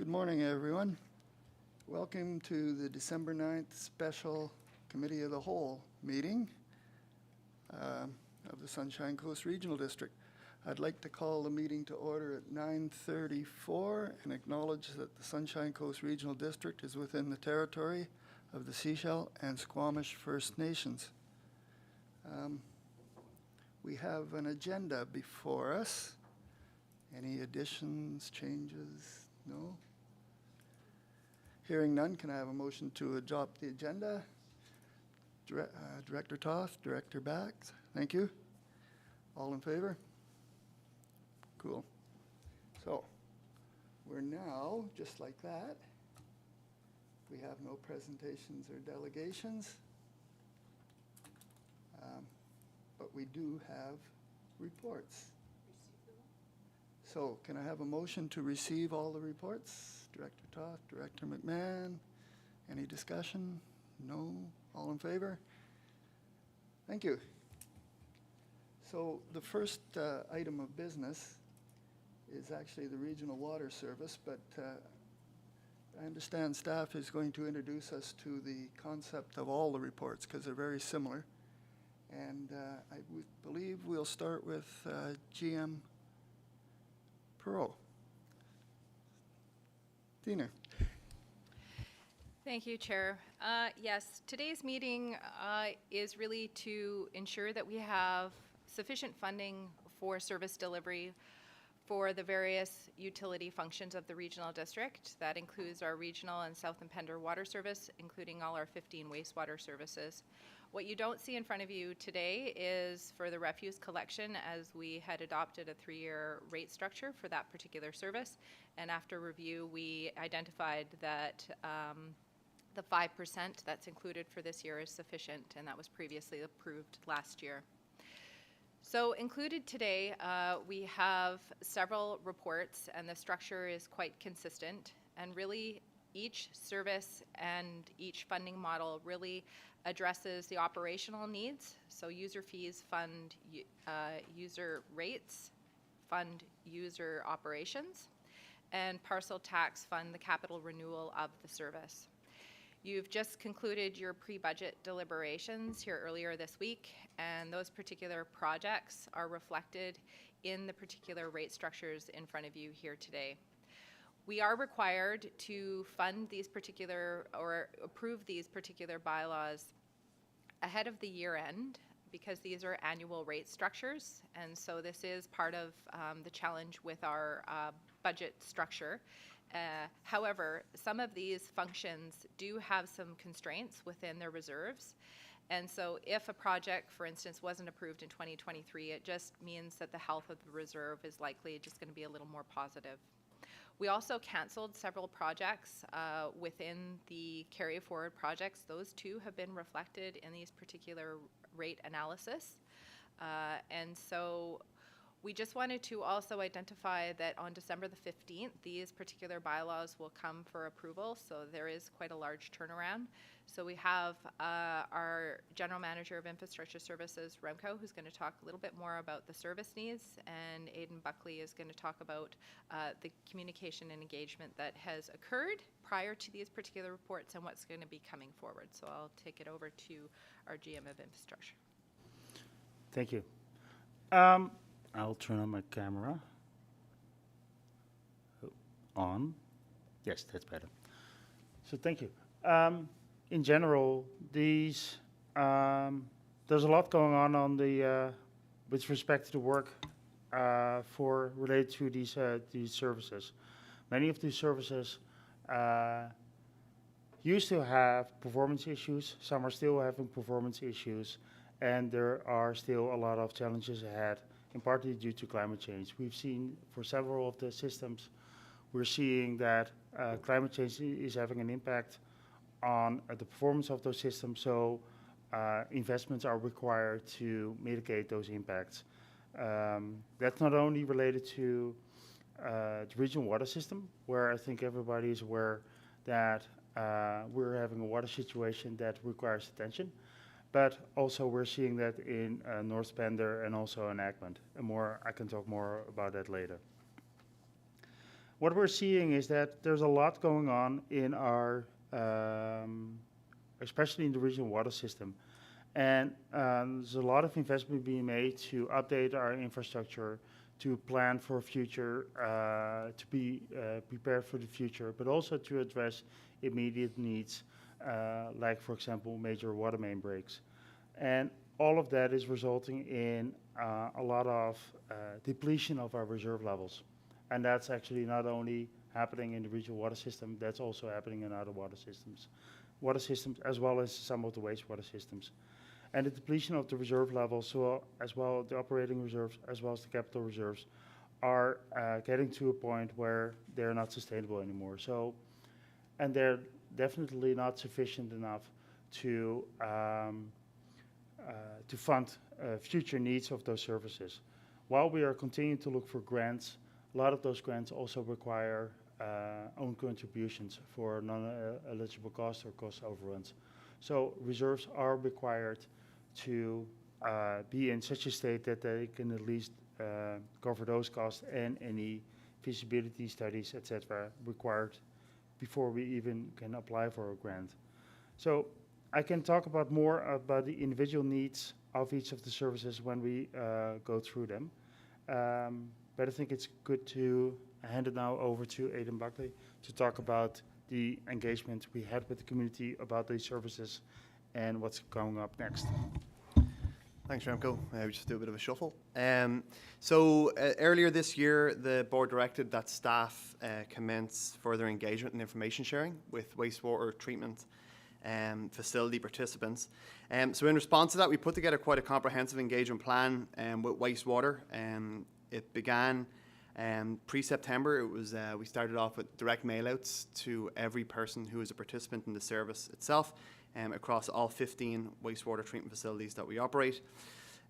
Good morning, everyone. Welcome to the December 9th special Committee of the Whole meeting of the Sunshine Coast Regional District. I'd like to call the meeting to order at 9:34 and acknowledge that the Sunshine Coast Regional District is within the territory of the Sechelt and Squamish First Nations. We have an agenda before us. Any additions, changes? No? Hearing none, can I have a motion to adopt the agenda? Director Toth, Director Bax, thank you. All in favor? Cool. So, we're now, just like that, we have no presentations or delegations, but we do have reports. So, can I have a motion to receive all the reports? Director Toth, Director McMahon, any discussion? No? All in favor? Thank you. So, the first item of business is actually the Regional Water Service, but I understand staff is going to introduce us to the concept of all the reports because they're very similar. And I believe we'll start with GM Perot. Dina. Thank you, Chair. Yes, today's meeting is really to ensure that we have sufficient funding for service delivery for the various utility functions of the regional district. That includes our regional and South and Pender water service, including all our 15 wastewater services. What you don't see in front of you today is for the refuse collection, as we had adopted a 3-year rate structure for that particular service. And after review, we identified that the 5% that's included for this year is sufficient, and that was previously approved last year. So included today, we have several reports, and the structure is quite consistent. And really, each service and each funding model really addresses the operational needs. So user fees fund user rates, fund user operations, and parcel tax fund the capital renewal of the service. You've just concluded your pre-budget deliberations here earlier this week, and those particular projects are reflected in the particular rate structures in front of you here today. We are required to fund these particular or approve these particular bylaws ahead of the year end because these are annual rate structures, and so this is part of the challenge with our budget structure. However, some of these functions do have some constraints within their reserves. And so if a project, for instance, wasn't approved in 2023, it just means that the health of the reserve is likely just going to be a little more positive. We also canceled several projects within the carry forward projects. Those too have been reflected in these particular rate analysis. And so we just wanted to also identify that on December the 15th, these particular bylaws will come for approval, so there is quite a large turnaround. So we have our General Manager of Infrastructure Services, Remco, who's going to talk a little bit more about the service needs, and Aidan Buckley is going to talk about the communication and engagement that has occurred prior to these particular reports and what's going to be coming forward. So I'll take it over to our GM of Infrastructure. Thank you. I'll turn on my camera. On. Yes, that's better. So thank you. In general, these there's a lot going on the with respect to the work for related to these services. Many of these services used to have performance issues. Some are still having performance issues, and there are still a lot of challenges ahead, and partly due to climate change. We've seen for several of the systems, we're seeing that climate change is having an impact on the performance of those systems, so investments are required to mitigate those impacts. That's not only related to the regional water system, where I think everybody is aware that we're having a water situation that requires attention, but also we're seeing that in North Pender and also in Egmont. And I can talk more about that later. what we're seeing is that there's a lot going on in our, especially in the regional water system. And there's a lot of investment being made to update our infrastructure, to plan for future, to be prepared for the future, but also to address immediate needs, like, for example, major water main breaks. And all of that is resulting in a lot of depletion of our reserve levels. And that's actually not only happening in the regional water system, that's also happening in other water systems, as well as some of the wastewater systems. And the depletion of the reserve levels, so as well the operating reserves, as well as the capital reserves, are getting to a point where they're not sustainable anymore. So, and they're definitely not sufficient enough to fund future needs of those services. While we are continuing to look for grants, a lot of those grants also require own contributions for non-eligible costs or cost overruns. So reserves are required to be in such a state that they can at least cover those costs and any feasibility studies, etc., required before we even can apply for a grant. So I can talk about more about the individual needs of each of the services when we go through them. But I think it's good to hand it now over to Aidan Buckley to talk about the engagement we had with the community about these services and what's going up next. Thanks, Remco. We just do a bit of a shuffle. Earlier this year, the board directed that staff commence further engagement and information sharing with wastewater treatment facility participants. So in response to that, we put together quite a comprehensive engagement plan with wastewater. It began pre-September. It was we started off with direct mailouts to every person who is a participant in the service itself, across all 15 wastewater treatment facilities that we operate.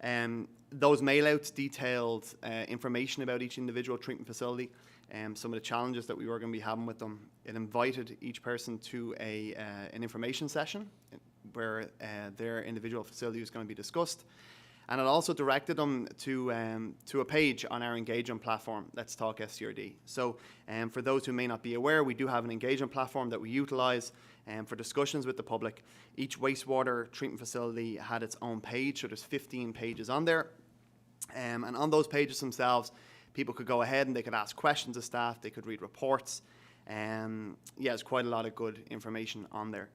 Those mailouts detailed information about each individual treatment facility, some of the challenges that we were going to be having with them. It invited each person to an information session where their individual facility was going to be discussed. And it also directed them to a page on our engagement platform, Let's Talk SCRD. So for those who may not be aware, we do have an engagement platform that we utilize for discussions with the public. Each wastewater treatment facility had its own page, so there's 15 pages on there. And on those pages themselves, people could go ahead and they could ask questions of staff, they could read reports. There's quite a lot of good information on there.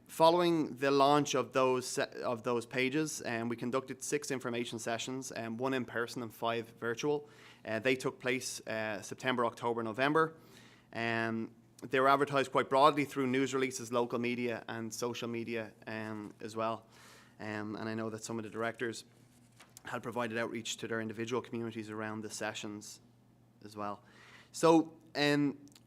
Following the launch of those pages, we conducted 6 information sessions, 1 in person and 5 virtual. They took place September, October, November. They were advertised quite broadly through news releases, local media and social media as well. And I know that some of the directors had provided outreach to their individual communities around the sessions as well. So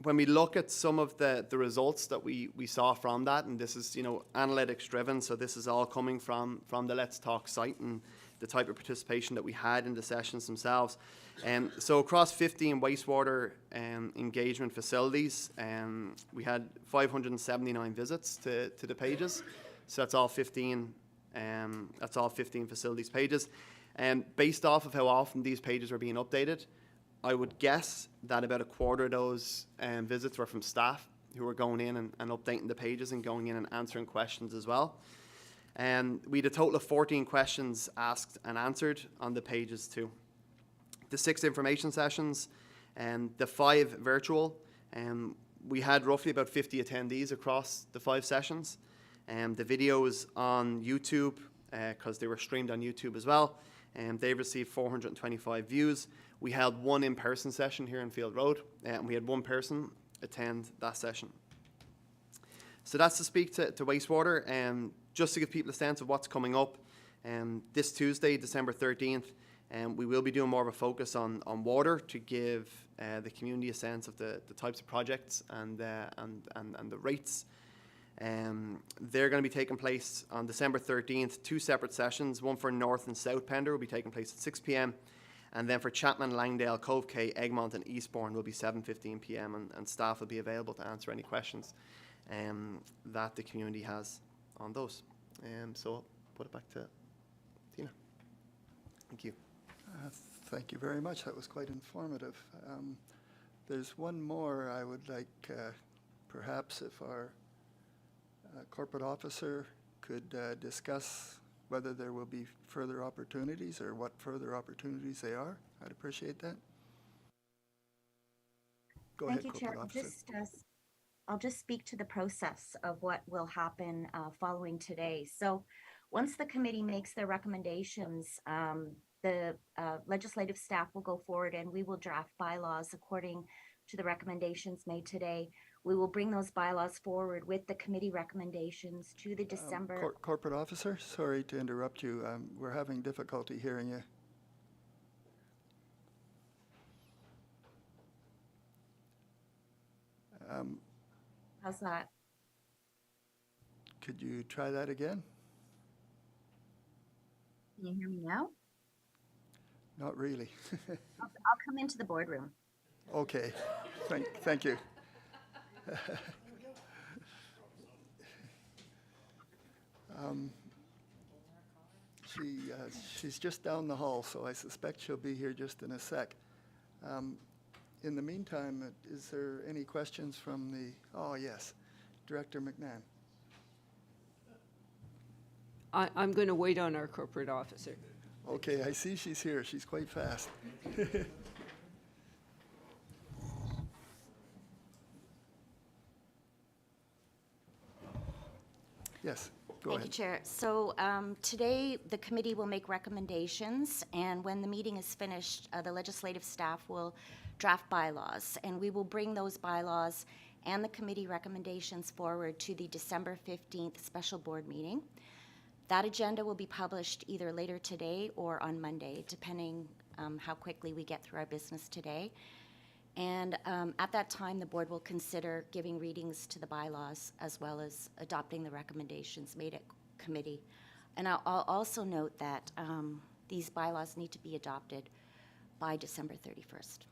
when we look at some of the results that we saw from that, and this is, analytics driven, so this is all coming from the Let's Talk site and the type of participation that we had in the sessions themselves. So across 15 wastewater engagement facilities, we had 579 visits to the pages. So that's all 15 facilities pages. Based off of how often these pages were being updated, I would guess that about a quarter of those visits were from staff who were going in and updating the pages and going in and answering questions as well. We had a total of 14 questions asked and answered on the pages too. The 6 information sessions and the 5 virtual, we had roughly about 50 attendees across the 5 sessions. The videos on YouTube, because they were streamed on YouTube as well, they received 425 views. We held 1 in-person session here in Field Road, and we had 1 person attend that session. So that's to speak to wastewater, just to give people a sense of what's coming up. This Tuesday, December 13th, we will be doing more of a focus on water to give the community a sense of the types of projects and the rates. They're going to be taking place on December 13th, 2 separate sessions. One for North and South Pender will be taking place at 6 p.m. And then for Chapman, Langdale, Cove Quay, Egmont and Eastbourne will be 7:15 p.m. and staff will be available to answer any questions that the community has on those. So I'll put it back to Tina. Thank you. Thank you very much. That was quite informative. There's one more I would like, perhaps if our corporate officer could discuss whether there will be further opportunities or what further opportunities they are. I'd appreciate that. Go ahead, Thank you, Chair. corporate officer. I'll just speak to the process of what will happen following today. So once the committee makes their recommendations, the legislative staff will go forward and we will draft bylaws according to the recommendations made today. We will bring those bylaws forward with the committee recommendations to the December. Corporate officer, sorry to interrupt you. We're having difficulty hearing you. How's that? Could you try that again? Can you hear me now? Not really. I'll come into the boardroom. Okay, thank you. She's just down the hall, so I suspect she'll be here just in a sec. In the meantime, is there any questions from the, oh yes, Director McMahon. I'm going to wait on our corporate officer. Okay, I see she's here. She's quite fast. Yes, go Thank ahead. you, Chair. So today, the committee will make recommendations, and when the meeting is finished, the legislative staff will draft bylaws, and we will bring those bylaws and the committee recommendations forward to the December 15th special board meeting. That agenda will be published either later today or on Monday, depending how quickly we get through our business today. And at that time, the board will consider giving readings to the bylaws as well as adopting the recommendations made at committee. And I'll also note that these bylaws need to be adopted by December 31st.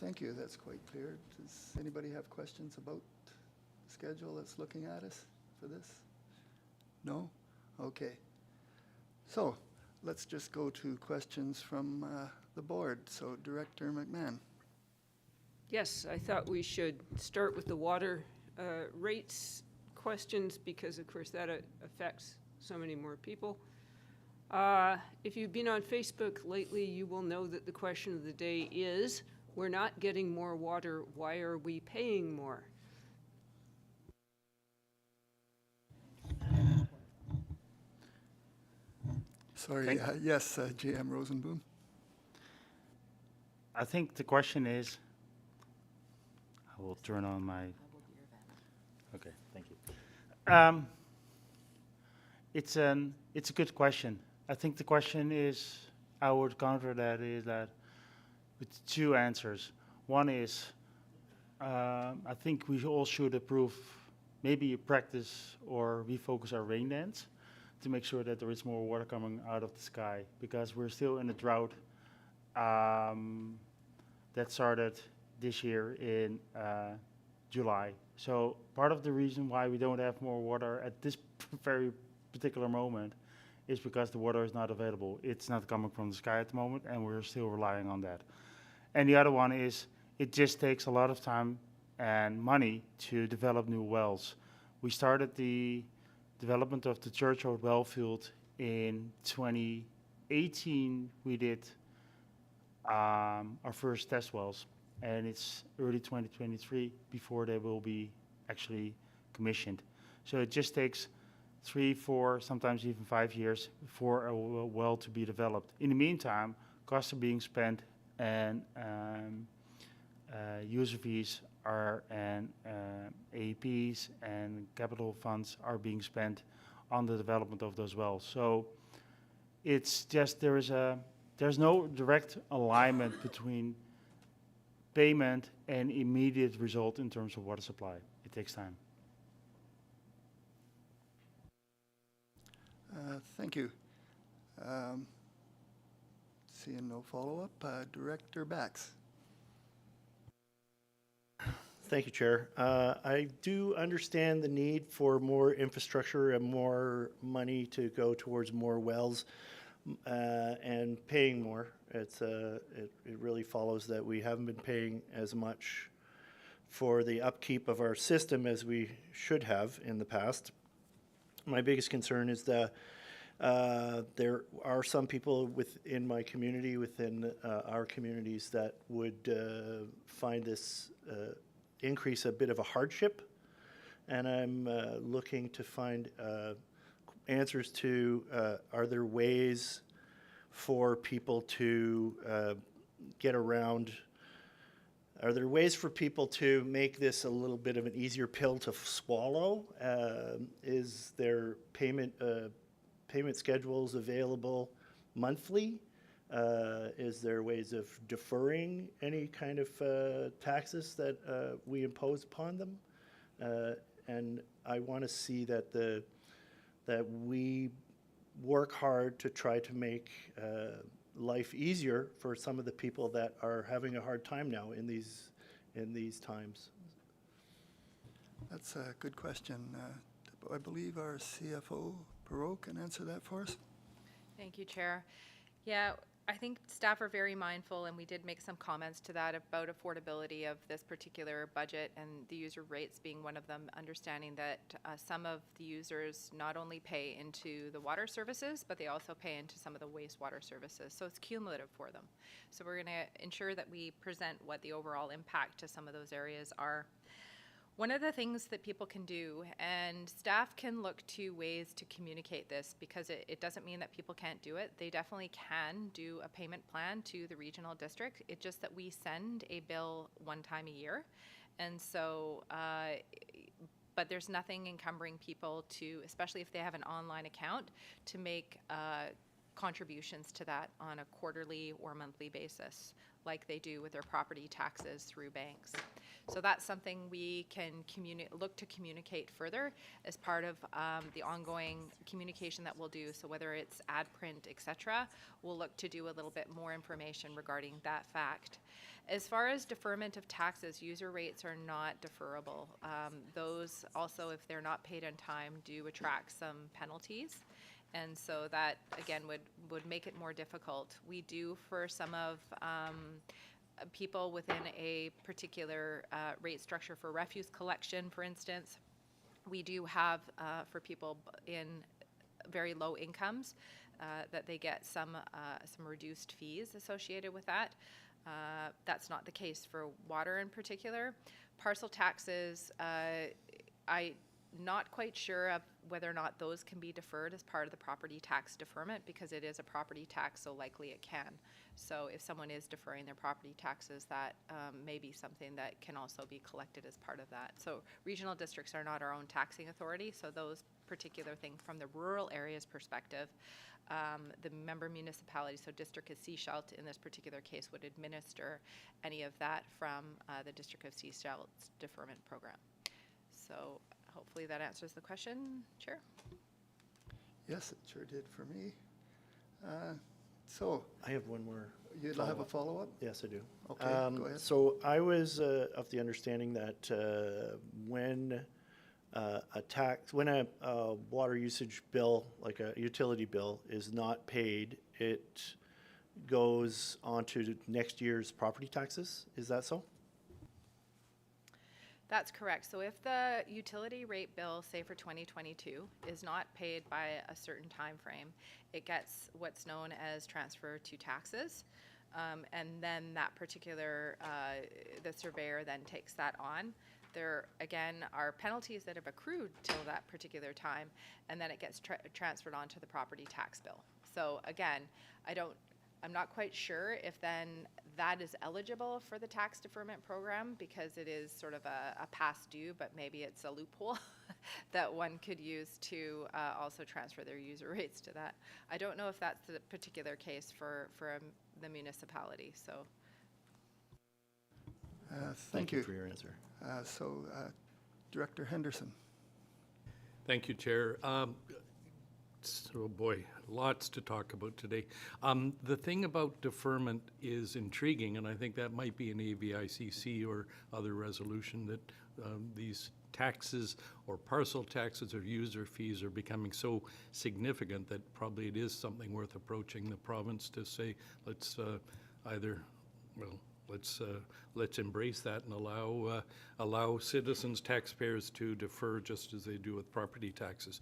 Thank you, that's quite clear. Does anybody have questions about the schedule that's looking at us for this? No? Okay. So let's just go to questions from the board. So Director McMahon. Yes, I thought we should start with the water rates questions because, of course, that affects so many more people. If you've been on Facebook lately, you will know that the question of the day is, we're not getting more water, why are we paying more? Sorry, yes, GM Rosenboom. I think the question is, I will turn on my, okay, thank you. It's a good question. I think the question is, I would counter that is that with two answers. One is, I think we all should approve maybe a practice or refocus our rain dance to make sure that there is more water coming out of the sky, because we're still in a drought that started this year in July. So part of the reason why we don't have more water at this very particular moment is because the water is not available. It's not coming from the sky at the moment, and we're still relying on that. And the other one is, it just takes a lot of time and money to develop new wells. We started the development of the Church Road well field in 2018. We did our first test wells, and it's early 2023 before they will be actually commissioned. So it just takes 3, 4, sometimes even 5 years for a well to be developed. In the meantime, costs are being spent, and user fees are, and APs and capital funds are being spent on the development of those wells. So it's just there's no direct alignment between payment and immediate result in terms of water supply. It takes time. Thank you. Seeing no follow-up, Director Bax. Thank you, Chair. I do understand the need for more infrastructure and more money to go towards more wells and paying more. It really follows that we haven't been paying as much for the upkeep of our system as we should have in the past. My biggest concern is that there are some people within my community, within our communities, that would find this increase a bit of a hardship. And I'm looking to find answers to, are there ways for people to get around? Are there ways for people to make this a little bit of an easier pill to swallow? Is there payment schedules available monthly? Is there ways of deferring any kind of taxes that we impose upon them? And I want to see that we work hard to try to make life easier for some of the people that are having a hard time now in these times. That's a good question. I believe our CFO, Perot, can answer that for us. Thank you, Chair. Yeah, I think staff are very mindful, and we did make some comments to that about affordability of this particular budget and the user rates being one of them, understanding that some of the users not only pay into the water services, but they also pay into some of the wastewater services. So it's cumulative for them. So we're going to ensure that we present what the overall impact to some of those areas are. One of the things that people can do, and staff can look to ways to communicate this, because it doesn't mean that people can't do it. They definitely can do a payment plan to the regional district. It's just that we send a bill one time a year. And so, but there's nothing encumbering people to, especially if they have an online account, to make contributions to that on a quarterly or monthly basis, like they do with their property taxes through banks. So that's something we can look to communicate further as part of the ongoing communication that we'll do. So whether it's ad print, etc., we'll look to do a little bit more information regarding that fact. As far as deferment of taxes, user rates are not deferrable. Those also, if they're not paid on time, do attract some penalties. And so that, again, would make it more difficult. We do, for some of people within a particular rate structure for refuse collection, for instance, we do have for people in very low incomes that they get some reduced fees associated with that. That's not the case for water in particular. Parcel taxes, I'm not quite sure of whether or not those can be deferred as part of the property tax deferment, because it is a property tax, so likely it can. So if someone is deferring their property taxes, that may be something that can also be collected as part of that. So regional districts are not our own taxing authority, so those particular things from the rural areas perspective, the member municipalities, so District of Sechelt in this particular case, would administer any of that from the District of Sechelt's deferment program. So hopefully that answers the question, Chair. Yes, it sure did for me. So I have one more. you'd have a follow-up? Yes, I do. Okay, go ahead. So I was of the understanding that when a water usage bill, like a utility bill, is not paid, it goes onto next year's property taxes. Is that so? That's correct. So if the utility rate bill, say for 2022, is not paid by a certain time frame, it gets what's known as transfer to taxes. And then that particular, the surveyor then takes that on. There, again, are penalties that have accrued till that particular time, and then it gets transferred onto the property tax bill. So again, I'm not quite sure if then that is eligible for the tax deferment program, because it is sort of a past due, but maybe it's a loophole that one could use to also transfer their user rates to that. I don't know if that's the particular case for the municipality, so. Thank you for your answer. Director Henderson. Thank you, Chair. Oh boy, lots to talk about today. The thing about deferment is intriguing, and I think that might be an AVICC or other resolution that these taxes or parcel taxes or user fees are becoming so significant that probably it is something worth approaching the province to say, let's let's embrace that and allow citizens, taxpayers to defer just as they do with property taxes.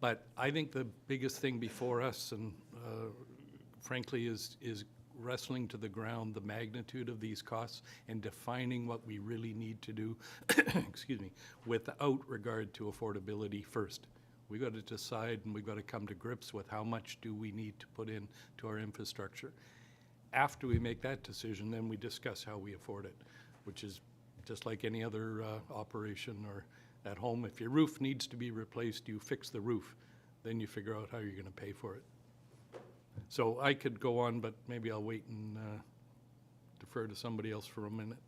But I think the biggest thing before us, and frankly, is wrestling to the ground the magnitude of these costs and defining what we really need to do, excuse me, without regard to affordability first. We've got to decide and we've got to come to grips with how much do we need to put in to our infrastructure. After we make that decision, then we discuss how we afford it, which is just like any other operation or at home. If your roof needs to be replaced, you fix the roof. Then you figure out how you're going to pay for it. So I could go on, but maybe I'll wait and defer to somebody else for a minute.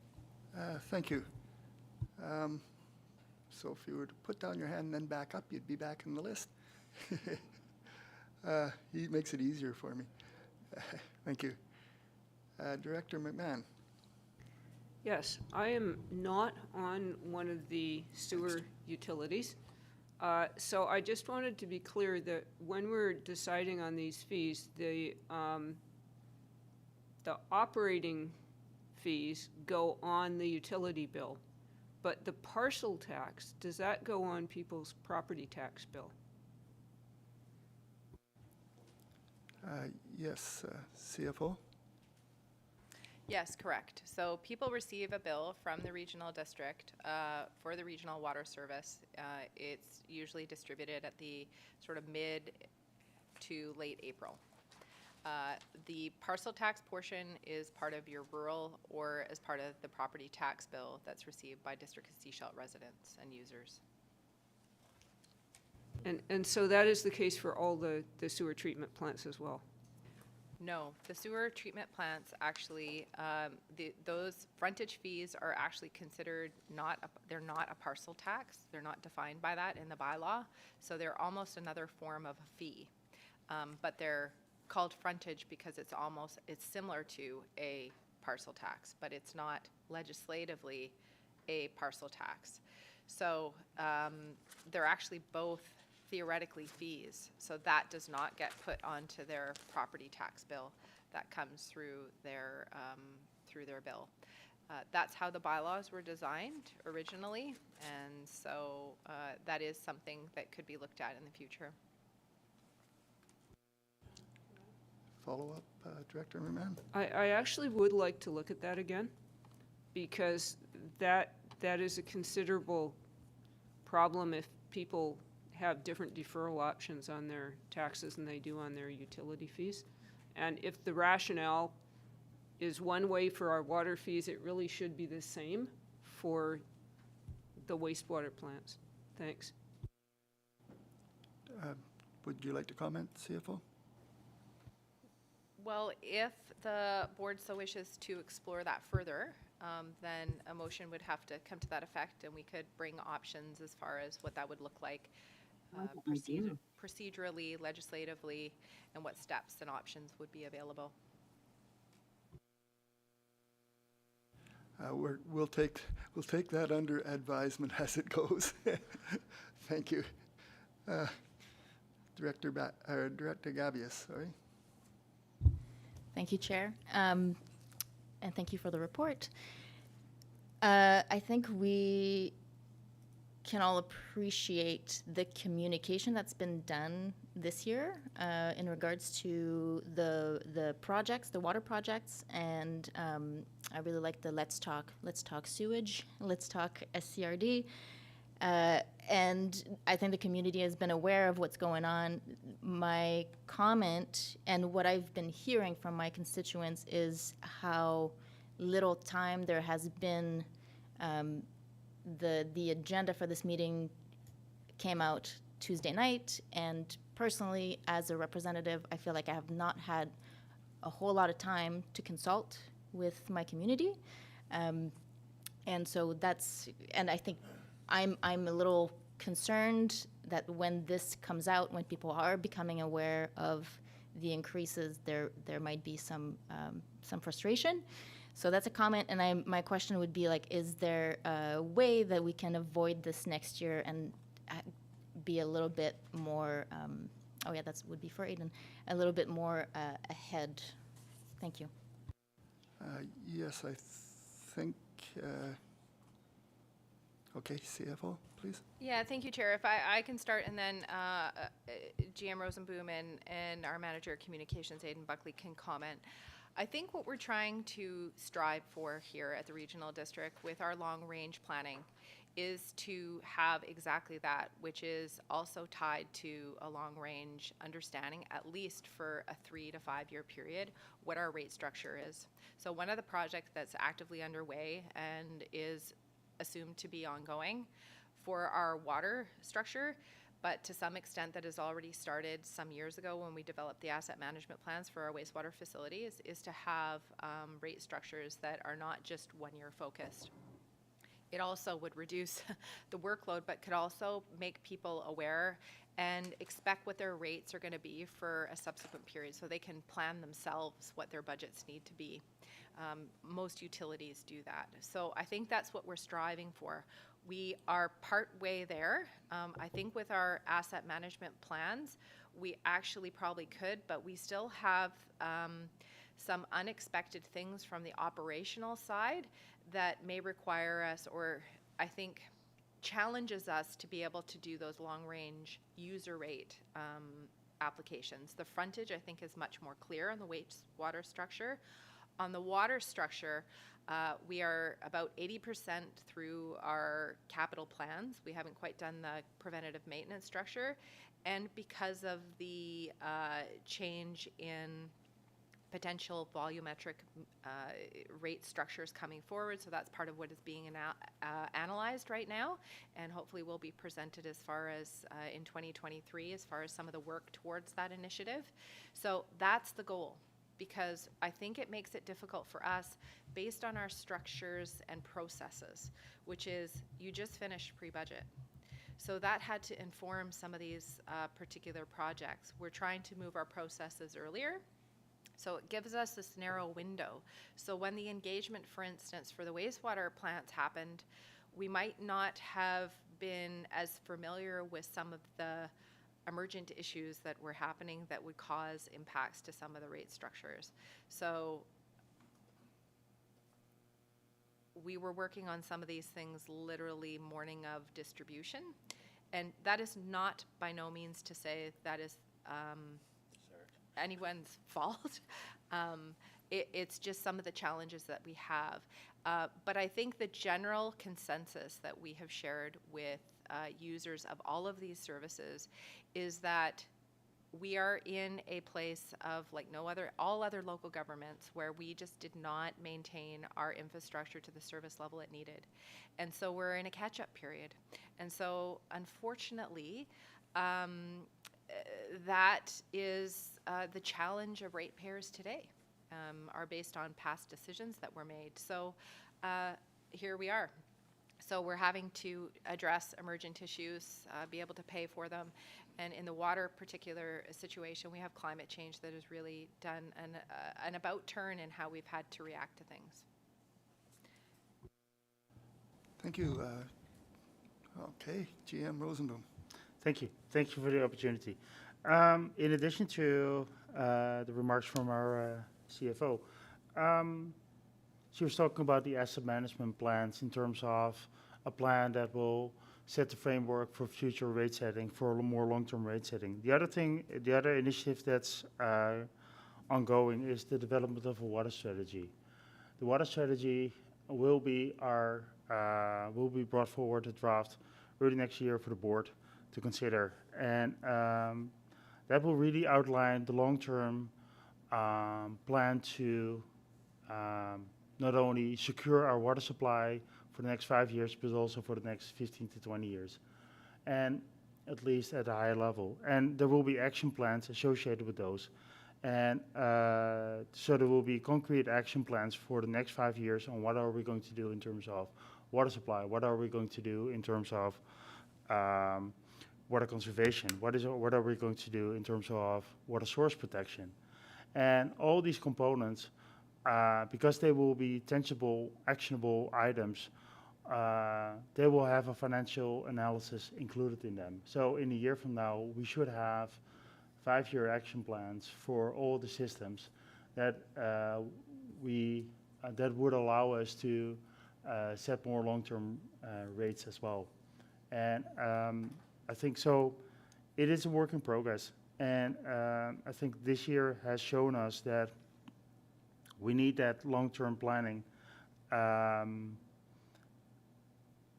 Thank you. So if you were to put down your hand and then back up, you'd be back in the list. He makes it easier for me. Thank you. Director McMahon. Yes, I am not on one of the sewer utilities. So I just wanted to be clear that when we're deciding on these fees, the operating fees go on the utility bill. But the parcel tax, does that go on people's property tax bill? Yes, CFO. Yes, correct. So people receive a bill from the regional district for the regional water service. It's usually distributed at the sort of mid to late April. The parcel tax portion is part of your rural or as part of the property tax bill that's received by District of Sechelt residents and users. And so that is the case for all the sewer treatment plants as well? No, the sewer treatment plants actually, those frontage fees are actually considered they're not a parcel tax. They're not defined by that in the bylaw. So they're almost another form of a fee. But they're called frontage because it's similar to a parcel tax, but it's not legislatively a parcel tax. So they're actually both theoretically fees. So that does not get put onto their property tax bill. That comes through their bill. That's how the bylaws were designed originally, and so that is something that could be looked at in the future. Follow-up, Director McMahon. I actually would like to look at that again, because that is a considerable problem if people have different deferral options on their taxes than they do on their utility fees. And if the rationale is one way for our water fees, it really should be the same for the wastewater plants. Thanks. Would you like to comment, CFO? Well, if the board so wishes to explore that further, then a motion would have to come to that effect, and we could bring options as far as what that would look like procedurally, legislatively, and what steps and options would be available. We'll take that under advisement as it goes. Thank you. Director Gabius, sorry. Thank you, Chair, and thank you for the report. I think we can all appreciate the communication that's been done this year in regards to the projects, the water projects, and I really like the let's talk sewage, let's talk SCRD. And I think the community has been aware of what's going on. My comment and what I've been hearing from my constituents is how little time there has been. The agenda for this meeting came out Tuesday night, and personally, as a representative, I feel like I have not had a whole lot of time to consult with my community. And so and I think I'm a little concerned that when this comes out, when people are becoming aware of the increases, there might be some frustration. So that's a comment, and my question would be like, is there a way that we can avoid this next year and be a little bit more, oh yeah, that would be for Aiden, a little bit more ahead? Thank you. Yes, I think, okay, CFO, please. Yeah, thank you, Chair. If I can start, and then GM Rosenboom and our Manager of Communications, Aidan Buckley, can comment. I think what we're trying to strive for here at the Regional District with our long-range planning is to have exactly that, which is also tied to a long-range understanding, at least for a 3 to 5 year period, what our rate structure is. So one of the projects that's actively underway and is assumed to be ongoing for our water structure, but to some extent that has already started some years ago when we developed the asset management plans for our wastewater facilities, is to have rate structures that are not just 1 year focused. It also would reduce the workload, but could also make people aware and expect what their rates are going to be for a subsequent period, so they can plan themselves what their budgets need to be. Most utilities do that. So I think that's what we're striving for. We are part way there. I think with our asset management plans, we actually probably could, but we still have some unexpected things from the operational side that may require us, or I think challenges us to be able to do those long-range user rate applications. The frontage, I think, is much more clear on the wastewater structure. On the water structure, we are about 80% through our capital plans. We haven't quite done the preventative maintenance structure. And because of the change in potential volumetric rate structures coming forward, so that's part of what is being analyzed right now, and hopefully will be presented as far as in 2023, as far as some of the work towards that initiative. So that's the goal, because I think it makes it difficult for us based on our structures and processes, which is you just finished pre-budget. So that had to inform some of these particular projects. We're trying to move our processes earlier, so it gives us this narrow window. So when the engagement, for instance, for the wastewater plants happened, we might not have been as familiar with some of the emergent issues that were happening that would cause impacts to some of the rate structures. So we were working on some of these things literally morning of distribution. And that is not by no means to say that is anyone's fault. It's just some of the challenges that we have. But I think the general consensus that we have shared with users of all of these services is that we are in a place of, like all other local governments, where we just did not maintain our infrastructure to the service level it needed. And so we're in a catch-up period. And so unfortunately, that is the challenge of ratepayers today, are based on past decisions that were made. So here we are. So we're having to address emergent issues, be able to pay for them. And in the water particular situation, we have climate change that has really done an about turn in how we've had to react to things. Thank you. Okay, GM Rosenboom. Thank you. Thank you for the opportunity. In addition to the remarks from our CFO, she was talking about the asset management plans in terms of a plan that will set the framework for future rate setting, for more long-term rate setting. The other initiative that's ongoing is the development of a water strategy. The water strategy will be brought forward, a draft, early next year for the board to consider. And that will really outline the long-term plan to not only secure our water supply for the next 5 years, but also for the next 15 to 20 years, and at least at a higher level. And there will be action plans associated with those. And so there will be concrete action plans for the next 5 years on what are we going to do in terms of water supply, what are we going to do in terms of water conservation, what are we going to do in terms of water source protection. And all these components because they will be tangible, actionable items, they will have a financial analysis included in them. So in a year from now, we should have 5-year action plans for all the systems that that would allow us to set more long-term rates as well. And I think so. It is a work in progress, and I think this year has shown us that we need that long-term planning,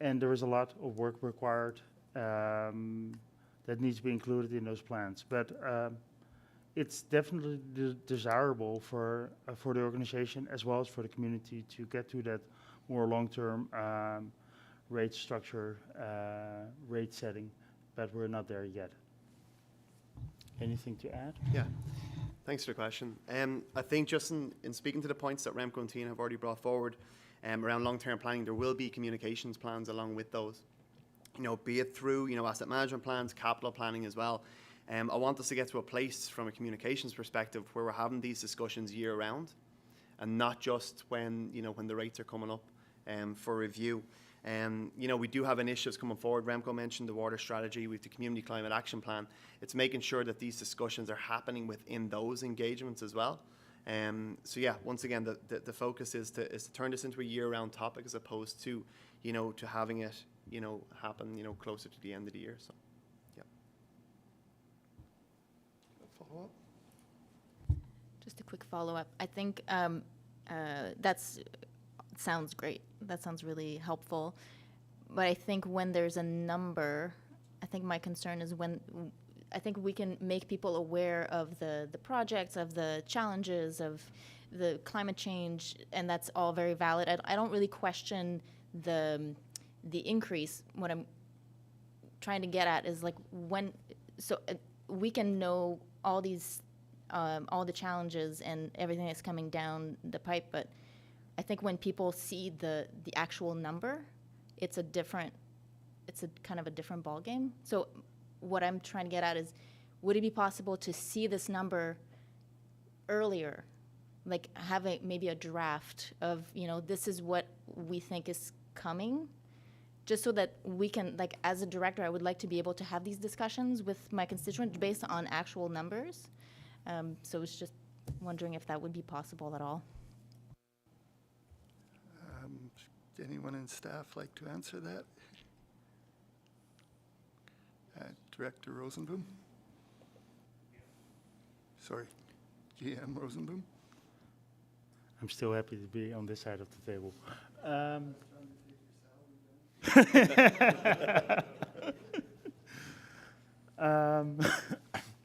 and there is a lot of work required that needs to be included in those plans. But it's definitely desirable for the organization as well as for the community to get to that more long-term rate structure, rate setting, but we're not there yet. Anything to add? Yeah, thanks for the question. I think just in speaking to the points that Remco and Tina have already brought forward around long-term planning, there will be communications plans along with those. Be it through asset management plans, capital planning as well. I want us to get to a place from a communications perspective where we're having these discussions year round, and not just when when the rates are coming up for review. We do have initiatives coming forward. Remco mentioned the water strategy with the community climate action plan. It's making sure that these discussions are happening within those engagements as well. So yeah, once again, the focus is to turn this into a year-round topic as opposed to to having it happen closer to the end of the year. So yeah. Follow up? Just a quick follow-up. I think sounds great. That sounds really helpful. But I think when there's a number, I think my concern is I think we can make people aware of the projects, of the challenges, of the climate change, and that's all very valid. I don't really question the increase. What I'm trying to get at is we can know all the challenges and everything that's coming down the pipe, but I think when people see the actual number, it's a kind of a different ballgame. So what I'm trying to get at is, would it be possible to see this number earlier, like have maybe a draft of this is what we think is coming, just so that we can, as a director, I would like to be able to have these discussions with my constituents based on actual numbers. So it's just wondering if that would be possible at all. Anyone in staff like to answer that? Director Rosenboom? Sorry, GM Rosenboom? I'm still happy to be on this side of the table.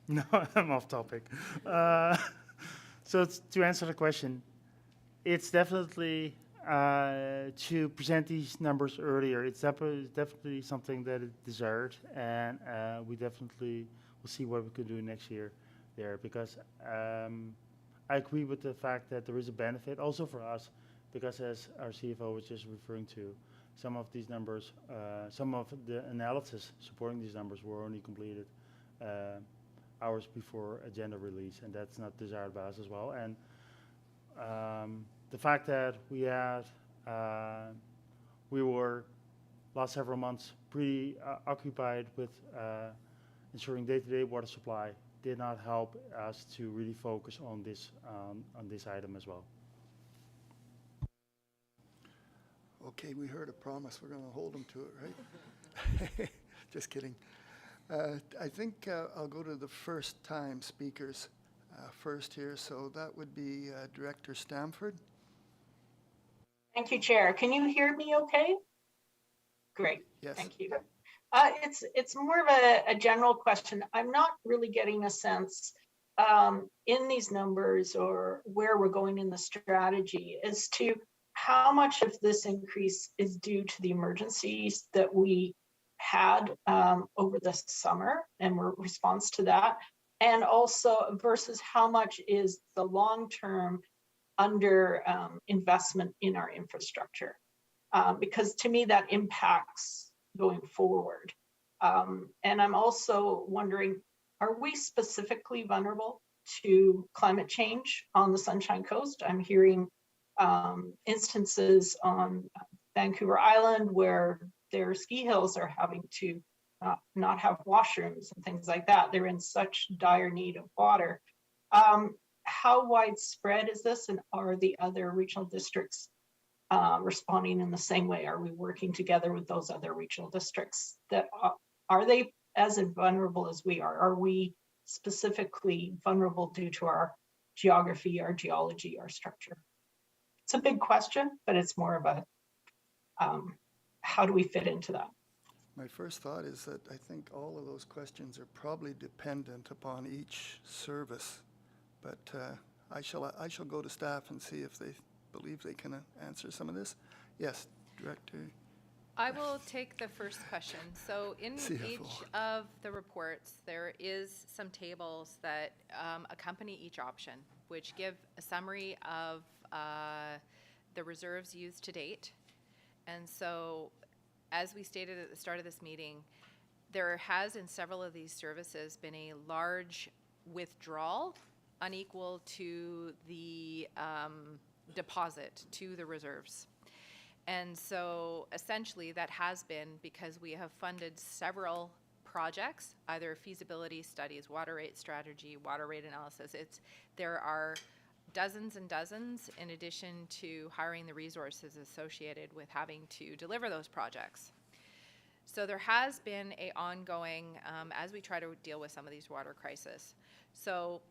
No, I'm off topic. So to answer the question, it's definitely to present these numbers earlier. It's definitely something that is desired, and we definitely will see what we can do next year there, because I agree with the fact that there is a benefit also for us, because as our CFO was just referring to, some of these numbers, some of the analysis supporting these numbers were only completed hours before agenda release, and that's not desired by us as well. And the fact that we were last several months pretty occupied with ensuring day-to-day water supply did not help us to really focus on this item as well. Okay, we heard a promise. We're going to hold them to it, right? Just kidding. I think I'll go to the first-time speakers first here. So that would be Director Stamford. Thank you, Chair. Can you hear me okay? Great. Yes. Thank you. It's more of a general question. I'm not really getting a sense in these numbers or where we're going in the strategy as to how much of this increase is due to the emergencies that we had over the summer and response to that, and also versus how much is the long-term under investment in our infrastructure, because to me that impacts going forward. And I'm also wondering, are we specifically vulnerable to climate change on the Sunshine Coast. I'm hearing instances on Vancouver Island where their ski hills are having to not have washrooms and things like that. They're in such dire need of water. How widespread is this, and are the other regional districts responding in the same way? Are we working together with those other regional districts? That are they as vulnerable as we are? Are we specifically vulnerable due to our geography, our geology, our structure? It's a big question, but it's more of a how do we fit into that? My first thought is that I think all of those questions are probably dependent upon each service, but I shall go to staff and see if they believe they can answer some of this. Yes, Director. I will take the first question. So in CFO. each of the reports, there is some tables that accompany each option, which give a summary of the reserves used to date. And so, as we stated at the start of this meeting, there has in several of these services been a large withdrawal unequal to the deposit to the reserves. And so essentially that has been because we have funded several projects, either feasibility studies, water rate strategy, water rate analysis. There are dozens and dozens in addition to hiring the resources associated with having to deliver those projects. So there has been a ongoing, as we try to deal with some of these water crises. So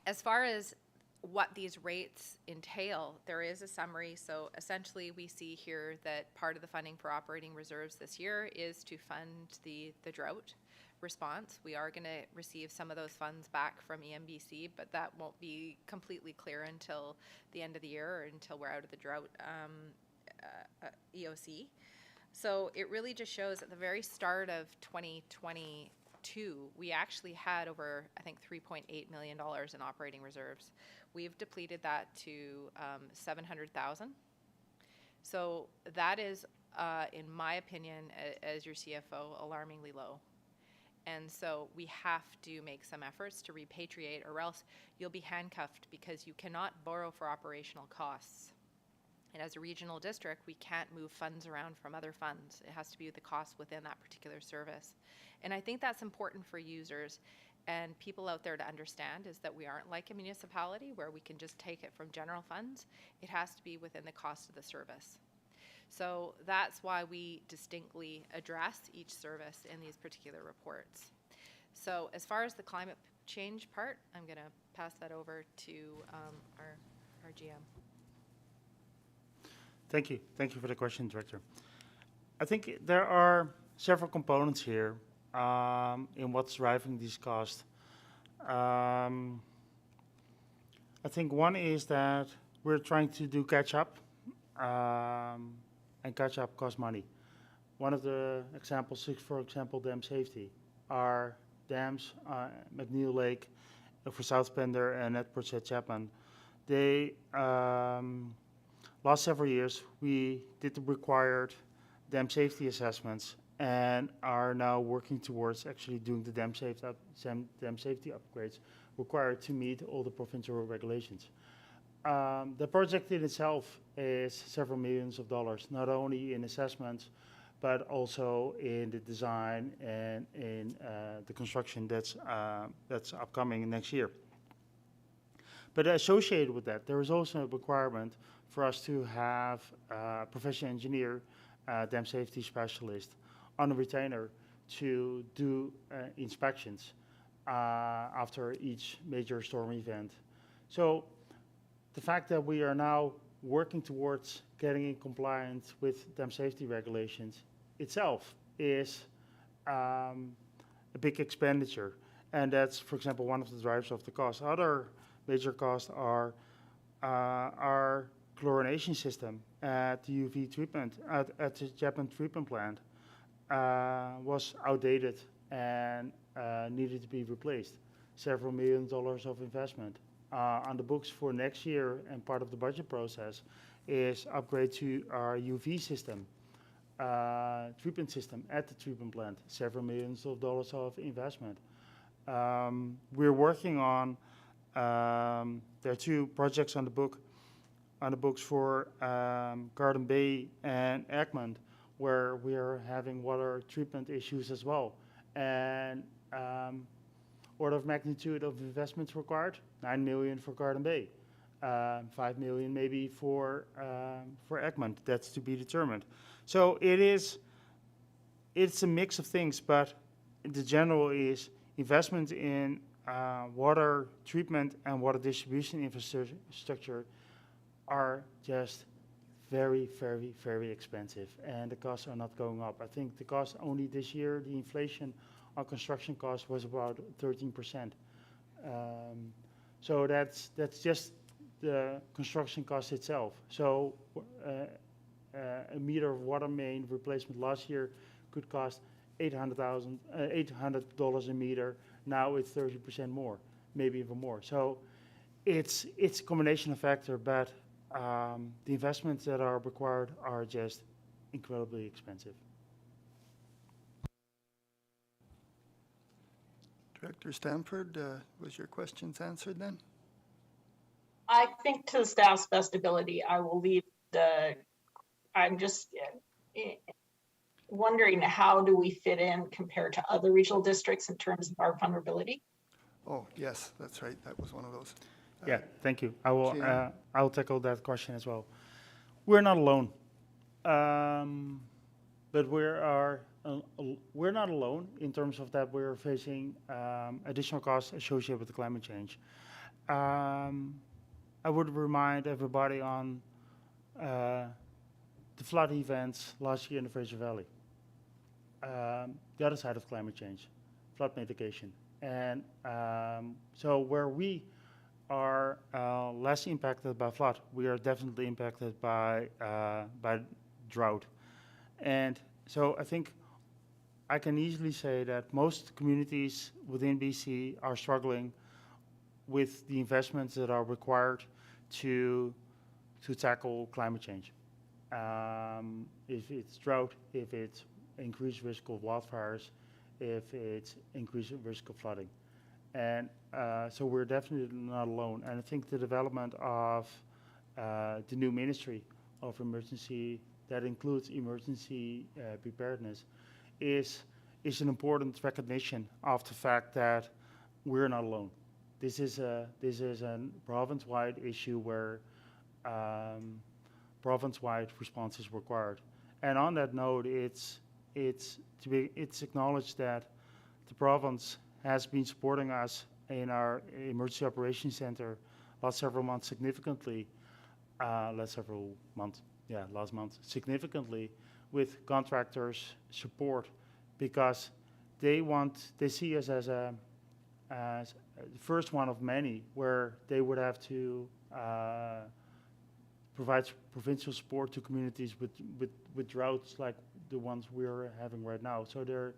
as far as what these rates entail, there is a summary. So essentially we see here that part of the funding for operating reserves this year is to fund the drought response. We are going to receive some of those funds back from EMBC, but that won't be completely clear until the end of the year or until we're out of the drought EOC. So it really just shows at the very start of 2022, we actually had over, I think, $3.8 million in operating reserves. We've depleted that to 700,000. So that is, in my opinion, as your CFO, alarmingly low. And so we have to make some efforts to repatriate, or else you'll be handcuffed because you cannot borrow for operational costs. And as a regional district, we can't move funds around from other funds. It has to be the cost within that particular service. And I think that's important for users and people out there to understand, is that we aren't like a municipality where we can just take it from general funds. It has to be within the cost of the service. So that's why we distinctly address each service in these particular reports. So as far as the climate change part, I'm going to pass that over to our GM. Thank you. Thank you for the question, Director. I think there are several components here in what's driving these costs. I think one is that we're trying to do catch-up, and catch-up costs money. One of the examples is, for example, dam safety. Our dams, McNeil Lake for South Pender and at Port St. Chapman, they last several years, we did the required dam safety assessments and are now working towards actually doing the dam safety upgrades required to meet all the provincial regulations. The project in itself is several millions of dollars, not only in assessments, but also in the design and in the construction that's upcoming next year. But associated with that, there is also a requirement for us to have a professional engineer, dam safety specialist, on a retainer to do inspections after each major storm event. So the fact that we are now working towards getting in compliance with dam safety regulations itself is a big expenditure. And that's, for example, one of the drivers of the cost. Other major costs are our chlorination system at the UV treatment, at the Chapman treatment plant, was outdated and needed to be replaced. Several $1 million of investment. On the books for next year, and part of the budget process is upgrade to our UV system, treatment system at the treatment plant, several millions of dollars of investment. We're working on There are two projects on the books for Garden Bay and Egmont, where we are having water treatment issues as well. And order of magnitude of investments required, 9 million for Garden Bay, 5 million maybe for Egmont. That's to be determined. So it's a mix of things, but the general is investment in water treatment and water distribution infrastructure are just very, very, very expensive, and the costs are not going up. I think the cost only this year, the inflation on construction costs was about 13%. So that's just the construction cost itself. So a meter of water main replacement last year could cost $800 a meter. Now it's 30% more, maybe even more. So it's a combination of factors, but the investments that are required are just incredibly expensive. Director Stanford, was your questions answered then? I think to the staff's best ability, I will leave I'm just wondering, how do we fit in compared to other regional districts in terms of our vulnerability? Oh, yes, that's right. That was one of those. Yeah, thank you. I Gian? will tackle that question as well. We're not alone, but we're not alone in terms of that we're facing additional costs associated with the climate change. I would remind everybody on the flood events last year in the Fraser Valley. The other side of climate change, flood mitigation. And so where we are less impacted by flood, we are definitely impacted by drought. And so I think I can easily say that most communities within BC are struggling with the investments that are required to tackle climate change. If it's drought, if it's increased risk of wildfires, if it's increased risk of flooding. And so we're definitely not alone. And I think the development of the new Ministry of Emergency, that includes emergency preparedness, is an important recognition of the fact that we're not alone. This is a province-wide issue where province-wide response is required. And on that note, it's acknowledged that the province has been supporting us in our emergency operations center last month significantly with contractors' support, because they see us as the first one of many where they would have to provide provincial support to communities with droughts like the ones we're having right now. So they're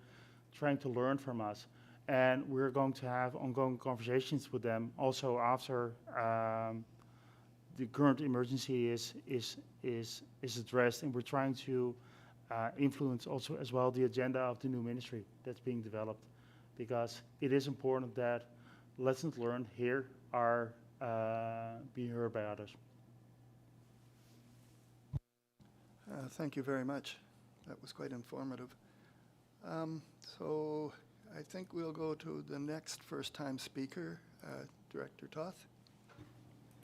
trying to learn from us, and we're going to have ongoing conversations with them also after the current emergency is addressed, and we're trying to influence also as well the agenda of the new ministry that's being developed, because it is important that lessons learned here are being heard by others. Thank you very much. That was quite informative. So I think we'll go to the next first-time speaker, Director Toth.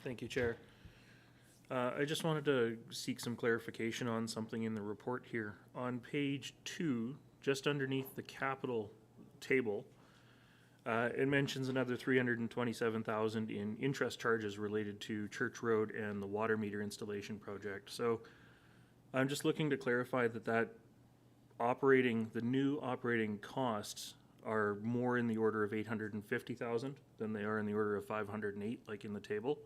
Thank you, Chair. I just wanted to seek some clarification on something in the report here. On page 2, just underneath the capital table, it mentions another $327,000 in interest charges related to Church Road and the water meter installation project. So I'm just looking to clarify that the new operating costs are more in the order of $850,000 than they are in the order of $508, like in the table.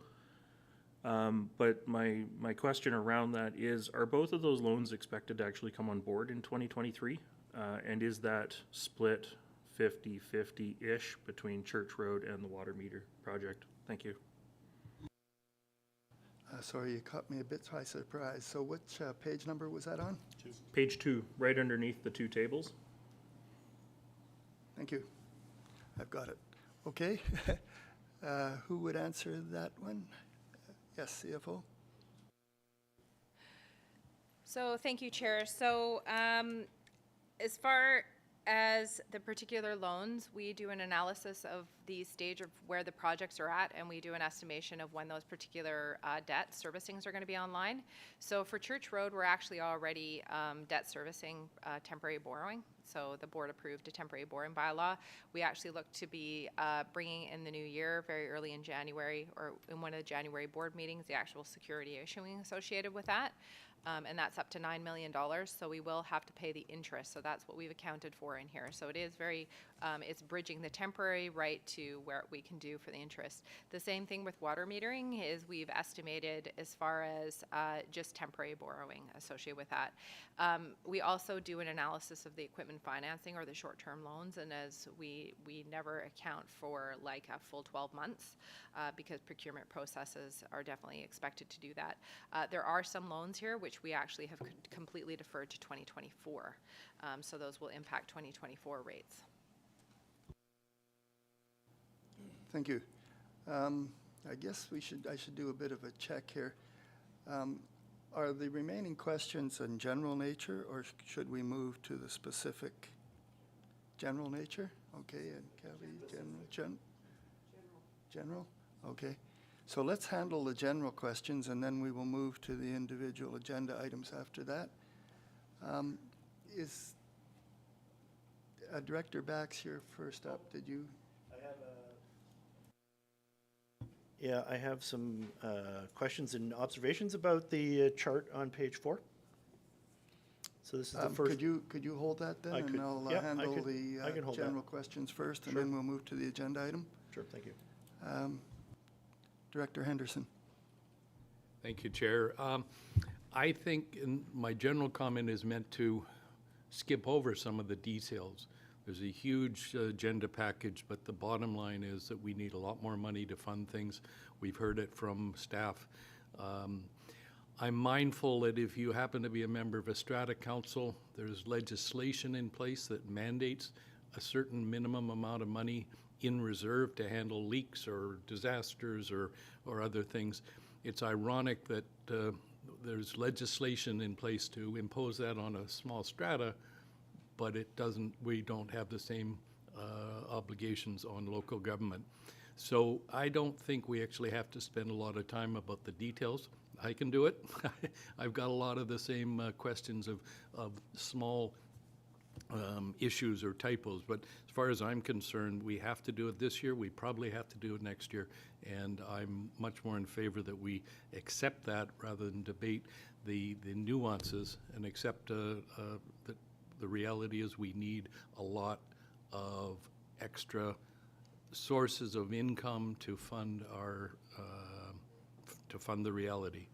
But my question around that is, are both of those loans expected to actually come on board in 2023? And is that split 50-50-ish between Church Road and the water meter project? Thank you. Sorry, you caught me a bit by surprise. So which page number was that on? Page 2, right underneath the two tables. Thank you. I've got it. Okay. Who would answer that one? Yes, CFO? So thank you, Chair. So as far as the particular loans, we do an analysis of the stage of where the projects are at, and we do an estimation of when those particular debt servicings are going to be online. So for Church Road, we're actually already debt servicing temporary borrowing. So the board approved a temporary borrowing bylaw. We actually look to be bringing in the new year, very early in January, or in one of the January board meetings, the actual security issuing associated with that. And that's up to $9 million, so we will have to pay the interest. So that's what we've accounted for in here. So it is very, it's bridging the temporary right to where we can do for the interest. The same thing with water metering is we've estimated as far as just temporary borrowing associated with that. We also do an analysis of the equipment financing or the short-term loans, and as we never account for like a full 12 months because procurement processes are definitely expected to do that. There are some loans here which we actually have completely deferred to 2024. So those will impact 2024 rates. Thank you. I guess I should do a bit of a check here. Are the remaining questions in general nature, or should we move to the specific general nature? Okay, and Kelly, general? Okay. So let's handle the general questions, and then we will move to the individual agenda items after that. Is Director Bax here first up? Did you? I have some questions and observations about the chart on page 4. So this is the first. Could you hold that then, I could, and I'll yeah, handle I can the hold general that. questions first, and Sure. then we'll move to the agenda item. Sure, thank you. Director Henderson. Thank you, Chair. I think my general comment is meant to skip over some of the details. There's a huge agenda package, but the bottom line is that we need a lot more money to fund things. We've heard it from staff. I'm mindful that if you happen to be a member of a strata council, there's legislation in place that mandates a certain minimum amount of money in reserve to handle leaks or disasters or other things. It's ironic that there's legislation in place to impose that on a small strata, but we don't have the same obligations on local government. So I don't think we actually have to spend a lot of time about the details. I can do it. I've got a lot of the same questions of small issues or typos, but as far as I'm concerned, we have to do it this year. We probably have to do it next year, and I'm much more in favor that we accept that rather than debate the nuances and accept that the reality is we need a lot of extra sources of income to fund the reality.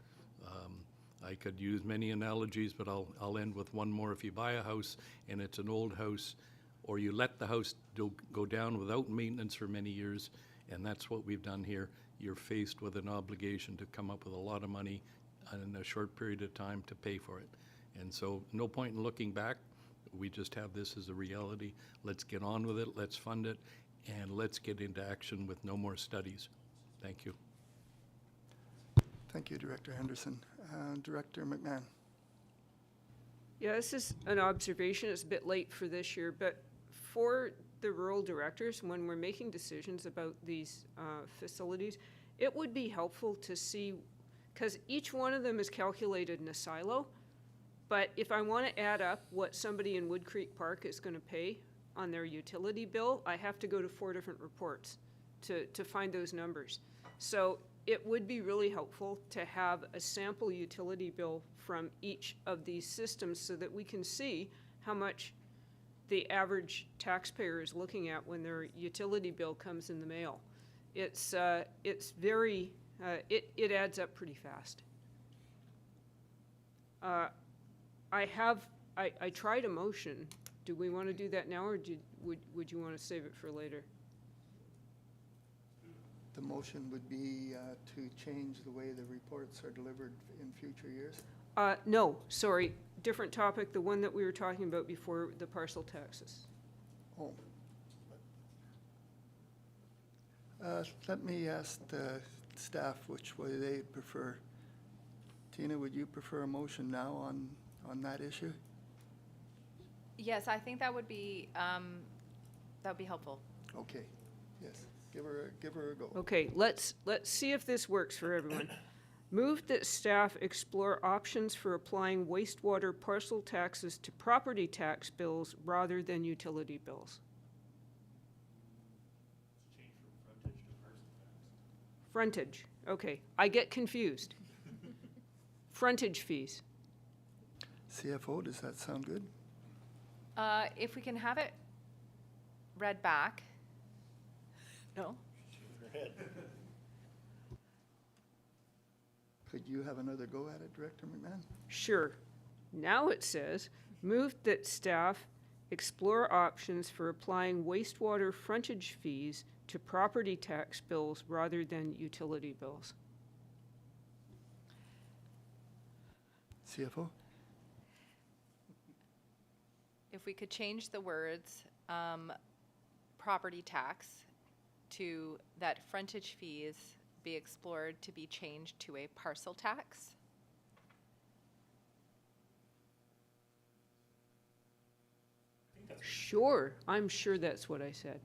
I could use many analogies, but I'll end with one more. If you buy a house and it's an old house, or you let the house go down without maintenance for many years, and that's what we've done here, you're faced with an obligation to come up with a lot of money in a short period of time to pay for it. And so no point in looking back. We just have this as a reality. Let's get on with it, let's fund it, and let's get into action with no more studies. Thank you. Thank you, Director Henderson. Director McMahon. Yeah, this is an observation. It's a bit late for this year, but for the rural directors, when we're making decisions about these facilities, it would be helpful to see, because each one of them is calculated in a silo, but if I want to add up what somebody in Wood Creek Park is going to pay on their utility bill, I have to go to 4 different reports to find those numbers. So it would be really helpful to have a sample utility bill from each of these systems so that we can see how much the average taxpayer is looking at when their utility bill comes in the mail. It's very, it adds up pretty fast. I tried a motion. Do we want to do that now, or would you want to save it for later? The motion would be to change the way the reports are delivered in future years? No, sorry, different topic, the one that we were talking about before, the parcel taxes. Oh. Let me ask the staff which way they prefer. Tina, would you prefer a motion now on that issue? Yes, I think that would be helpful. Okay, yes, give her a go. Okay, let's see if this works for everyone. Move that staff explore options for applying wastewater parcel taxes to property tax bills rather than utility bills. Frontage, okay, I get confused. Frontage fees. CFO, does that sound good? If we can have it read back. No? Could you have another go at it, Director McMahon? Sure. Now it says, move that staff explore options for applying wastewater frontage fees to property tax bills rather than utility bills. CFO? If we could change the words, property tax, to that frontage fees be explored to be changed to a parcel tax. Sure, I'm sure that's what I said.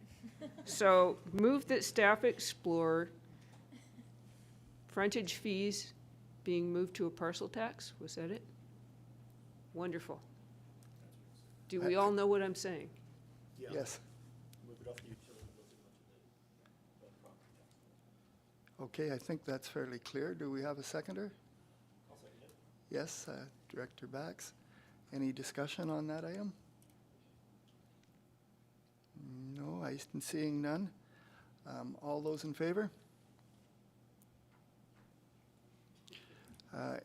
So move that staff explore frontage fees being moved to a parcel tax, was that it? Wonderful. Do we all know what I'm saying? Yes. Okay, I think that's fairly clear. Do we have a seconder? I'll second it. Yes, Director Bax. Any discussion on that item? No, I'm seeing none. All those in favor?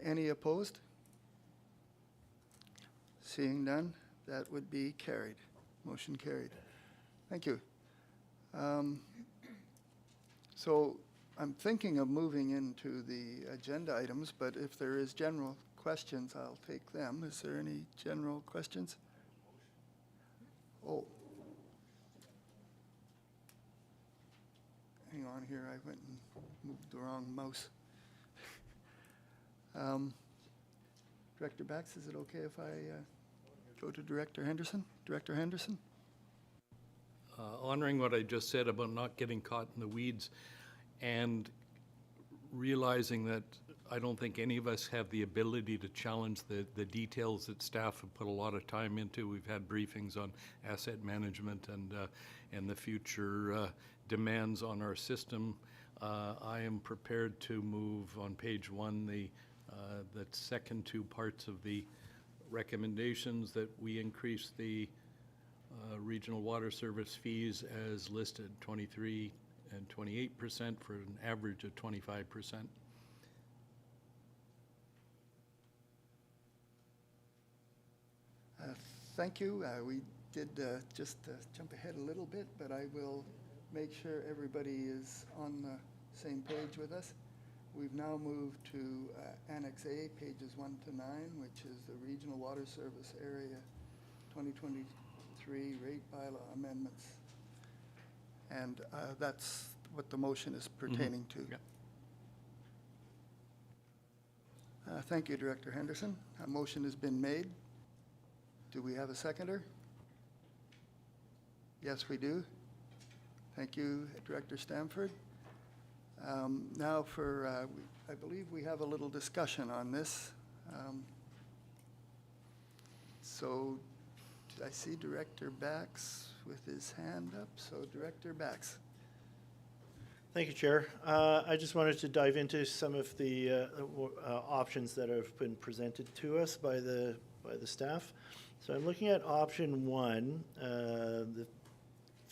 Any opposed? Seeing none, that would be carried. Motion carried. Thank you. So I'm thinking of moving into the agenda items, but if there is general questions, I'll take them. Is there any general questions? Oh. Hang on here, I went and moved the wrong mouse. Director Bax, is it okay if I go to Director Henderson? Director Henderson? Honoring what I just said about not getting caught in the weeds and realizing that I don't think any of us have the ability to challenge the details that staff have put a lot of time into. We've had briefings on asset management and the future demands on our system. I am prepared to move on page 1 the second 2 parts of the recommendations that we increase the regional water service fees as listed, 23 and 28% for an average of 25%. Thank you. We did just jump ahead a little bit, but I will make sure everybody is on the same page with us. We've now moved to Annex A, pages 1 to 9, which is the Regional Water Service Area 2023 Rate Bylaw Amendments. And that's what the motion is pertaining to. Yep. Thank you, Director Henderson. A motion has been made. Do we have a seconder? Yes, we do. Thank you, Director Stamford. Now I believe we have a little discussion on this. So I see Director Bax with his hand up. So Director Bax. Thank you, Chair. I just wanted to dive into some of the options that have been presented to us by the staff. So I'm looking at option 1, the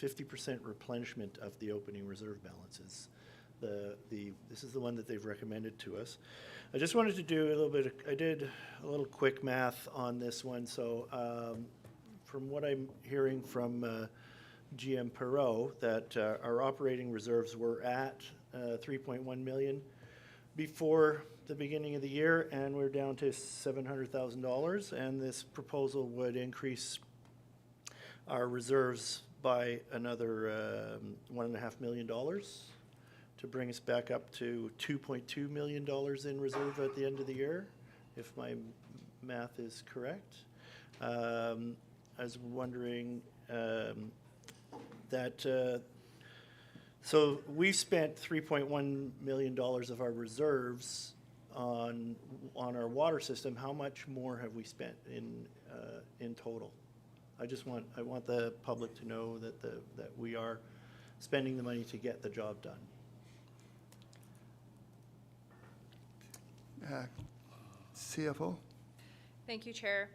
50% replenishment of the opening reserve balances. This is the one that they've recommended to us. I just wanted to do I did a little quick math on this one. So from what I'm hearing from GM Perot, that our operating reserves were at 3.1 million before the beginning of the year, and we're down to $700,000, and this proposal would increase our reserves by another $1.5 million to bring us back up to $2.2 million in reserve at the end of the year, if my math is correct. I was wondering so we've spent $3.1 million of our reserves on our water system. How much more have we spent in total? I want the public to know that we are spending the money to get the job done. CFO? Thank you, Chair.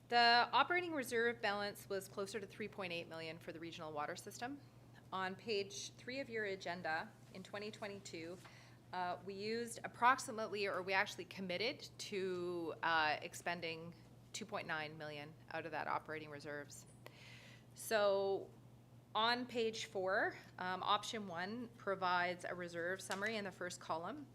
The operating reserve balance was closer to 3.8 million for the regional water system. On page 3 of your agenda, in 2022, we used approximately, or we actually committed to expending 2.9 million out of that operating reserves. So on page 4, option 1 provides a reserve summary in the first column.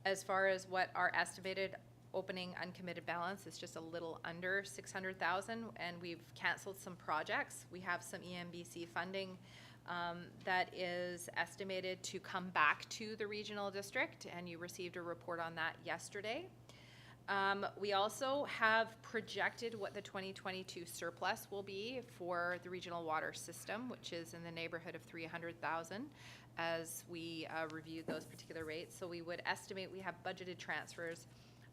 As far as what our estimated opening uncommitted balance is, just a little under 600,000, and we've canceled some projects. We have some EMBC funding that is estimated to come back to the regional district, and you received a report on that yesterday. We also have projected what the 2022 surplus will be for the regional water system, which is in the neighborhood of 300,000 as we reviewed those particular rates. So we would estimate we have budgeted transfers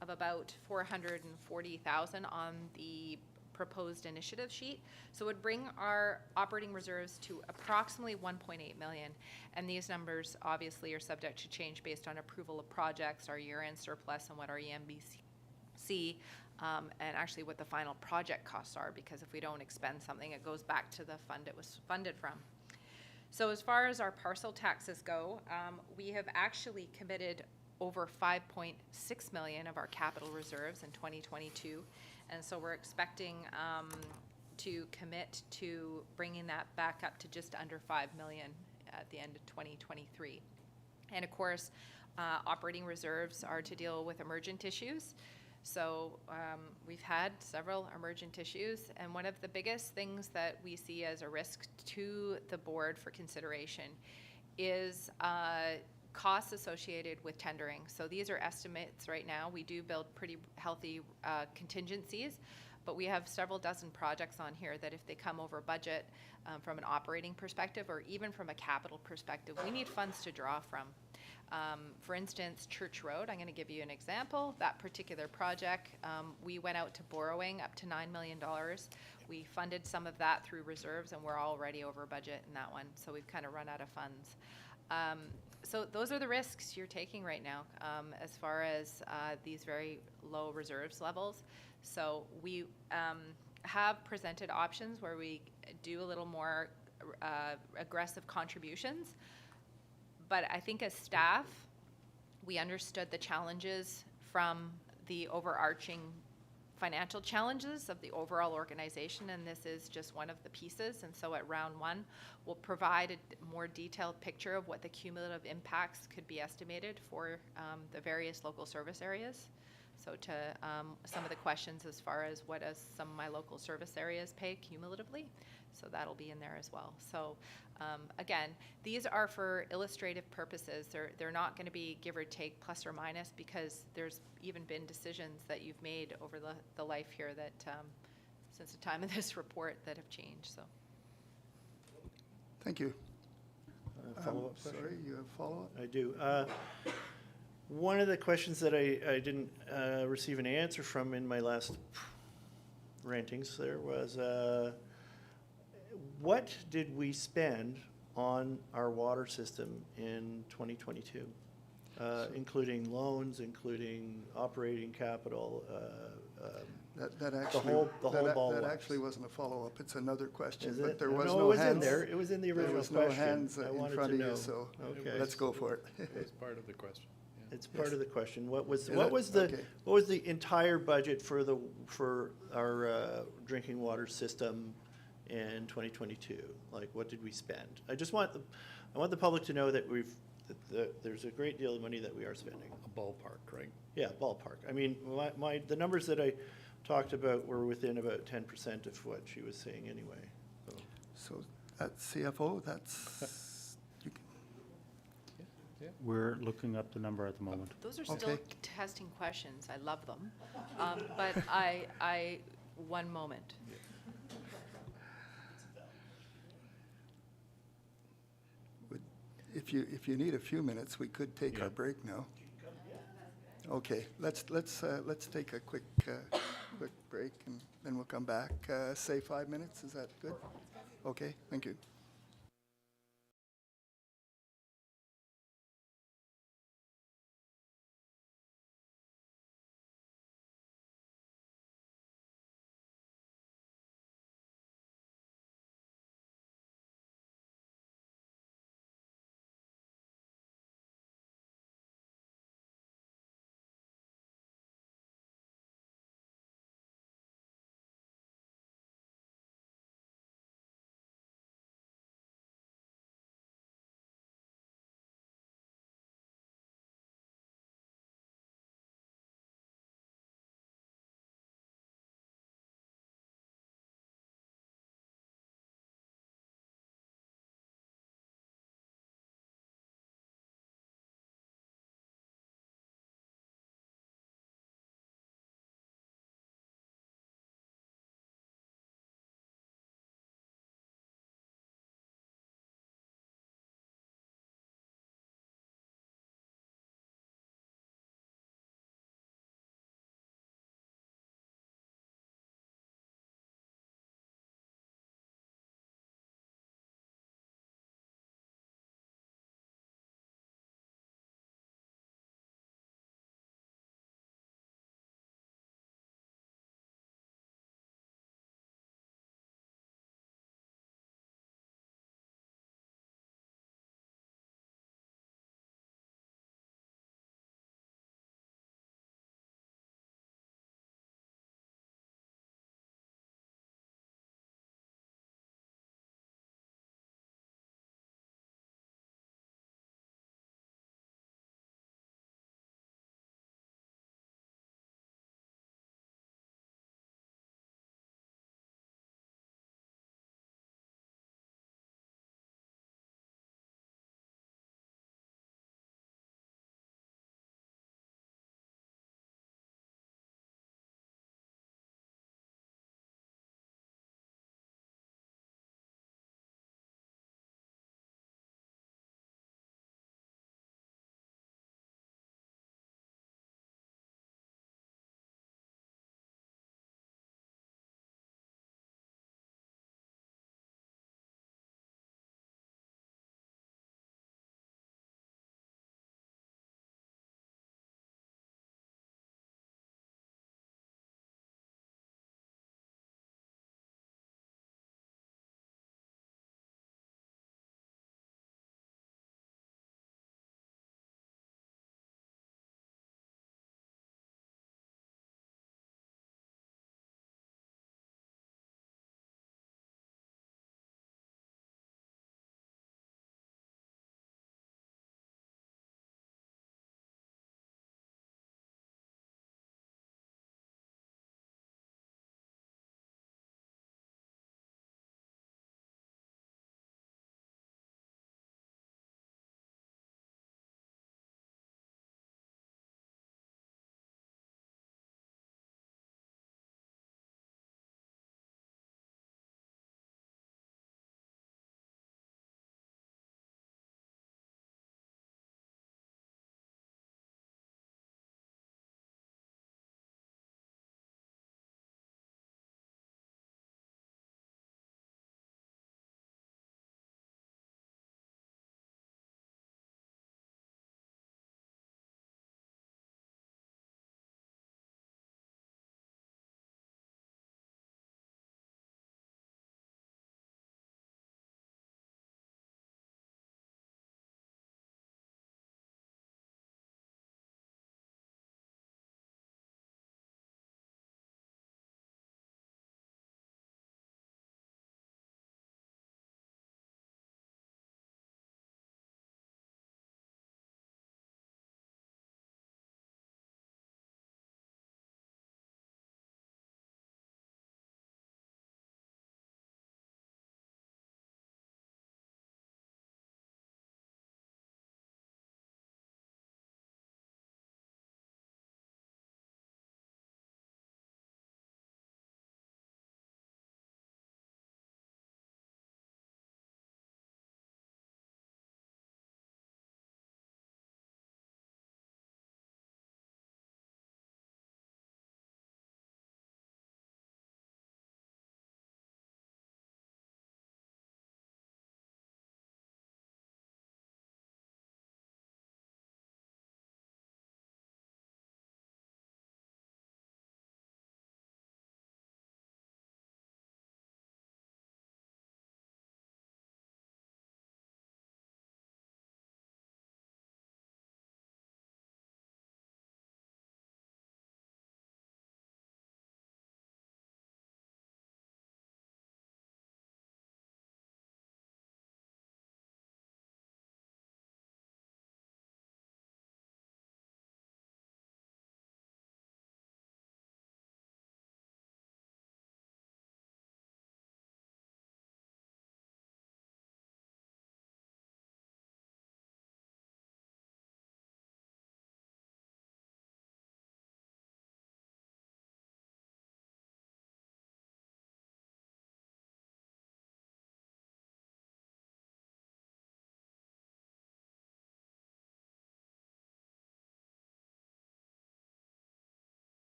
of about 440,000 on the proposed initiative sheet. So it would bring our operating reserves to approximately 1.8 million. And these numbers obviously are subject to change based on approval of projects, our year-end surplus, and what our EMBC, and actually what the final project costs are, because if we don't expend something, it goes back to the fund it was funded from. So as far as our parcel taxes go, we have actually committed over 5.6 million of our capital reserves in 2022. And so we're expecting to commit to bringing that back up to just under 5 million at the end of 2023. And of course, operating reserves are to deal with emergent issues. So we've had several emergent issues, and one of the biggest things that we see as a risk to the board for consideration is costs associated with tendering. So these are estimates right now. We do build pretty healthy contingencies, but we have several dozen projects on here that if they come over budget from an operating perspective or even from a capital perspective, we need funds to draw from. For instance, Church Road, I'm going to give you an example. That particular project, we went out to borrowing up to $9 million. We funded some of that through reserves, and we're already over budget in that one. So we've kind of run out of funds. So those are the risks you're taking right now as far as these very low reserves levels. So we have presented options where we do a little more aggressive contributions. But I think as staff, we understood the challenges from the overarching financial challenges of the overall organization, and this is just one of the pieces. And so at round 1, we'll provide a more detailed picture of what the cumulative impacts could be estimated for the various local service areas. So to some of the questions as far as what does some of my local service areas pay cumulatively, so that'll be in there as well. So again, these are for illustrative purposes. They're not going to be give or take plus or minus, because there's even been decisions that you've made over the life here that since the time of this report that have changed. So Thank you. Follow-up question? Sorry, you have follow-up? I do. One of the questions that I didn't receive an answer from in my last rantings there was, what did we spend on our water system in 2022, including loans, including operating capital? That actually, whole ball that wax. actually wasn't a follow-up. It's another question, Is but it? there was No, no it was hands. in there. It was in the original question. There was no hands I in wanted front to of you, know. so Okay. let's go for it. It's part of the question. Yeah. It's part Yes. of the question. What was Is what it? was the Okay. what was the entire budget for our drinking water system in 2022? Like, what did we spend? I want the public to know that there's a great deal of money that we are spending. A ballpark, right? Yeah, ballpark. I mean, the numbers that I talked about were within about 10% of what she was saying anyway. So. So that's CFO, that's, you can, We're looking up the number at the moment. Those are still Okay. testing questions. I love them. But one moment. If you need a few minutes, we could take our break now. Okay, let's take a quick break, and then we'll come back. Say 5 minutes, is that good? Okay, thank you.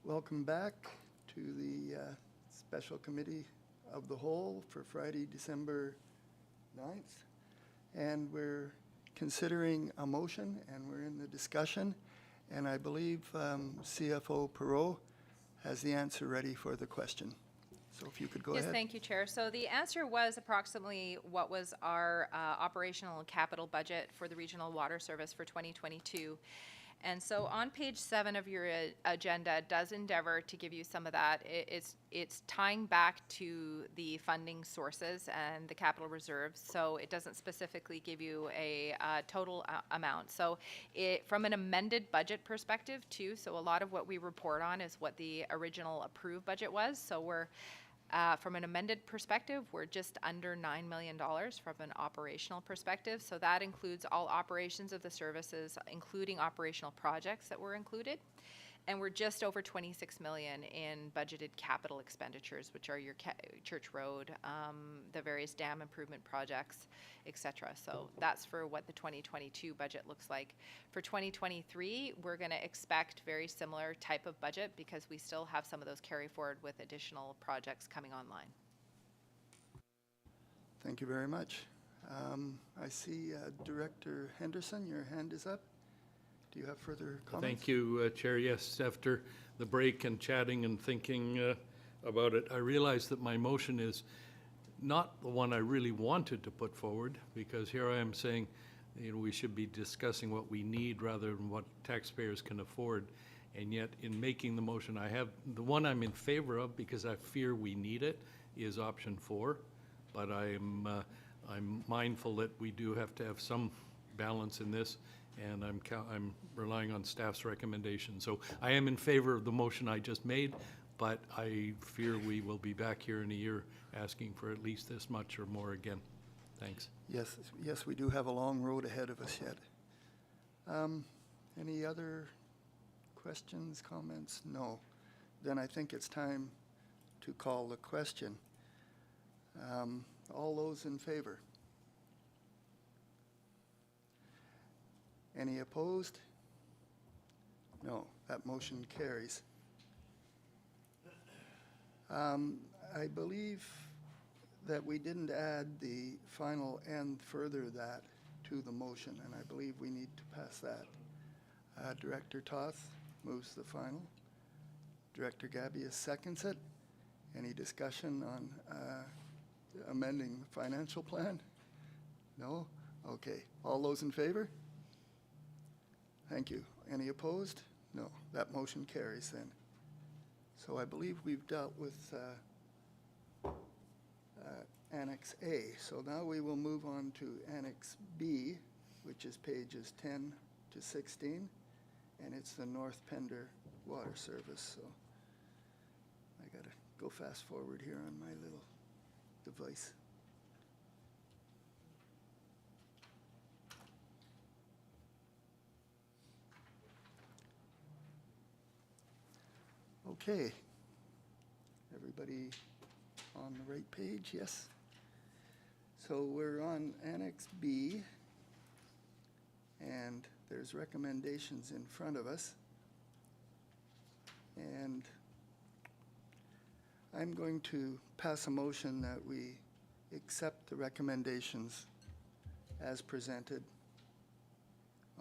welcome back to the Special Committee of the Whole for Friday, December 9th. And we're considering a motion, and we're in the discussion. And I believe CFO Perot has the answer ready for the question. So if you could go Yes, ahead. thank you, Chair. So the answer was approximately what was our operational and capital budget for the Regional Water Service for 2022. And so on page 7 of your agenda does endeavor to give you some of that. It's tying back to the funding sources and the capital reserves, so it doesn't specifically give you a total amount. So from an amended budget perspective too, so a lot of what we report on is what the original approved budget was. So we're from an amended perspective, we're just under $9 million from an operational perspective. So that includes all operations of the services, including operational projects that were included. And we're just over 26 million in budgeted capital expenditures, which are your Church Road, the various dam improvement projects, et cetera. So that's for what the 2022 budget looks like. For 2023, we're going to expect very similar type of budget because we still have some of those carry forward with additional projects coming online. Thank you very much. I see Director Henderson, your hand is up. Do you have further comments? Thank you, Chair. Yes, after the break and chatting and thinking about it, I realized that my motion is not the one I really wanted to put forward, because here I am saying, you know, we should be discussing what we need rather than what taxpayers can afford. And yet, in making the motion, I have the one I'm in favor of because I fear we need it is option 4. But I'm mindful that we do have to have some balance in this, and I'm relying on staff's recommendation. So I am in favor of the motion I just made, but I fear we will be back here in a year asking for at least this much or more again. Thanks. Yes, yes, we do have a long road ahead of us yet. Any other questions, comments? No. Then I think it's time to call the question. All those in favor? Any opposed? No, that motion carries. I believe that we didn't add the final and further that to the motion, and I believe we need to pass that. Director Toth moves the final. Director Gabius seconds it. Any discussion on amending the financial plan? No? Okay. All those in favor? Thank you. Any opposed? No. That motion carries then. So I believe we've dealt with Annex A. So now we will move on to Annex B, which is pages 10 to 16, and it's the North Pender Water Service. So I got to go fast forward here on my little device. Okay. Everybody on the right page? Yes. So we're on Annex B, and there's recommendations in front of us. And I'm going to pass a motion that we accept the recommendations as presented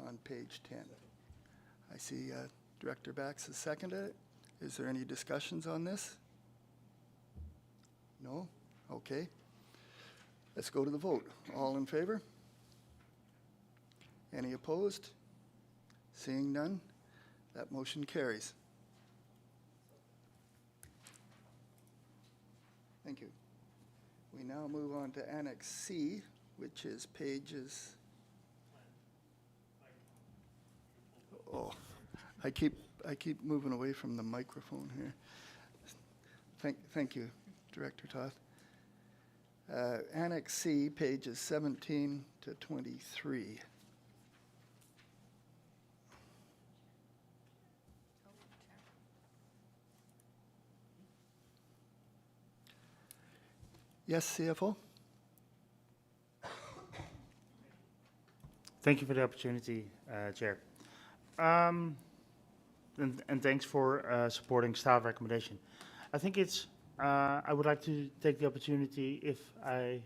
on page 10. I see Director Bax has seconded it. Is there any discussions on this? No? Okay. Let's go to the vote. All in favor? Any opposed? Seeing none, that motion carries. Thank you. We now move on to Annex C, which is pages... Oh, I keep moving away from the microphone here. Thank you, Director Toth. Annex C, pages 17 to 23. Yes, CFO? Thank you for the opportunity, Chair. and thanks for supporting staff recommendation. I think it's, I would like to take the opportunity, if I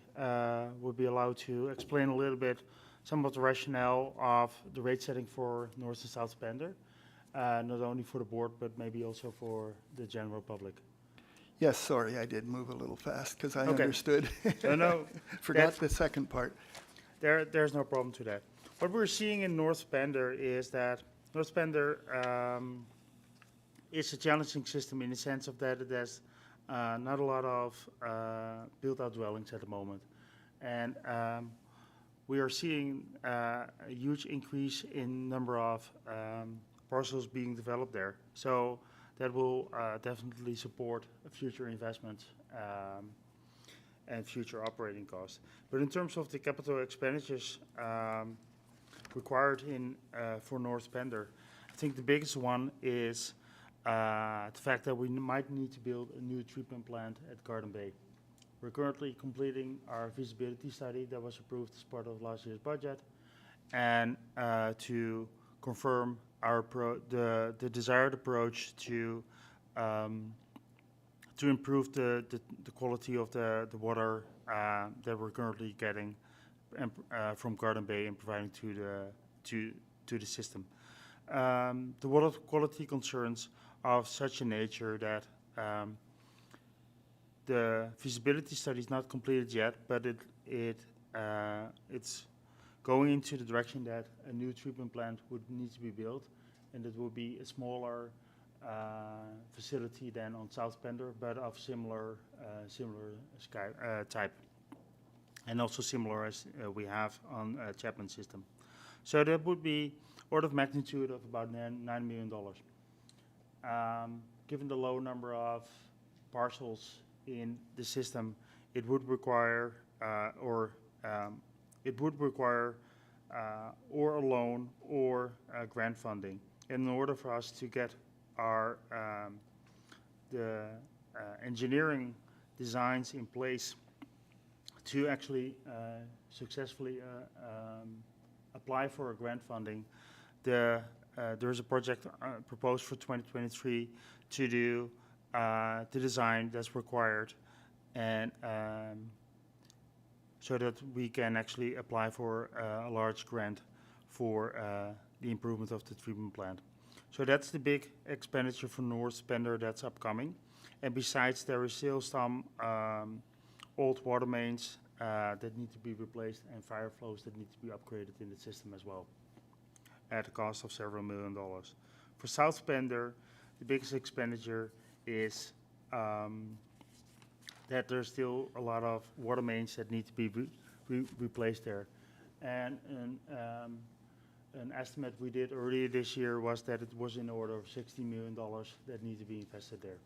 would be allowed to explain a little bit some of the rationale of the rate setting for North and South Bender, not only for the board, but maybe also for the general public. Yes, sorry, I did move a little fast because I Okay. understood. No, Forgot that- the second part. There's no problem to that. What we're seeing in North Bender is that North Bender is a challenging system in the sense of that it has not a lot of built-out dwellings at the moment. And we are seeing a huge increase in number of parcels being developed there. So that will definitely support future investments and future operating costs. But in terms of the capital expenditures required for North Bender, I think the biggest one is the fact that we might need to build a new treatment plant at Garden Bay. We're currently completing our feasibility study that was approved as part of last year's budget, and to confirm the desired approach to improve the quality of the water that we're currently getting from Garden Bay and providing to the system. The water quality concerns are of such a nature that the feasibility study is not completed yet, but it's going into the direction that a new treatment plant would need to be built, and it will be a smaller facility than on South Bender, but of similar type, and also similar as we have on Chapman system. So that would be order of magnitude of about $9 million. Given the low number of parcels in the system, it would require or a loan or grant funding. In order for us to get our engineering designs in place to actually successfully apply for a grant funding, there's a project proposed for 2023 to do the design that's required, and so that we can actually apply for a large grant for the improvement of the treatment plant. So that's the big expenditure for North Bender that's upcoming. And besides, there is still some old water mains that need to be replaced and fire flows that need to be upgraded in the system as well, at a cost of several $1 million. For South Bender, the biggest expenditure is that there's still a lot of water mains that need to be replaced there. And an estimate we did earlier this year was that it was in the order of $60 million that need to be invested there,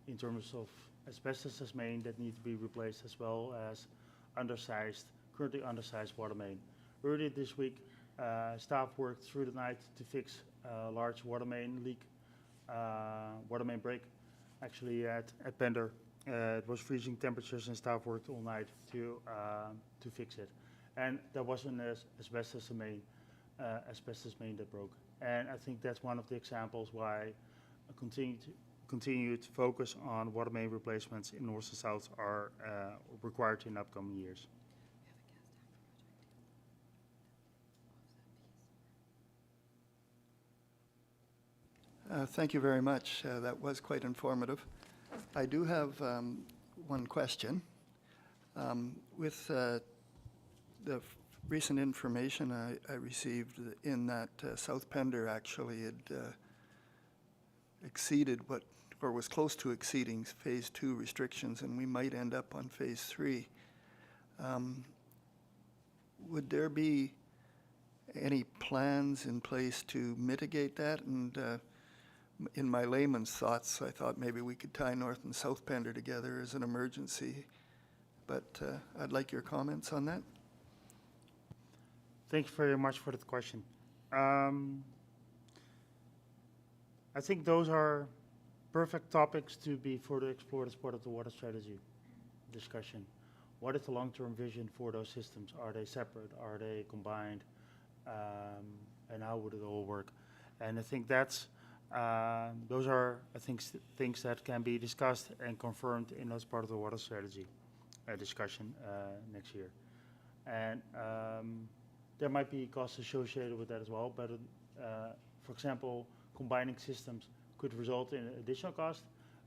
in terms of asbestos main that need to be replaced, as well as currently undersized water main. Earlier this week, staff worked through the night to fix a large water main leak, water main break, actually at Bender. It was freezing temperatures, and staff worked all night to fix it. And there was an asbestos main that broke. And I think that's one of the examples why a continued focus on water main replacements in North and South are required in upcoming years. Thank you very much. That was quite informative. I do have one question. With the recent information I received in that South Bender actually had exceeded or was close to exceeding Phase 2 restrictions, and we might end up on Phase 3. Would there be any plans in place to mitigate that? And in my layman's thoughts, I thought maybe we could tie North and South Bender together as an emergency, but I'd like your comments on that. Thank you very much for that question. I think those are perfect topics to be further explored as part of the water strategy discussion. What is the long-term vision for those systems? Are they separate? Are they combined? And how would it all work? And I think that's Those are, I think, things that can be discussed and confirmed in as part of the water strategy discussion next year. And there might be costs associated with that as well, but for example, combining systems could result in additional cost.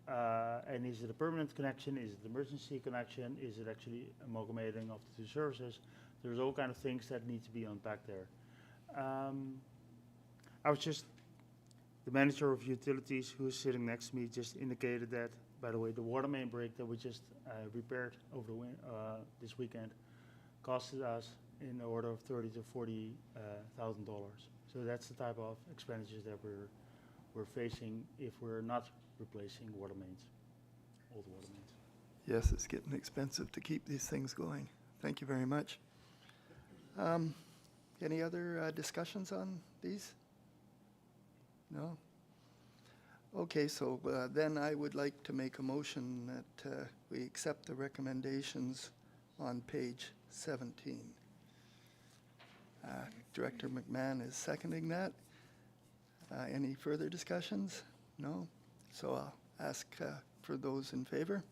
And is it a permanent connection? Is it an emergency connection? Is it actually amalgamating of the two services? There's all kind of things that need to be unpacked there. The manager of utilities who is sitting next to me just indicated that, by the way, the water main break that we just repaired over this weekend costed us in the order of $30,000 to $40,000. So that's the type of expenditures that we're facing if we're not replacing water mains, old water mains. Yes, it's getting expensive to keep these things going. Thank you very much. Any other discussions on these? No? Okay, so then I would like to make a motion that we accept the recommendations on page 17. Director McMahon is seconding that. Any further discussions? No? So I'll ask for those in favor.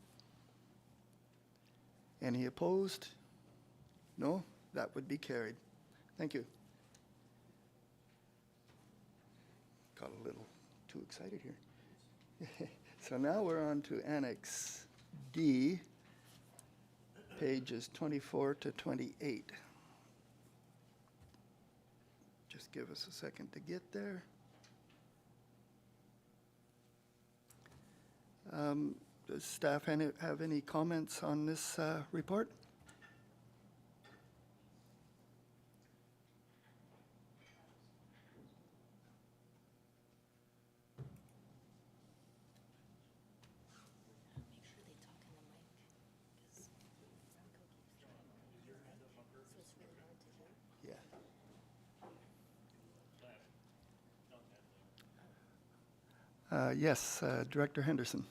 Any opposed? No? That would be carried. Thank you. Got a little too excited here. So now we're on to Annex D, pages 24 to 28. Just give us a second to get there. Does staff have any comments on this report? Yes, Director Henderson.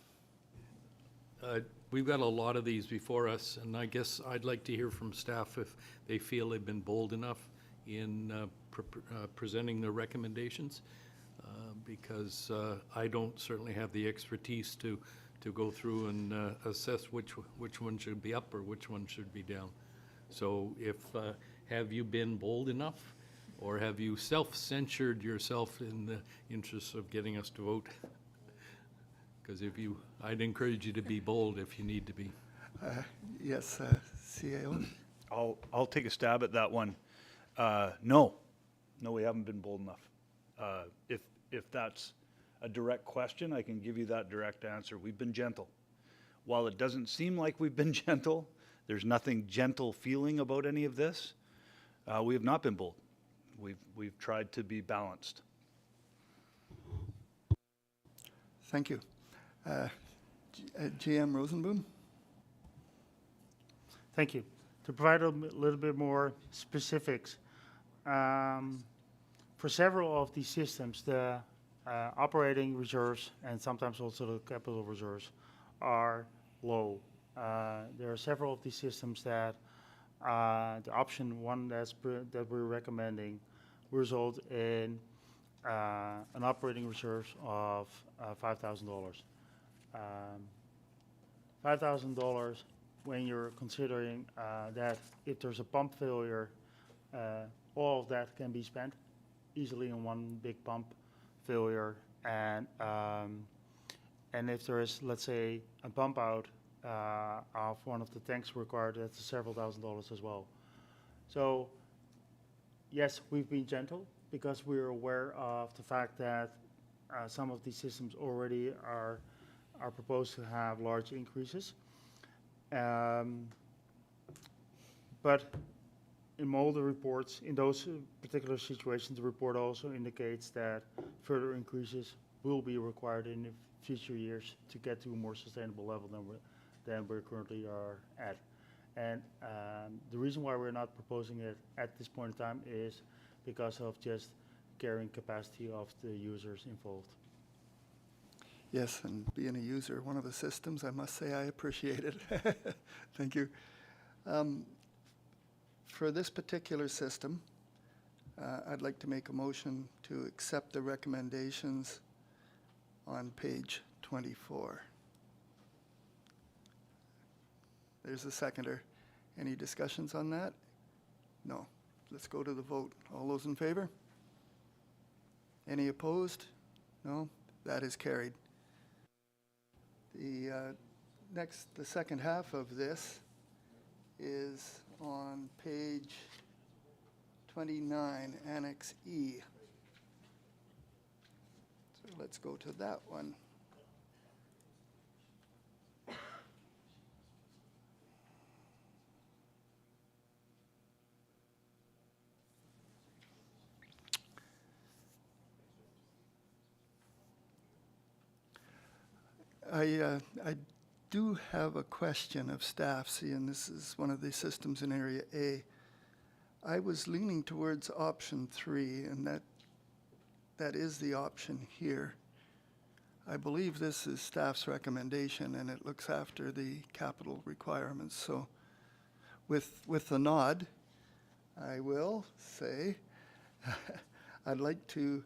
We've got a lot of these before us, and I guess I'd like to hear from staff if they feel they've been bold enough in presenting their recommendations, because I don't certainly have the expertise to go through and assess which one should be up or which one should be down. So have you been bold enough, or have you self-censured yourself in the interest of getting us to vote? Because I'd encourage you to be bold if you need to be. Yes, CAO. I'll take a stab at that one. No, we haven't been bold enough. If that's a direct question, I can give you that direct answer. We've been gentle. While it doesn't seem like we've been gentle, there's nothing gentle feeling about any of this. We have not been bold. We've tried to be balanced. Thank you. GM Rosenboom. Thank you. To provide a little bit more specifics, for several of these systems, the operating reserves and sometimes also the capital reserves are low. There are several of these systems that the option one that we're recommending result in an operating reserve of $5,000. $5,000 when you're considering that if there's a pump failure, all of that can be spent easily in one big pump failure, and if there is, let's say, a pump out of one of the tanks required, that's several $1,000s as well. So yes, we've been gentle because we're aware of the fact that some of these systems already are proposed to have large increases. But in all the reports, in those particular situations, the report also indicates that further increases will be required in the future years to get to a more sustainable level than we currently are at. And the reason why we're not proposing it at this point in time is because of just carrying capacity of the users involved. Yes, and being a user of one of the systems, I must say I appreciate it. Thank you. For this particular system, I'd like to make a motion to accept the recommendations on page 24. There's a seconder. Any discussions on that? No. Let's go to the vote. All those in favor? Any opposed? No? That is carried. The second half of this is on page 29, Annex E. So let's go to that one. I do have a question of staff, seeing this is one of the systems in Area A. I was leaning towards option 3, and that is the option here. I believe this is staff's recommendation, and it looks after the capital requirements. So with the nod, I will say I'd like to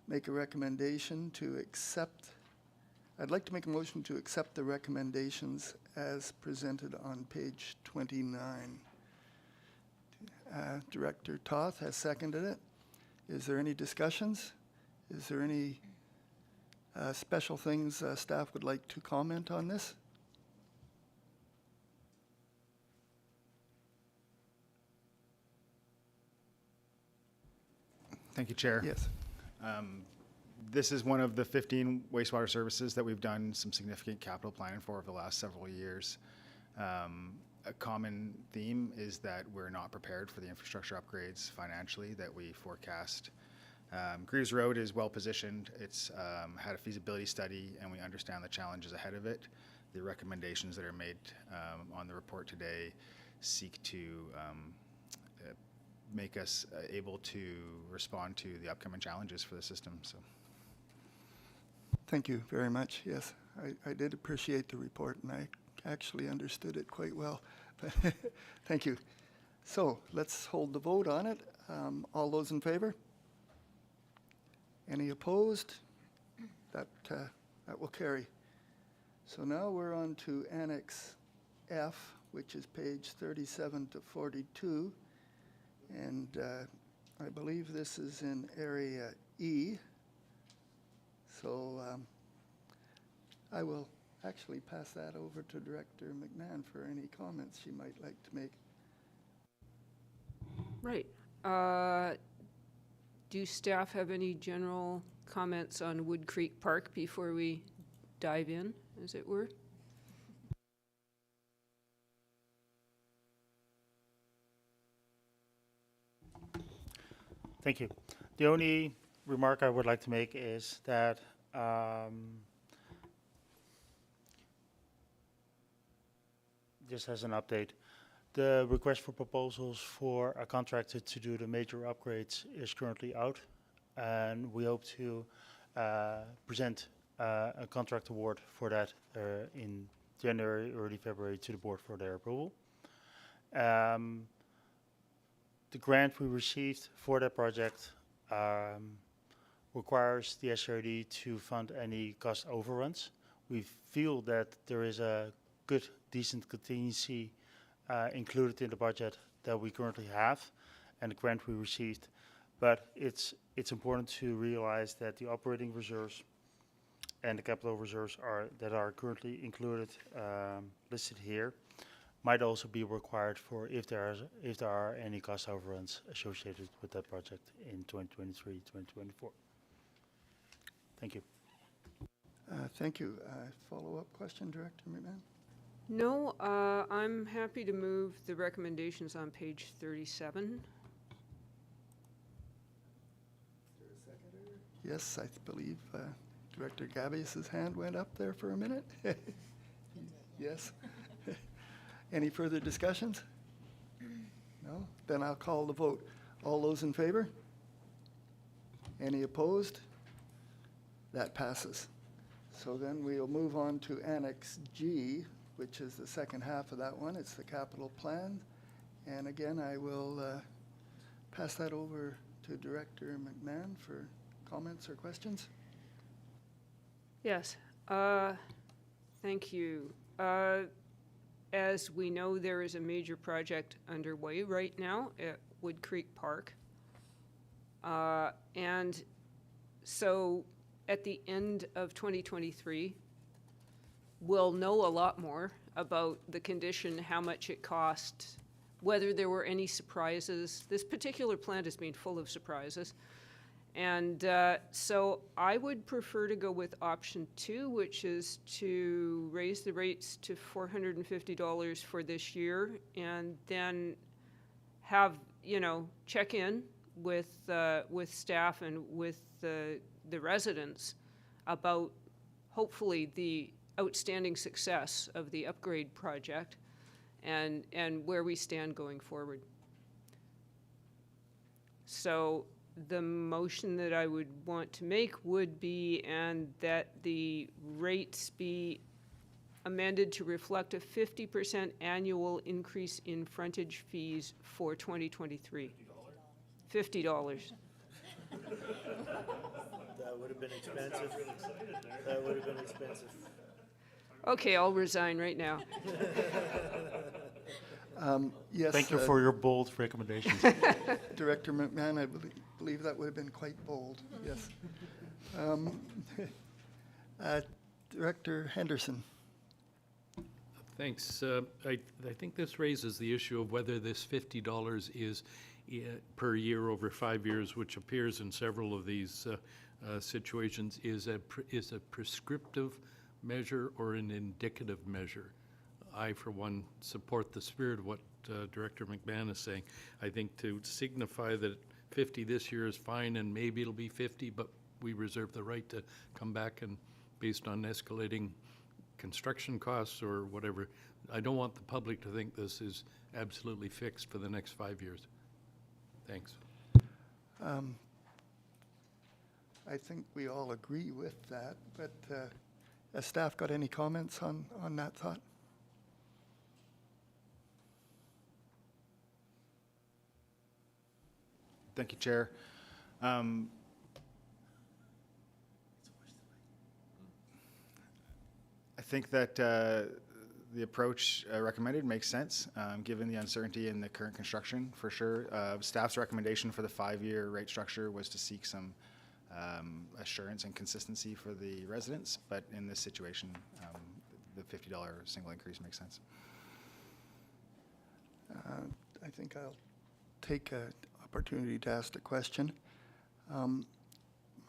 make a recommendation to accept. I'd like to make a motion to accept the recommendations as presented on page 29. Director Toth has seconded it. Is there any discussions? Is there any special things staff would like to comment on this? Thank you, Chair. Yes. This is one of the 15 wastewater services that we've done some significant capital planning for over the last several years. A common theme is that we're not prepared for the infrastructure upgrades financially that we forecast. Greaves Road is well positioned. It's had a feasibility study, and we understand the challenges ahead of it. The recommendations that are made on the report today seek to make us able to respond to the upcoming challenges for the system. So. Thank you very much. Yes, I did appreciate the report, and I actually understood it quite well. But thank you. So let's hold the vote on it. All those in favor? Any opposed? That will carry. So now we're on to Annex F, which is page 37 to 42. And I believe this is in Area E. So I will actually pass that over to Director McMahon for any comments she might like to make. Right. Do staff have any general comments on Wood Creek Park before we dive in, as it were? Thank you. The only remark I would like to make is that just as an update, the request for proposals for a contractor to do the major upgrades is currently out, and we hope to present a contract award for that in January, early February to the board for their approval. The grant we received for that project requires the SRD to fund any cost overruns. We feel that there is a good, decent contingency included in the budget that we currently have and the grant we received. But it's important to realize that the operating reserves and the capital reserves that are currently included, listed here, might also be required for if there are any cost overruns associated with that project in 2023, 2024. Thank you. Thank you. Follow-up question, Director McMahon? No, I'm happy to move the recommendations on page 37. Yes, I believe Director Gabius's hand went up there for a minute. Yes. Any further discussions? No? Then I'll call the vote. All those in favor? Any opposed? That passes. So then we'll move on to Annex G, which is the second half of that one. It's the capital plan. And again, I will pass that over to Director McMahon for comments or questions. Yes, thank you. As we know, there is a major project underway right now at Wood Creek Park. And so at the end of 2023, we'll know a lot more about the condition, how much it cost, whether there were any surprises. This particular plant has been full of surprises. And so I would prefer to go with option 2, which is to raise the rates to $450 for this year, and then have, check in with staff and with the residents about hopefully the outstanding success of the upgrade project and where we stand going forward. So the motion that I would want to make would be, and that the rates be amended to reflect a 50% annual increase in frontage fees for 2023. $50. That would have been expensive. That would have been expensive. Okay, I'll resign right now. Yes. Thank you for your bold recommendations. Director McMahon, I believe that would have been quite bold, yes. Director Henderson. Thanks. I think this raises the issue of whether this $50 is per year over 5 years, which appears in several of these situations, is a prescriptive measure or an indicative measure. I, for one, support the spirit of what Director McMahon is saying. I think to signify that 50 this year is fine and maybe it'll be 50, but we reserve the right to come back and, based on escalating construction costs or whatever, I don't want the public to think this is absolutely fixed for the next 5 years. Thanks. I think we all agree with that, but has staff got any comments on that thought? Thank you, Chair. I think that the approach recommended makes sense, given the uncertainty in the current construction, for sure. Staff's recommendation for the 5-year rate structure was to seek some assurance and consistency for the residents, but in this situation, the $50 single increase makes sense. I think I'll take an opportunity to ask a question.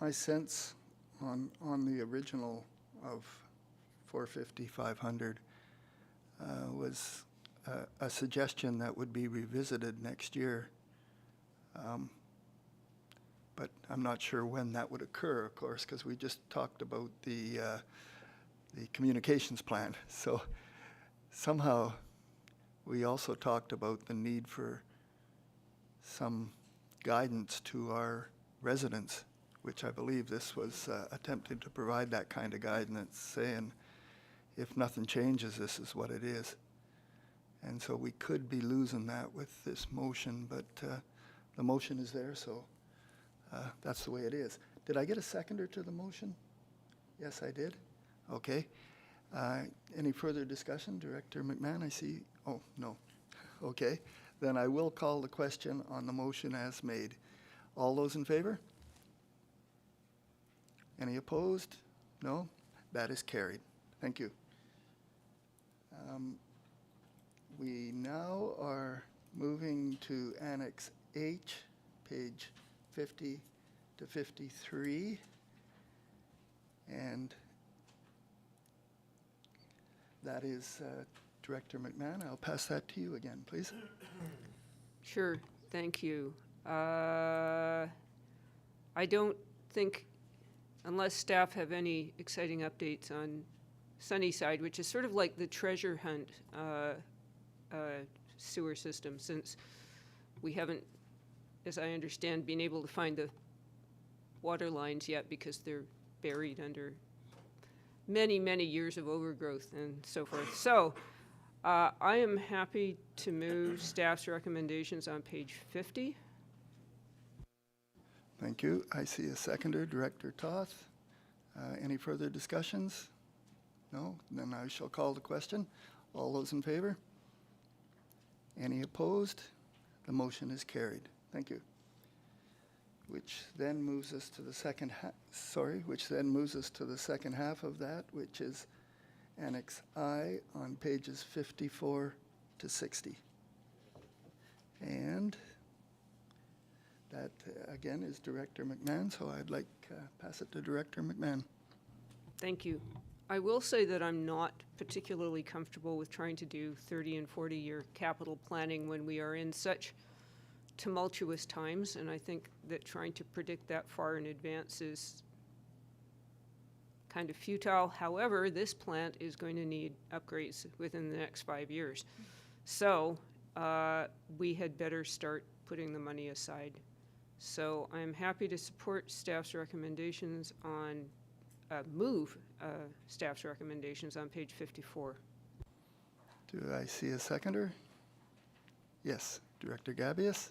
My sense on the original of 450, 500 was a suggestion that would be revisited next year. But I'm not sure when that would occur, of course, because we just talked about the communications plan. So somehow we also talked about the need for some guidance to our residents, which I believe this was attempting to provide that kind of guidance, saying, if nothing changes, this is what it is. And so we could be losing that with this motion, but the motion is there, so that's the way it is. Did I get a seconder to the motion? Yes, I did. Okay. Any further discussion? Director McMahon, I see. Oh, no. Okay. Then I will call the question on the motion as made. All those in favor? Any opposed? No? That is carried. Thank you. We now are moving to Annex H, page 50 to 53. And that is Director McMahon. I'll pass that to you again, please. Sure, thank you. I don't think, unless staff have any exciting updates on Sunnyside, which is sort of like the treasure hunt sewer system, since we haven't, as I understand, been able to find the water lines yet because they're buried under many, many years of overgrowth and so forth. So I am happy to move staff's recommendations on page 50. Thank you. I see a seconder, Director Toth. Any further discussions? No? Then I shall call the question. All those in favor? Any opposed? The motion is carried. Thank you. Which then moves us to the second which then moves us to the second half of that, which is Annex I on pages 54 to 60. And that, again, is Director McMahon, so I'd like pass it to Director McMahon. Thank you. I will say that I'm not particularly comfortable with trying to do 30 and 40-year capital planning when we are in such tumultuous times, and I think that trying to predict that far in advance is kind of futile. However, this plant is going to need upgrades within the next 5 years. So we had better start putting the money aside. So I'm happy to support staff's recommendations on, staff's recommendations on page 54. Do I see a seconder? Yes, Director Gabius.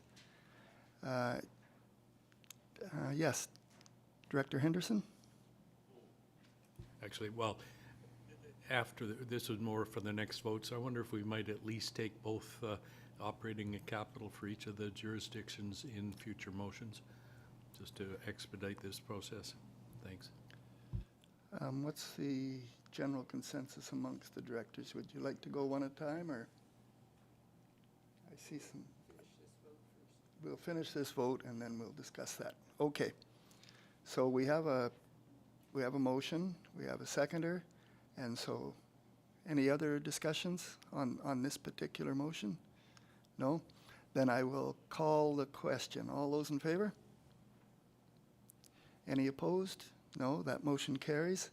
Yes, Director Henderson? Actually, well, after, this is more for the next vote, so I wonder if we might at least take both operating and capital for each of the jurisdictions in future motions, just to expedite this process. Thanks. What's the general consensus amongst the directors? Would you like to go one at a time, or? I see some. We'll finish this vote and then we'll discuss that. Okay. So we have a motion, we have a seconder, and so any other discussions on this particular motion? No? Then I will call the question. All those in favor? Any opposed? No, that motion carries.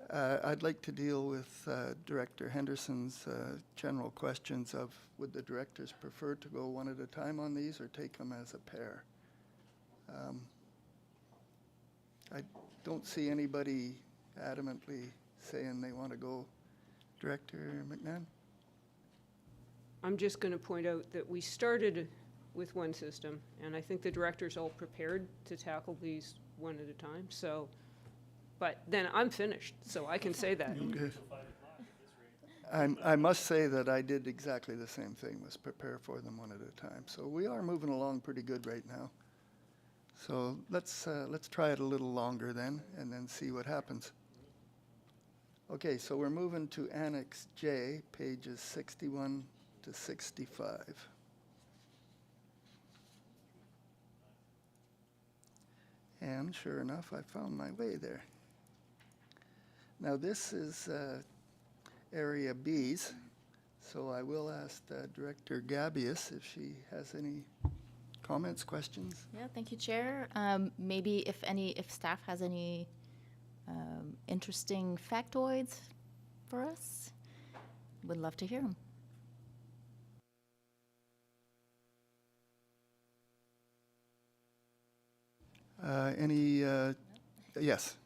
I'd like to deal with Director Henderson's general questions of would the directors prefer to go one at a time on these or take them as a pair? I don't see anybody adamantly saying they want to go. Director McMahon? I'm just going to point out that we started with one system, and I think the director's all prepared to tackle these one at a time. So, but then I'm finished, so I can say that. I must say that I did exactly the same thing, was prepare for them one at a time. So we are moving along pretty good right now. So let's try it a little longer then, and then see what happens. Okay, so we're moving to Annex J, pages 61 to 65. And sure enough, I found my way there. Now this is Area B's, so I will ask Director Gabius if she has any comments, questions. Yeah, thank you, Chair. Maybe if staff has any interesting factoids for us, would love to hear them. Yes,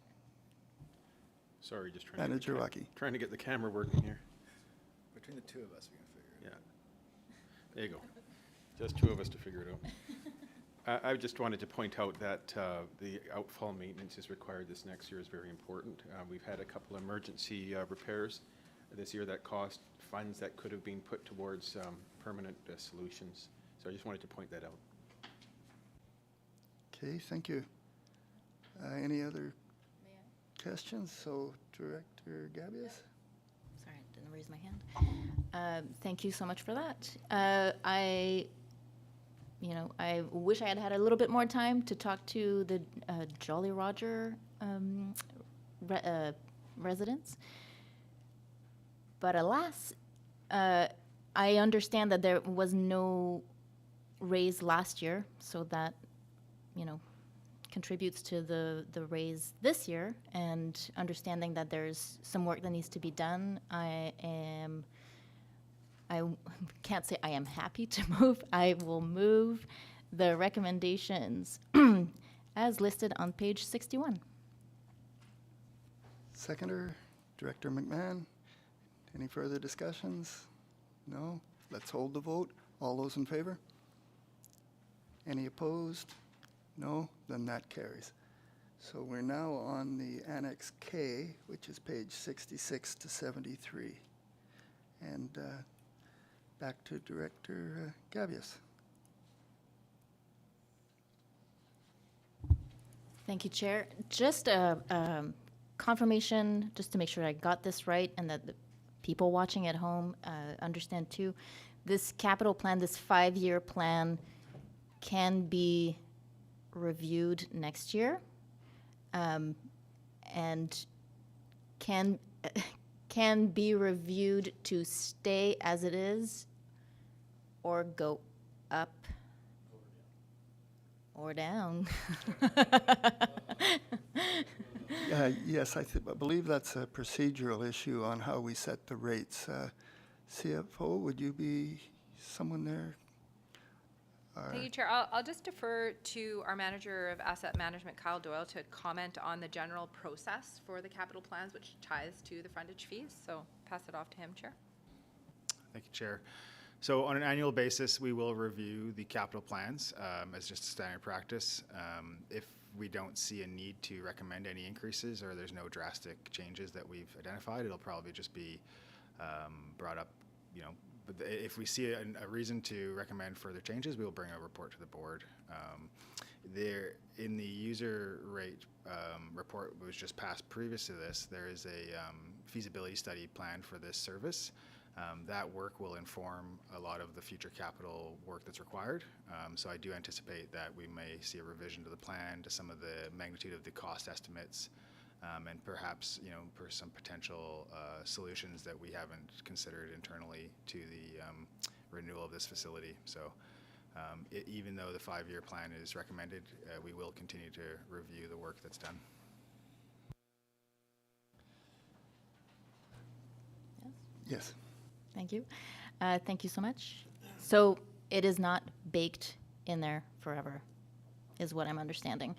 Sorry, just Manager Rocky. trying to get the camera working here. Between the two of us, we can figure it out. Yeah. There you go. Just two of us to figure it out. I just wanted to point out that the outfall maintenance is required this next year is very important. We've had a couple emergency repairs this year that cost funds that could have been put towards permanent solutions. So I just wanted to point that out. Okay, thank you. Any other questions? So, Director Gabius? Sorry, I didn't raise my hand. Thank you so much for that. I wish I had had a little bit more time to talk to the Jolly Roger residents. But alas, I understand that there was no raise last year, so that, contributes to the raise this year, and understanding that there's some work that needs to be done, I can't say I am happy to move. I will move the recommendations as listed on page 61. Seconder, Director McMahon. Any further discussions? No? Let's hold the vote. All those in favor? Any opposed? No? Then that carries. So we're now on the Annex K, which is page 66 to 73. And back to Director Gavious. Thank you, Chair. Just a confirmation, just to make sure I got this right and that the people watching at home understand too. This capital plan, this 5-year plan, can be reviewed next year, and can be reviewed to stay as it is or go up or down. Yes, I believe that's a procedural issue on how we set the rates. CFO, would you be someone there? Thank you, Chair. I'll just defer to our Manager of Asset Management, Kyle Doyle, to comment on the general process for the capital plans, which ties to the frontage fees. So pass it off to him, Chair. Thank you, Chair. So on an annual basis, we will review the capital plans as just standard practice. If we don't see a need to recommend any increases or there's no drastic changes that we've identified, it'll probably just be brought up, but if we see a reason to recommend further changes, we will bring a report to the board. There, in the user rate report that was just passed previous to this, there is a feasibility study planned for this service. That work will inform a lot of the future capital work that's required. So I do anticipate that we may see a revision to the plan, to some of the magnitude of the cost estimates, and perhaps, for some potential solutions that we haven't considered internally to the renewal of this facility. So even though the 5-year plan is recommended, we will continue to review the work that's done. Yes. Thank you. Thank you so much. So it is not baked in there forever, is what I'm understanding.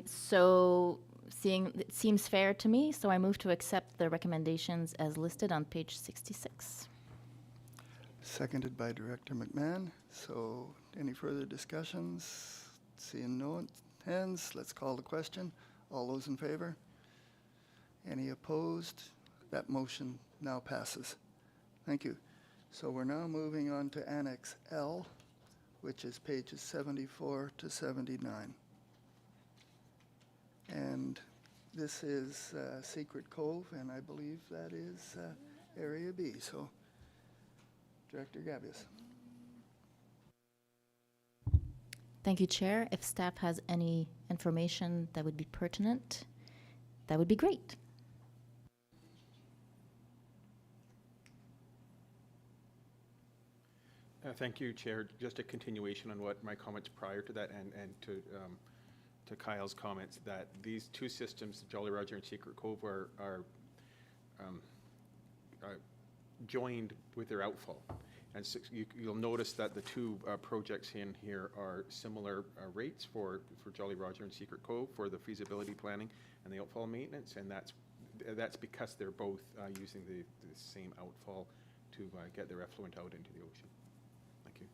So it seems fair to me, so I move to accept the recommendations as listed on page 66. Seconded by Director McMahon. So any further discussions? Seeing no hands, let's call the question. All those in favor? Any opposed? That motion now passes. Thank you. So we're now moving on to Annex L, which is pages 74 to 79. And this is Secret Cove, and I believe that is Area B. So, Director Gavious. Thank you, Chair. If staff has any information that would be pertinent, that would be great. Thank you, Chair. Just a continuation on what my comments prior to that and to Kyle's comments, that these two systems, Jolly Roger and Secret Cove, are joined with their outfall. And so you'll notice that the two projects in here are similar rates for Jolly Roger and Secret Cove for the feasibility planning and the outfall maintenance, and that's because they're both using the same outfall to get their effluent out into the ocean. Thank you.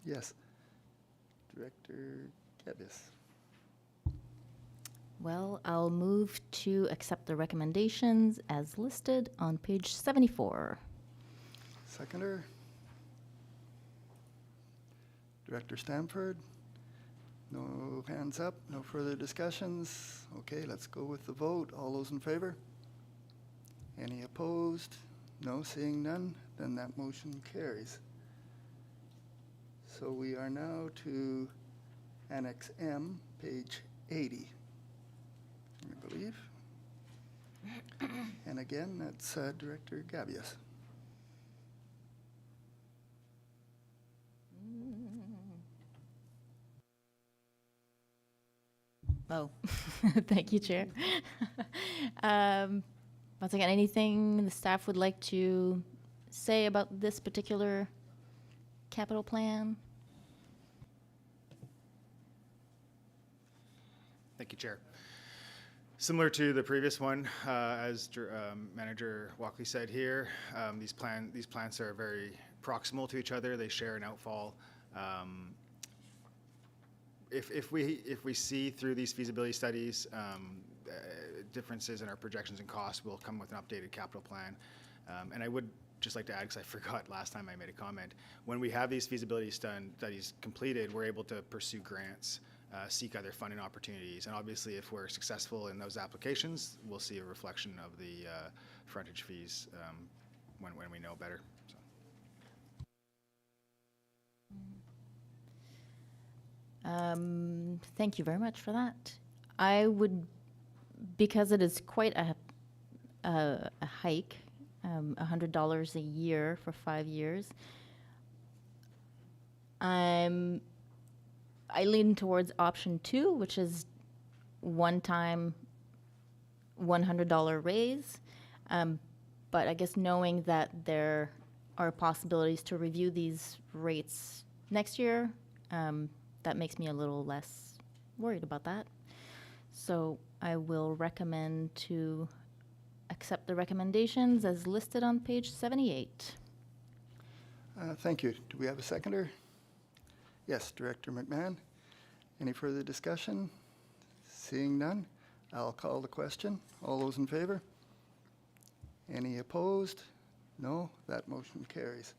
Yes. Director Gavious. Well, I'll move to accept the recommendations as listed on page 74. Seconder. Director Stamford. No hands up, no further discussions. Okay, let's go with the vote. All those in favor? Any opposed? No, seeing none, then that motion carries. So we are now to Annex M, page 80, I believe. And again, that's Director Gavious. Oh, thank you, Chair. Once again, anything the staff would like to say about this particular capital plan? Thank you, Chair. Similar to the previous one, as Manager Walkley said here, these plants are very proximal to each other. They share an outfall. If we see through these feasibility studies differences in our projections and costs, we'll come with an updated capital plan. And I would just like to add, because I forgot last time I made a comment, when we have these feasibility studies completed, we're able to pursue grants, seek other funding opportunities, and obviously if we're successful in those applications, we'll see a reflection of the frontage fees when we know better. So. Thank you very much for that. I would, because it is quite a hike, $100 a year for 5 years. I lean towards option 2, which is one-time $100 raise. But I guess knowing that there are possibilities to review these rates next year, that makes me a little less worried about that. So I will recommend to accept the recommendations as listed on page 78. Thank you. Do we have a seconder? Yes, Director McMahon. Any further discussion? Seeing none, I'll call the question. All those in favor? Any opposed? No, that motion carries.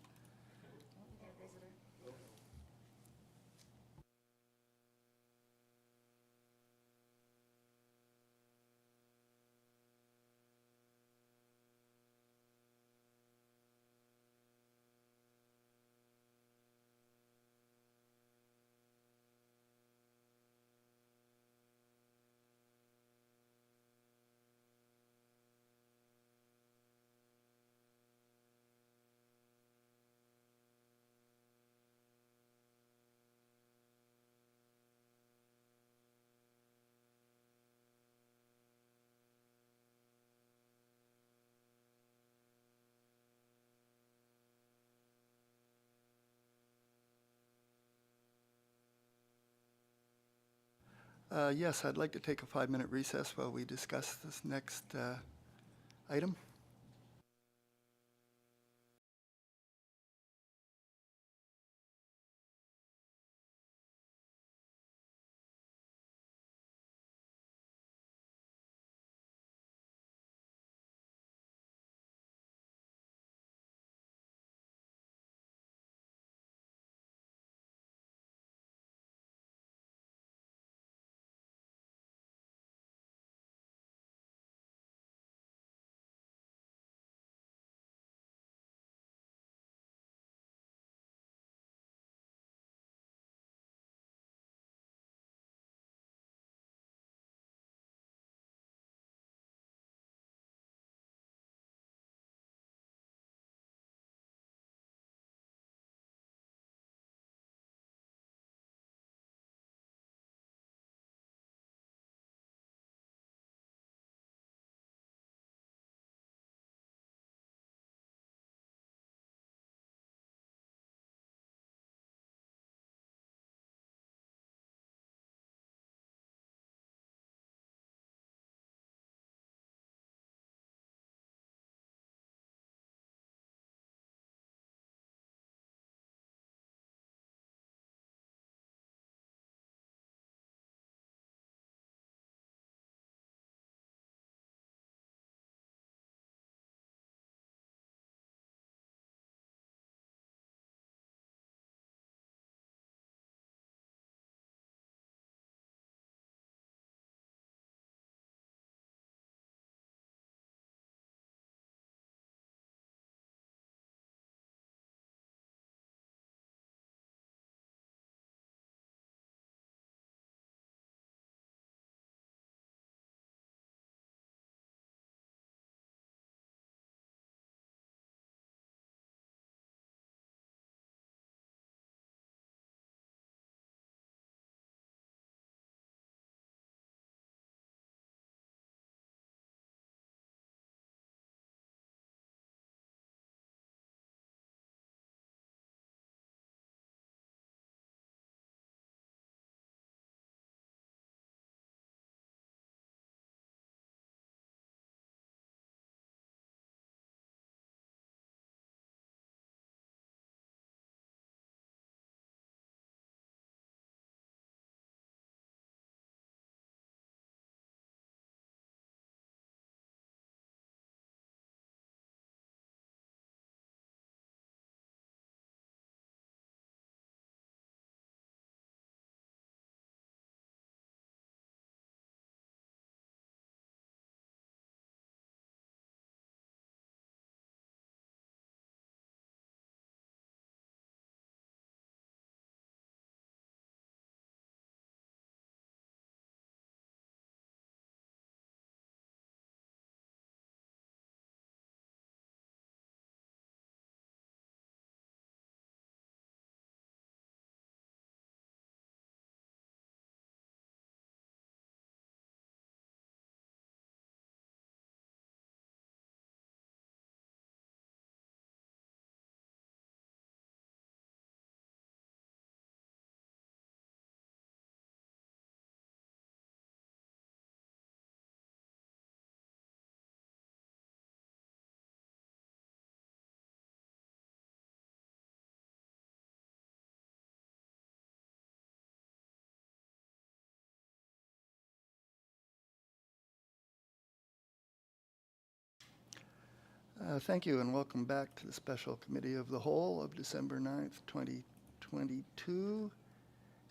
Yes, I'd like to take a 5-minute recess while we discuss this next item. Thank you, and welcome back to the Special Committee of the Whole of December 9th, 2022.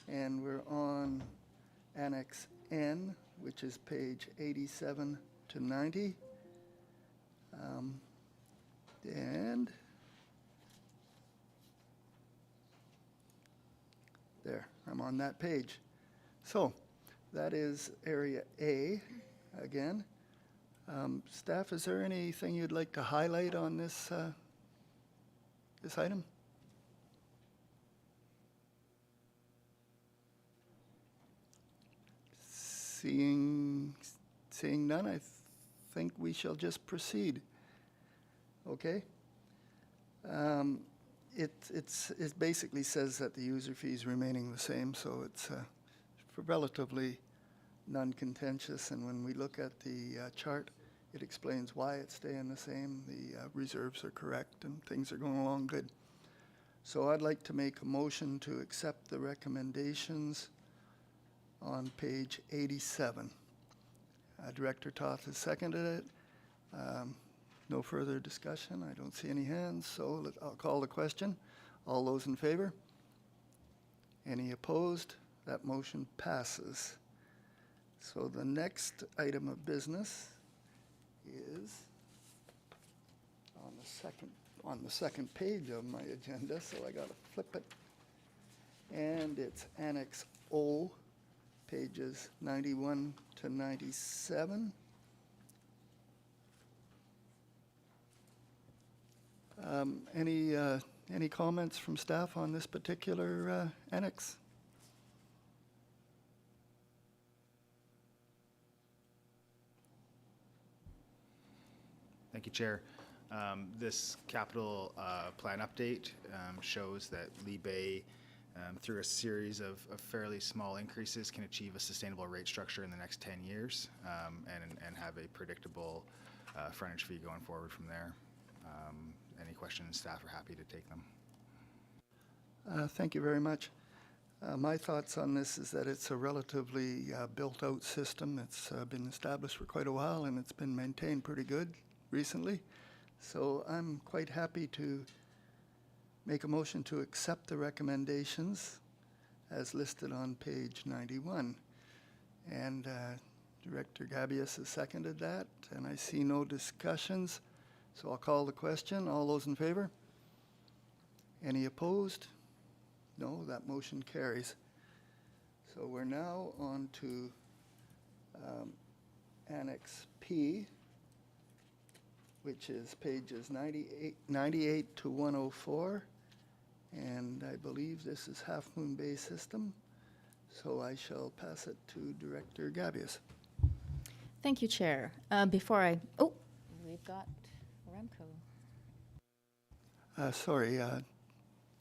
And we're on Annex N, which is page 87 to 90. And there, I'm on that page. So that is Area A again. Staff, is there anything you'd like to highlight on this this item? Seeing none, I think we shall just proceed. Okay. It basically says that the user fee is remaining the same, so it's relatively non-contentious. And when we look at the chart, it explains why it's staying the same. The reserves are correct and things are going along good. So I'd like to make a motion to accept the recommendations on page 87. Director Toth has seconded it. No further discussion. I don't see any hands, so I'll call the question. All those in favor? Any opposed? That motion passes. So the next item of business is on the second page of my agenda, so I got to flip it. And it's Annex O, pages 91 to 97. Any comments from staff on this particular annex? Thank you, Chair. This capital plan update shows that Lee Bay, through a series of fairly small increases, can achieve a sustainable rate structure in the next 10 years and have a predictable frontage fee going forward from there. Any questions, staff are happy to take them. Thank you very much. My thoughts on this is that it's a relatively built-out system. It's been established for quite a while, and it's been maintained pretty good recently. So I'm quite happy to make a motion to accept the recommendations as listed on page 91. And Director Gabius has seconded that, and I see no discussions. So I'll call the question. All those in favor? Any opposed? No, that motion carries. So we're now on to Annex P, which is pages 98 to 104. And I believe this is Half Moon Bay System. So I shall pass it to Director Gabius. Thank you, Chair. We've got Remco. Sorry.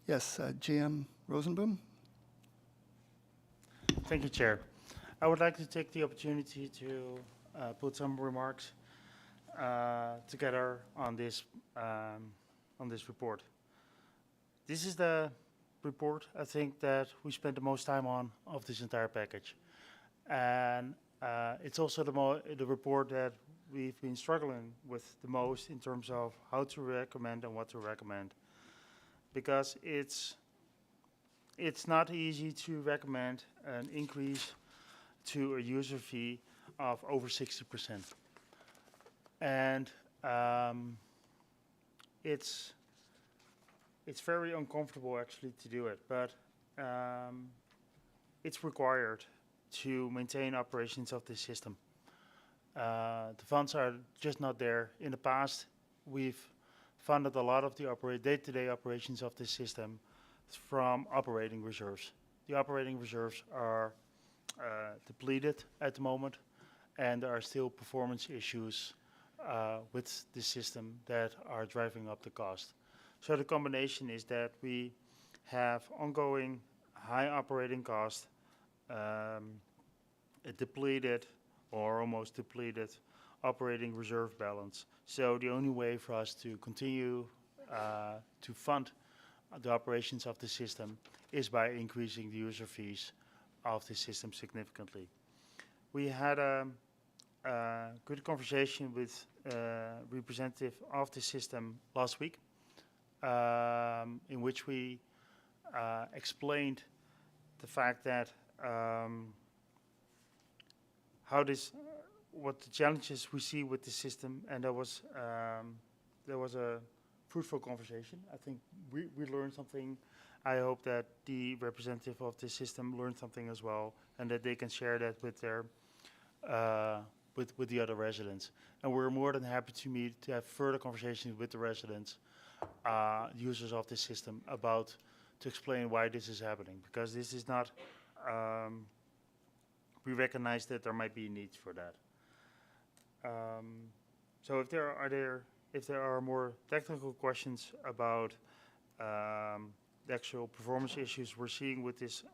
Yes, GM Rosenboom. Thank you, Chair. I would like to take the opportunity to put some remarks together on this report. This is the report I think that we spent the most time on of this entire package, and it's also the report that we've been struggling with the most in terms of how to recommend and what to recommend, because it's not easy to recommend an increase to a user fee of over 60%. And it's very uncomfortable actually to do it, but it's required to maintain operations of this system. The funds are just not there. In the past, we've funded a lot of the day-to-day operations of this system from operating reserves. The operating reserves are depleted at the moment, and there are still performance issues with the system that are driving up the cost. So the combination is that we have ongoing high operating cost, a depleted or almost depleted operating reserve balance. So the only way for us to continue to fund the operations of the system is by increasing the user fees of the system significantly. We had a good conversation with representative of the system last week, in which we explained the fact that what the challenges we see with the system, and there was a fruitful conversation. I think we learned something. I hope that the representative of the system learned something as well, and that they can share that with their with the other residents. And we're more than happy to have further conversations with the residents, users of the system, to explain why this is happening, because this is not. We recognize that there might be needs for that. So if there are more technical questions about the actual performance issues we're seeing with this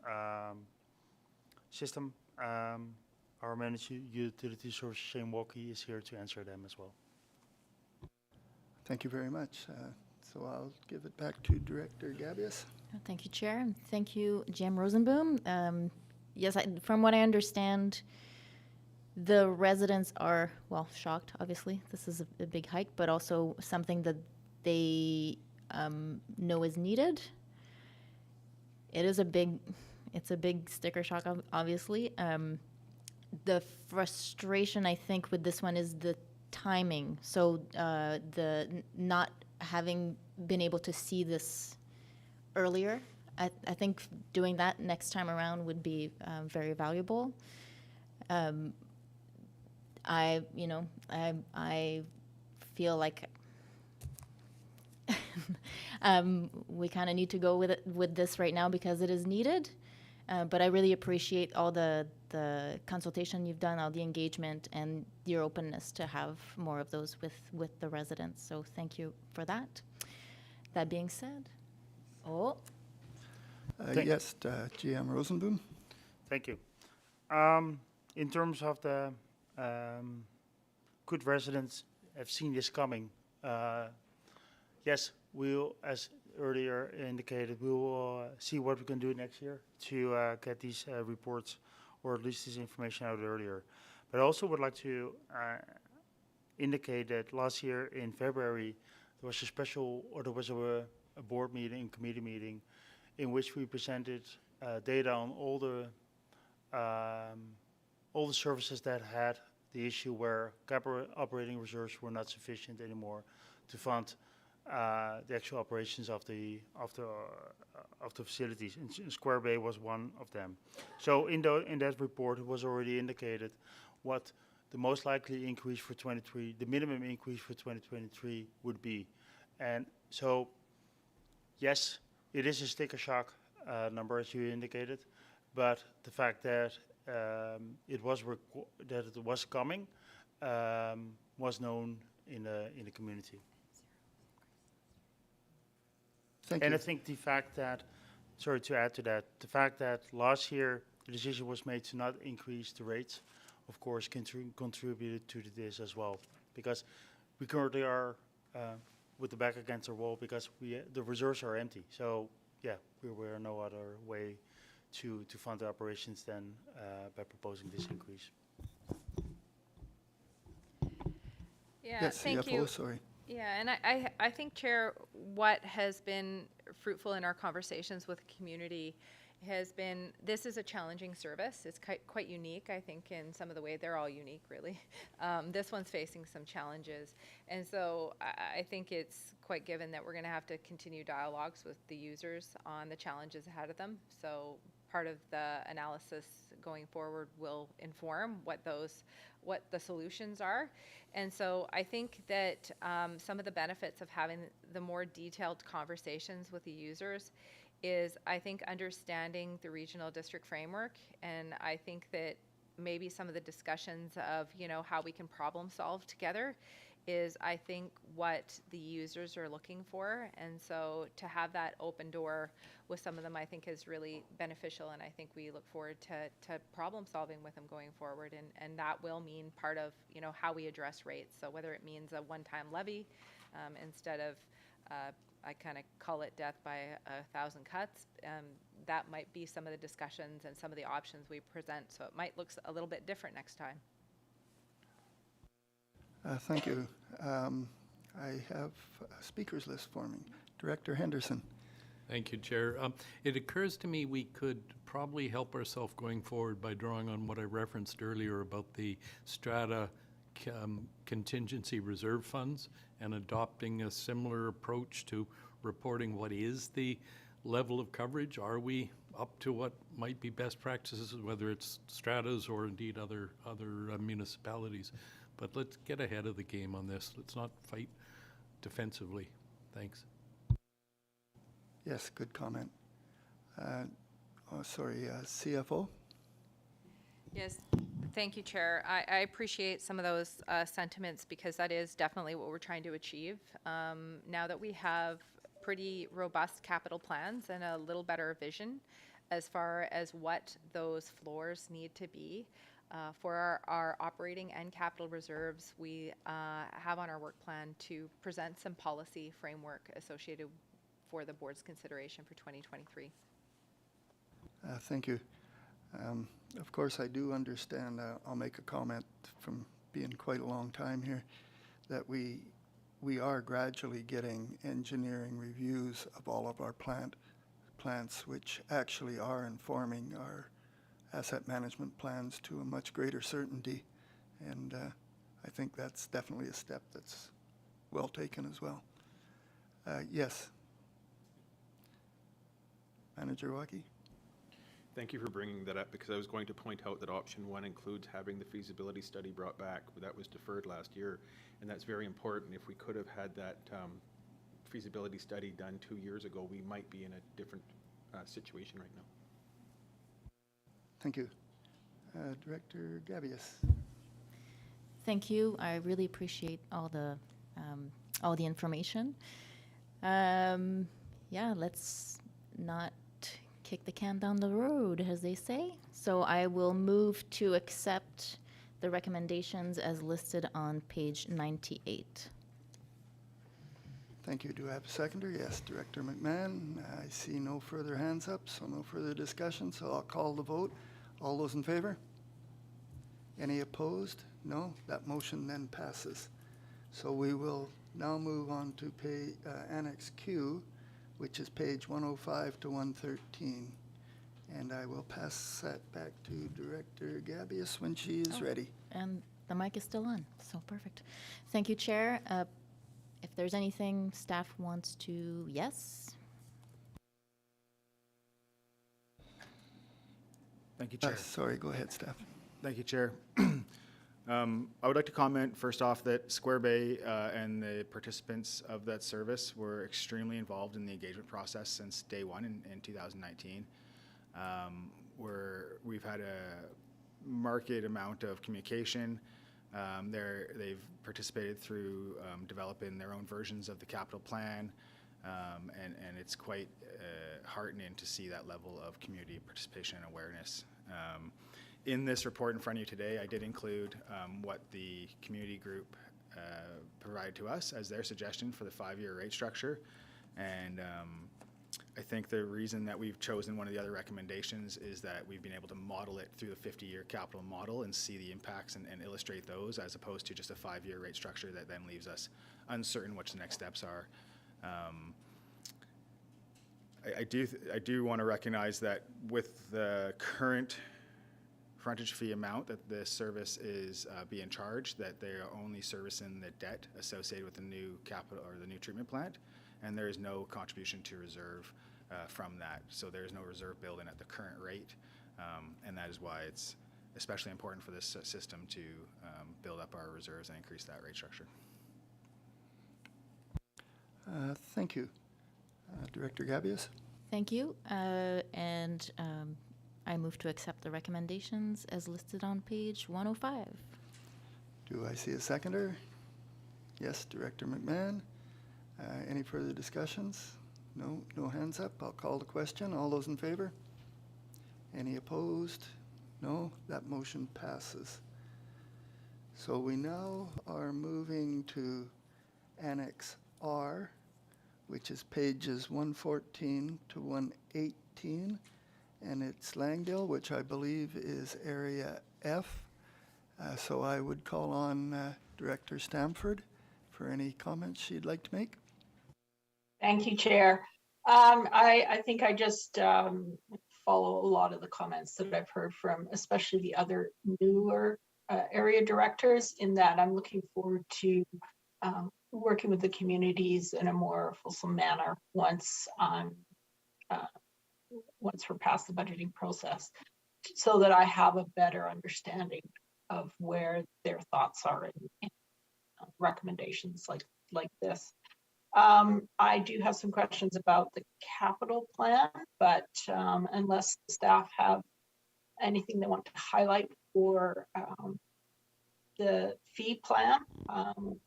system, our manager utility source Shane Walkie is here to answer them as well. Thank you very much. So I'll give it back to Director Gabius. Thank you, Chair, and thank you, GM Rosenboom. Yes, from what I understand, the residents are, well, shocked, obviously. This is a big hike, but also something that they know is needed. It's a big sticker shock, obviously. The frustration, I think, with this one is the timing. So the not having been able to see this earlier. I think doing that next time around would be very valuable. I feel like we kind of need to go with this right now because it is needed. But I really appreciate all the consultation you've done, all the engagement, and your openness to have more of those with the residents. So thank you for that. That being said, Yes, GM Rosenboom. Thank you. In terms of the good residents have seen this coming, yes, we'll, as earlier indicated, we will see what we can do next year to get these reports, or at least this information, out earlier. But I also would like to indicate that last year in February there was a board meeting, committee meeting, in which we presented data on all the services that had the issue where capital operating reserves were not sufficient anymore to fund the actual operations of the facilities. And Square Bay was one of them. So in that report, it was already indicated what the most likely increase for 23, the minimum increase for 2023 would be. And so, yes, it is a sticker shock number, as you indicated, but the fact that it was coming was known in the community. Thank And you. I think the fact that, sorry to add to that, the fact that last year the decision was made to not increase the rates, of course, contributed to this as well, because we currently are with the back against the wall because the reserves are empty. So yeah, we are no other way to fund the operations than by proposing this increase. Yeah, Yes, thank CFO, you. sorry. Yeah, and I think, Chair, what has been fruitful in our conversations with the community has been, this is a challenging service. It's quite unique, I think, in some of the way. They're all unique, really. This one's facing some challenges. And so I think it's quite given that we're going to have to continue dialogues with the users on the challenges ahead of them. So part of the analysis going forward will inform what the solutions are. And so I think that some of the benefits of having the more detailed conversations with the users is, I think, understanding the regional district framework. And I think that maybe some of the discussions of, how we can problem solve together is, I think, what the users are looking for. And so to have that open door with some of them, I think, is really beneficial. And I think we look forward to problem solving with them going forward. And that will mean part of, how we address rates. So whether it means a one-time levy instead of, I kind of call it death by 1,000 cuts, that might be some of the discussions and some of the options we present. So it might look a little bit different next time. Thank you. I have a speakers list forming. Director Henderson. Thank you, Chair. It occurs to me we could probably help ourselves going forward by drawing on what I referenced earlier about the strata contingency reserve funds and adopting a similar approach to reporting what is the level of coverage. Are we up to what might be best practices, whether it's stratas or indeed other municipalities? But let's get ahead of the game on this. Let's not fight defensively. Thanks. Yes, good comment. CFO? Yes, thank you, Chair. I appreciate some of those sentiments because that is definitely what we're trying to achieve. Now that we have pretty robust capital plans and a little better vision as far as what those floors need to be, for our operating and capital reserves, we have on our work plan to present some policy framework associated for the board's consideration for 2023. Thank you. Of course, I do understand, I'll make a comment from being quite a long time here, that we are gradually getting engineering reviews of all of our plants, which actually are informing our asset management plans to a much greater certainty. And I think that's definitely a step that's well taken as well. Yes. Manager Waukee? Thank you for bringing that up, because I was going to point out that option 1 includes having the feasibility study brought back. That was deferred last year, and that's very important. If we could have had that feasibility study done 2 years ago, we might be in a different situation right now. Thank you. Director Gabius. Thank you. I really appreciate all the information. Yeah, let's not kick the can down the road, as they say. So I will move to accept the recommendations as listed on page 98. Thank you. Do I have a seconder? Yes, Director McMahon. I see no further hands up, so no further discussion, so I'll call the vote. All those in favor? Any opposed? No? That motion then passes. So we will now move on to Annex Q, which is page 105 to 113. And I will pass that back to Director Gabius when she is ready. And the mic is still on, so perfect. Thank you, Chair. If there's anything staff wants to, yes? Thank you, Chair. Sorry, go ahead, staff. Thank you, Chair. I would like to comment first off that Square Bay and the participants of that service were extremely involved in the engagement process since day one in 2019. We've had a marked amount of communication. They've participated through developing their own versions of the capital plan, and it's quite heartening to see that level of community participation and awareness. In this report in front of you today, I did include what the community group provided to us as their suggestion for the 5-year rate structure. And I think the reason that we've chosen one of the other recommendations is that we've been able to model it through the 50-year capital model and see the impacts and illustrate those, as opposed to just a 5-year rate structure that then leaves us uncertain which the next steps are. I do want to recognize that with the current frontage fee amount that this service is being charged, that they are only servicing the debt associated with the new capital or the new treatment plant, and there is no contribution to reserve from that. So there is no reserve built in at the current rate, and that is why it's especially important for this system to build up our reserves and increase that rate structure. Thank you. Director Gabius? Thank you. And I move to accept the recommendations as listed on page 105. Do I see a seconder? Yes, Director McMahon. Any further discussions? No hands up. I'll call the question. All those in favor? Any opposed? No? That motion passes. So we now are moving to Annex R, which is pages 114 to 118, and it's Langdale, which I believe is Area F. So I would call on Director Stamford for any comments she'd like to make. Thank you, Chair. I think I just follow a lot of the comments that I've heard from, especially the other newer area directors, in that I'm looking forward to working with the communities in a more fulsome manner once we're past the budgeting process, so that I have a better understanding of where their thoughts are in recommendations like this. I do have some questions about the capital plan, but unless the staff have anything they want to highlight for the fee plan,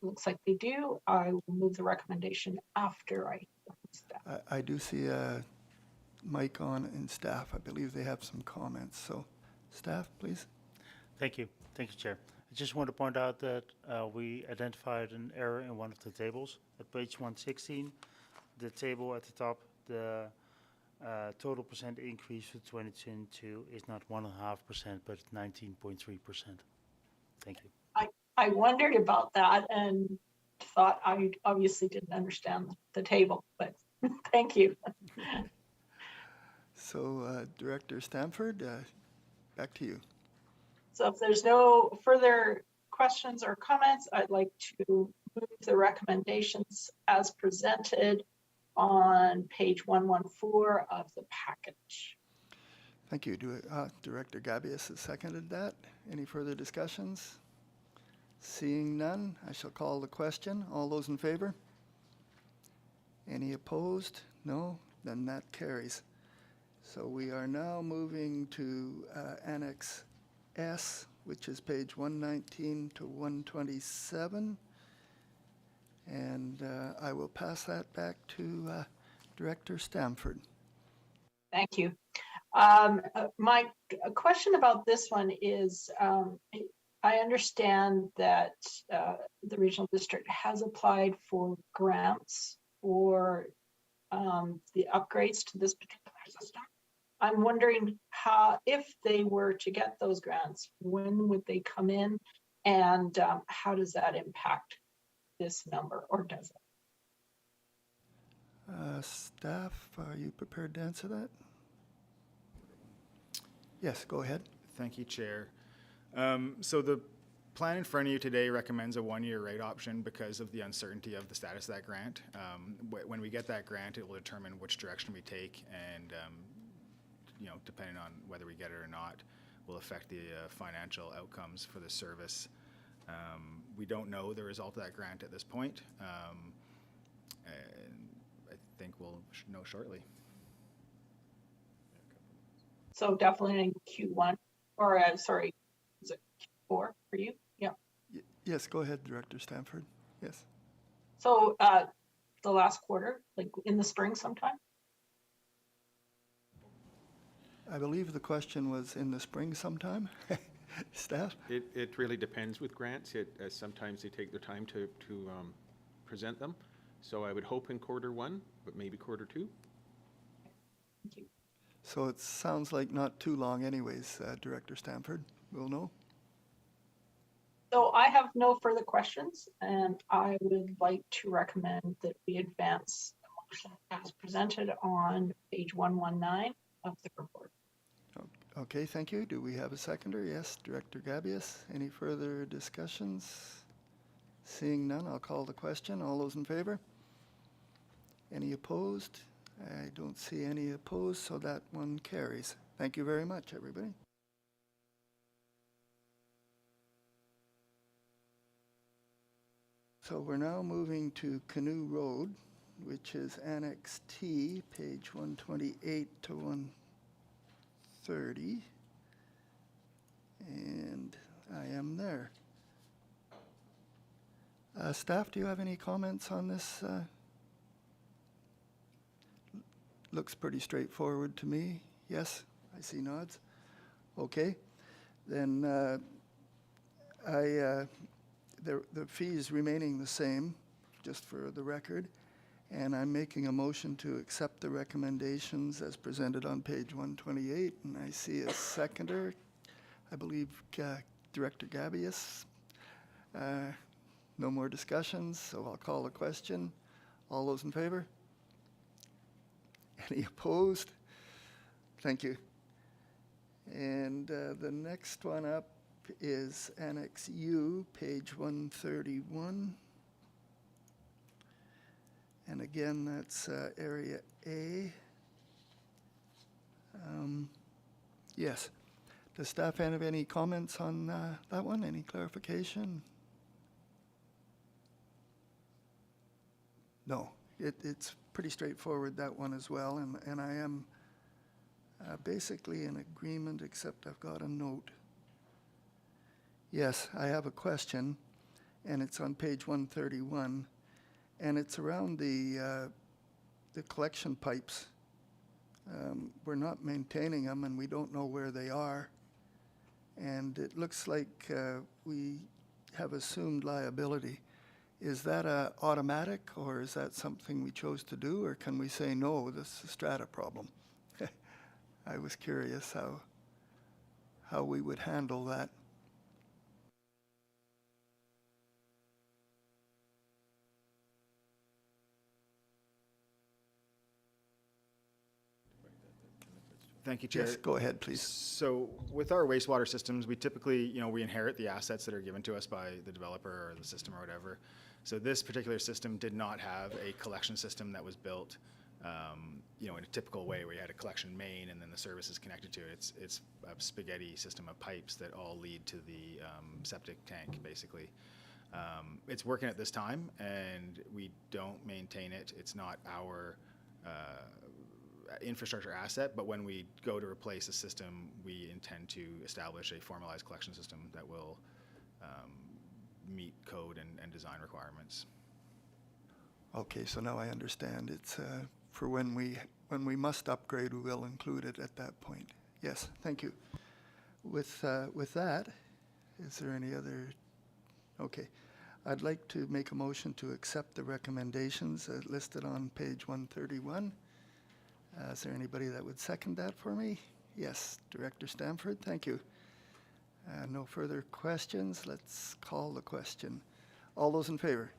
looks like they do, I will move the recommendation after I hear from staff. I do see a mic on in staff. I believe they have some comments. So staff, please. Thank you. Thank you, Chair. I just want to point out that we identified an error in one of the tables. At page 116, the table at the top, the total percent increase for 2022 is not 1.5%, but 19.3%. Thank you. I wondered about that and thought I obviously didn't understand the table, but thank you. So Director Stamford, back to you. So if there's no further questions or comments, I'd like to move the recommendations as presented on page 114 of the package. Thank you. Director Gabius has seconded that. Any further discussions? Seeing none, I shall call the question. All those in favor? Any opposed? No? Then that carries. So we are now moving to Annex S, which is page 119 to 127. And I will pass that back to Director Stamford. Thank you. My question about this one is, I understand that the regional district has applied for grants for the upgrades to this particular system. I'm wondering how, if they were to get those grants, when would they come in, and how does that impact this number, or does it? Staff, are you prepared to answer that? Yes, go ahead. Thank you, Chair. So the plan in front of you today recommends a one-year rate option because of the uncertainty of the status of that grant. When we get that grant, it will determine which direction we take, and you know, depending on whether we get it or not, will affect the financial outcomes for the service. We don't know the result of that grant at this point, and I think we'll know shortly. So definitely in Q1, or sorry, is it Q4 for you? Yeah. Yes, go ahead, Director Stamford. Yes. So the last quarter, like in the spring sometime? I believe the question was in the spring sometime. Staff? It really depends with grants. Sometimes they take their time to present them. So I would hope in Q1, but maybe Q2. Thank you. So it sounds like not too long anyways, Director Stamford. We'll know. So I have no further questions, and I would like to recommend that we advance the motion as presented on page 119 of the report. Okay, thank you. Do we have a seconder? Yes, Director Gabius. Any further discussions? Seeing none, I'll call the question. All those in favor? Any opposed? I don't see any opposed, so that one carries. Thank you very much, everybody. So we're now moving to Canoe Road, which is Annex T, page 128 to 130. And I am there. Staff, do you have any comments on this? Looks pretty straightforward to me. Yes, I see nods. Okay, then the fee is remaining the same, just for the record, and I'm making a motion to accept the recommendations as presented on page 128, and I see a seconder, I believe Director Gabius. No more discussions, so I'll call the question. All those in favor? Any opposed? Thank you. And the next one up is Annex U, page 131. And again, that's Area A. Yes. Does staff have any comments on that one? Any clarification? No. It's pretty straightforward, that one as well, and I am basically in agreement, except I've got a note. Yes, I have a question, and it's on page 131, and it's around the collection pipes. We're not maintaining them, and we don't know where they are. And it looks like we have assumed liability. Is that automatic, or is that something we chose to do, or can we say, no, this is a strata problem? I was curious how we would handle that. Thank you, Chair. Yes, go ahead, please. So with our wastewater systems, we typically, we inherit the assets that are given to us by the developer or the system or whatever. So this particular system did not have a collection system that was built, in a typical way where you had a collection main and then the services connected to it. It's a spaghetti system of pipes that all lead to the septic tank, basically. It's working at this time, and we don't maintain it. It's not our infrastructure asset, but when we go to replace a system, we intend to establish a formalized collection system that will meet code and design requirements. Okay, so now I understand. It's for when we must upgrade, we will include it at that point. Yes, thank you. With that, is there any other? Okay, I'd like to make a motion to accept the recommendations listed on page 131. Is there anybody that would second that for me? Yes, Director Stamford, thank you. No further questions. Let's call the question. All those in favor?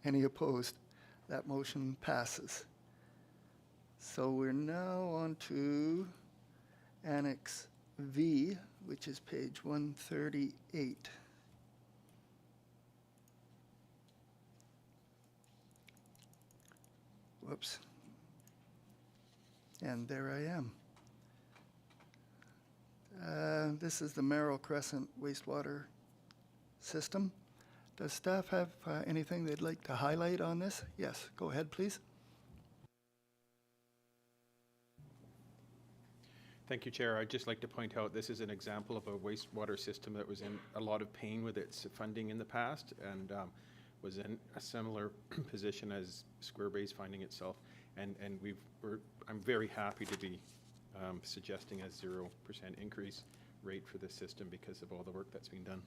Any opposed? That motion passes. So we're now on to Annex V, which is page 138. Whoops. And there I am. This is the Merrill Crescent wastewater system. Does staff have anything they'd like to highlight on this? Yes, go ahead, please. Thank you, Chair. I'd just like to point out this is an example of a wastewater system that was in a lot of pain with its funding in the past and was in a similar position as Square Bay's finding itself. And I'm very happy to be suggesting a 0% increase rate for this system because of all the work that's been done.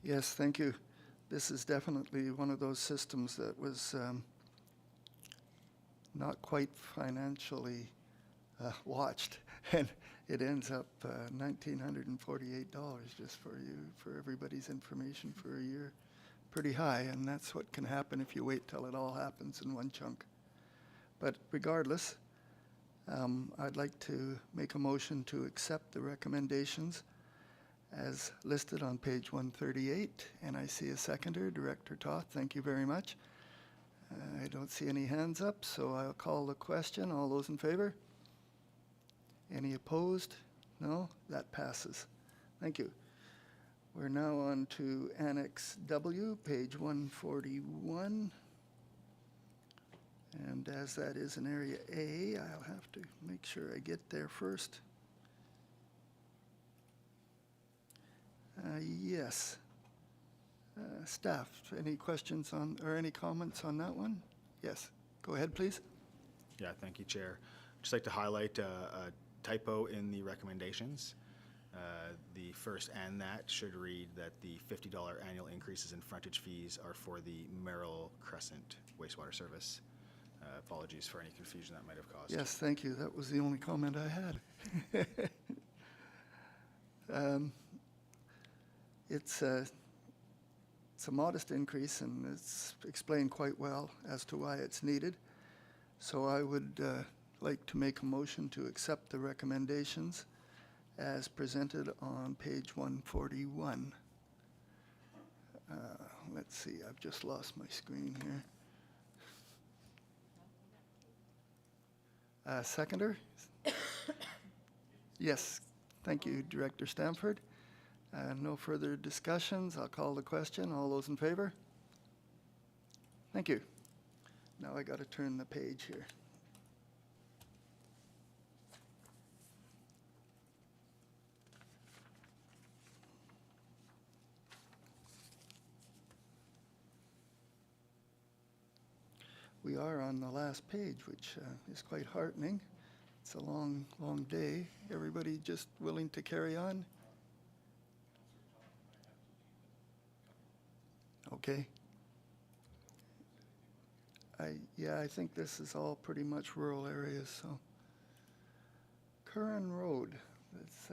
Yes, thank you. This is definitely one of those systems that was not quite financially watched, and it ends up $1,948 just for everybody's information for a year. Pretty high, and that's what can happen if you wait till it all happens in one chunk. But regardless, I'd like to make a motion to accept the recommendations as listed on page 138, and I see a seconder, Director Toth. Thank you very much. I don't see any hands up, so I'll call the question. All those in favor? Any opposed? No? That passes. Thank you. We're now on to Annex W, page 141. And as that is in Area A, I'll have to make sure I get there first. Yes. Staff, any questions on, or any comments on that one? Yes. Go ahead, please. Yeah, thank you, Chair. Just like to highlight a typo in the recommendations. The first and that should read that the $50 annual increases in frontage fees are for the Merrill Crescent wastewater service. Apologies for any confusion that might have caused. Yes, thank you. That was the only comment I had. it's a modest increase, and it's explained quite well as to why it's needed. So I would like to make a motion to accept the recommendations as presented on page 141. Let's see, I've just lost my screen here. Seconder? Yes, thank you, Director Stamford. No further discussions. I'll call the question. All those in favor? Thank you. Now I got to turn the page here. We are on the last page, which is quite heartening. It's a long, long day. Everybody just willing to carry on? Okay. I think this is all pretty much rural areas, so. Curran Road, that's,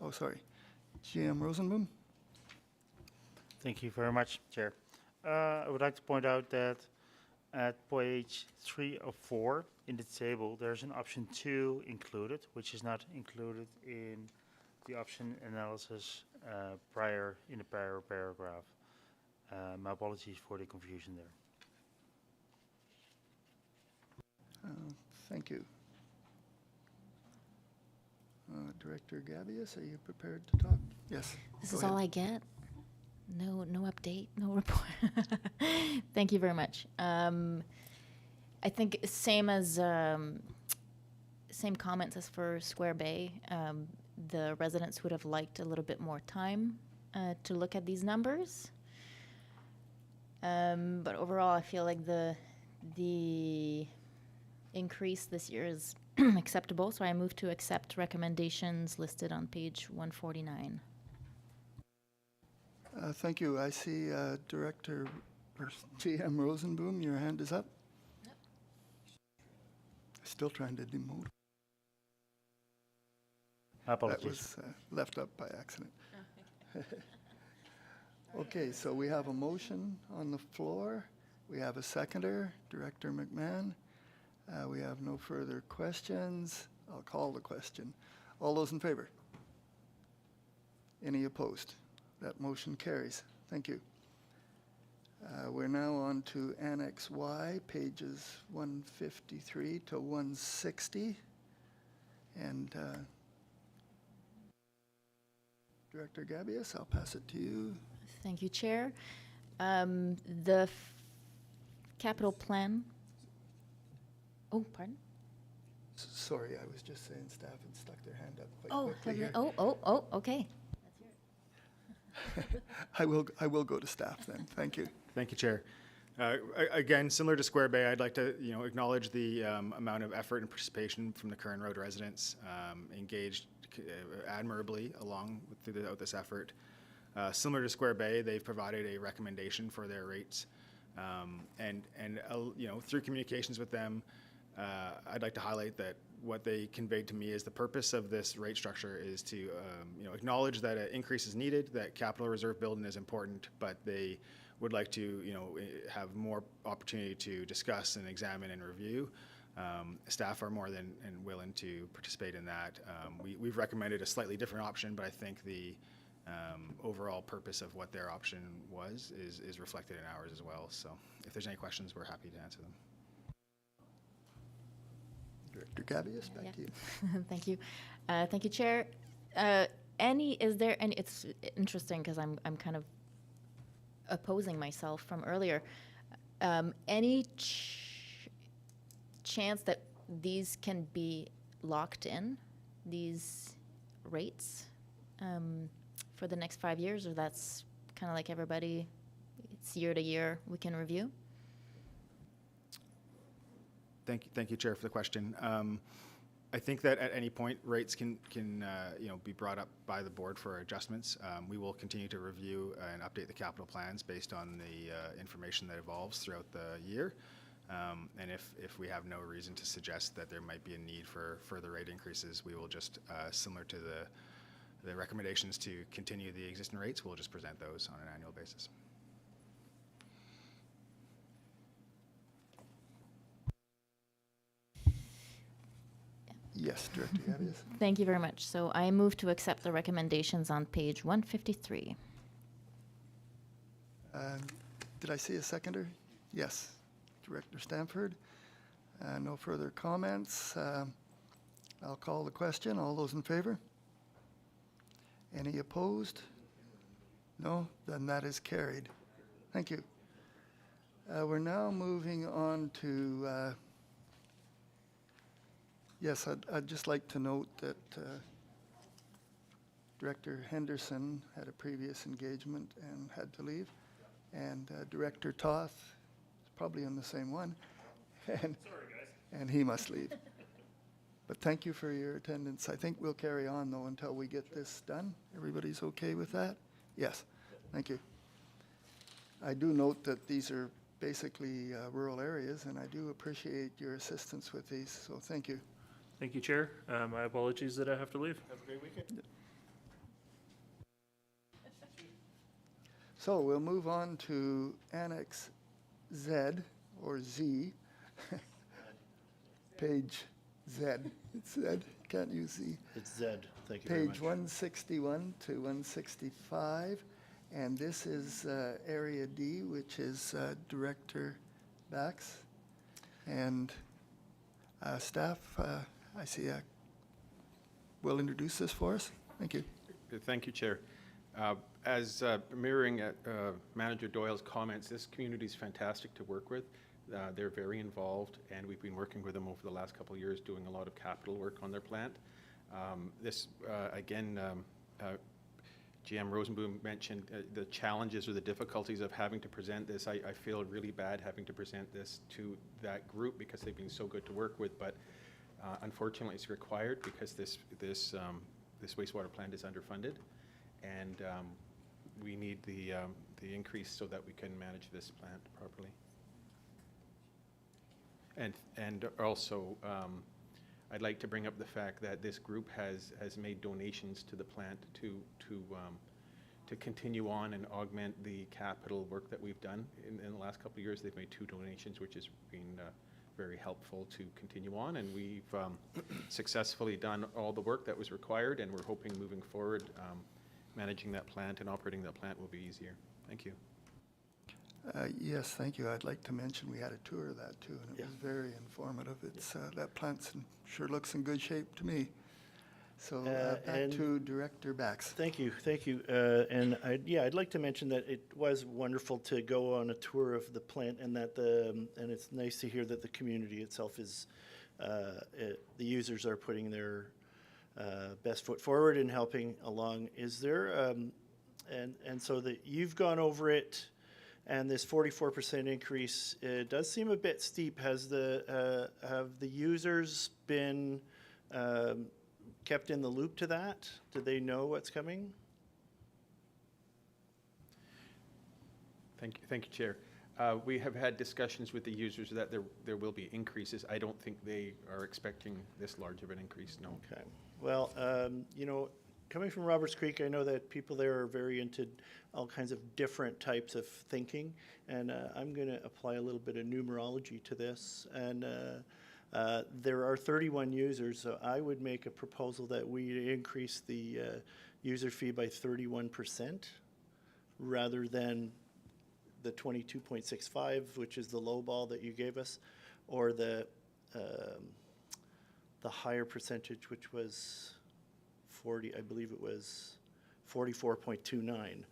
oh, sorry. GM Rosenboom? Thank you very much, Chair. I would like to point out that at page 3 of 4 in the table, there's an option 2 included, which is not included in the option analysis in the prior paragraph. My apologies for the confusion there. Thank you. Director Gabius, are you prepared to talk? Yes. This go is ahead. all I get? No update, no report. Thank you very much. I think same comments as for Square Bay. The residents would have liked a little bit more time to look at these numbers. But overall, I feel like the increase this year is acceptable, so I move to accept recommendations listed on page 149. Thank you. I see Director or GM Rosenboom, your hand is up. Yep. Still trying to demote. Apologies. That was left up by accident. Okay, so we have a motion on the floor. We have a seconder, Director McMahon. We have no further questions. I'll call the question. All those in favor? Any opposed? That motion carries. Thank you. We're now on to Annex Y, pages 153 to 160. And Director Gabius, I'll pass it to you. Thank you, Chair. The capital plan. Oh, pardon? Sorry, I was just saying staff had stuck their hand up quite Oh, quickly here. Okay. I will go to staff then. Thank you. Thank you, Chair. Again, similar to Square Bay, I'd like to acknowledge the amount of effort and participation from the Curran Road residents, engaged admirably throughout this effort. Similar to Square Bay, they've provided a recommendation for their rates, and through communications with them, I'd like to highlight that what they conveyed to me is the purpose of this rate structure is to acknowledge that an increase is needed, that capital reserve building is important, but they would like to have more opportunity to discuss and examine and review. Staff are more than willing to participate in that. We've recommended a slightly different option, but I think the overall purpose of what their option was is reflected in ours as well. So if there's any questions, we're happy to answer them. Director Gabius, back to you. Thank you. Thank you, Chair. Is there any, it's interesting because I'm kind of opposing myself from earlier. Any chance that these can be locked in, these rates, for the next 5 years, or that's kind of like everybody, it's year to year we can review? Thank you, Chair, for the question. I think that at any point rates can be brought up by the board for adjustments. We will continue to review and update the capital plans based on the information that evolves throughout the year. And if we have no reason to suggest that there might be a need for further rate increases, we will just, similar to the recommendations to continue the existing rates, we'll just present those on an annual basis. Yes, Director Yavius. Thank you very much. So I move to accept the recommendations on page 153. Did I see a seconder? Yes, Director Stanford. No further comments. I'll call the question. All those in favor? Any opposed? No? Then that is carried. Thank you. We're now moving on to, yes, I'd just like to note that Director Henderson had a previous engagement and had to leave. And Director Toth is probably on the same one. And, sorry, guys. And he must leave. But thank you for your attendance. I think we'll carry on, though, until we get this done. Everybody's okay with that? Yes. Thank you. I do note that these are basically rural areas, and I do appreciate your assistance with these, so thank you. Thank you, Chair. My apologies that I have to leave. Have a great weekend. So we'll move on to Annex Z, or Z, page Z. It's Z, can't use Z. It's Z, thank you very much. Page 161 to 165, and this is Area D, which is Director Bax. And staff, I see, will introduce this for us. Thank you. Thank you, Chair. As mirroring Manager Doyle's comments, this community is fantastic to work with. They're very involved, and we've been working with them over the last couple of years doing a lot of capital work on their plant. Again, GM Rosenboom mentioned the challenges or the difficulties of having to present this. I feel really bad having to present this to that group because they've been so good to work with, but unfortunately it's required because this wastewater plant is underfunded, and we need the increase so that we can manage this plant properly. And also, I'd like to bring up the fact that this group has made donations to the plant to continue on and augment the capital work that we've done. In the last couple of years, they've made 2 donations, which has been very helpful to continue on. And we've successfully done all the work that was required, and we're hoping moving forward, managing that plant and operating that plant will be easier. Thank you. Yes, thank you. I'd like to mention we had a tour of that too, and it was very informative. It's that plant sure looks in good shape to me. So back to Director Bax. Thank you, thank you. And I'd like to mention that it was wonderful to go on a tour of the plant, and that and it's nice to hear that the community itself is the users are putting their best foot forward and helping along. Is there and so that you've gone over it. And this 44% increase, it does seem a bit steep. Have the users been kept in the loop to that? Do they know what's coming? Thank you, Chair. We have had discussions with the users that there will be increases. I don't think they are expecting this large of an increase, no. Okay. Well, you know, coming from Roberts Creek, I know that people there are very into all kinds of different types of thinking, and I'm going to apply a little bit of numerology to this. And there are 31 users, so I would make a proposal that we increase the user fee by 31% rather than the 22.65, which is the low ball that you gave us, or the higher percentage, which was 40, I believe it was 44.29.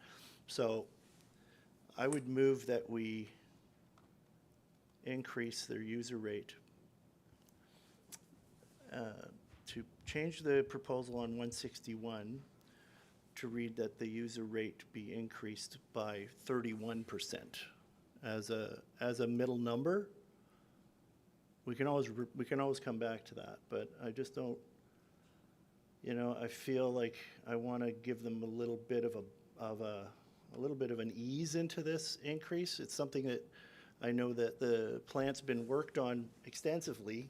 So I would move that we increase their user rate to change the proposal on 161 to read that the user rate be increased by 31% as a middle number. We can always come back to that, but I just don't. You know, I feel like I want to give them a little bit of an ease into this increase. It's something that I know that the plant's been worked on extensively,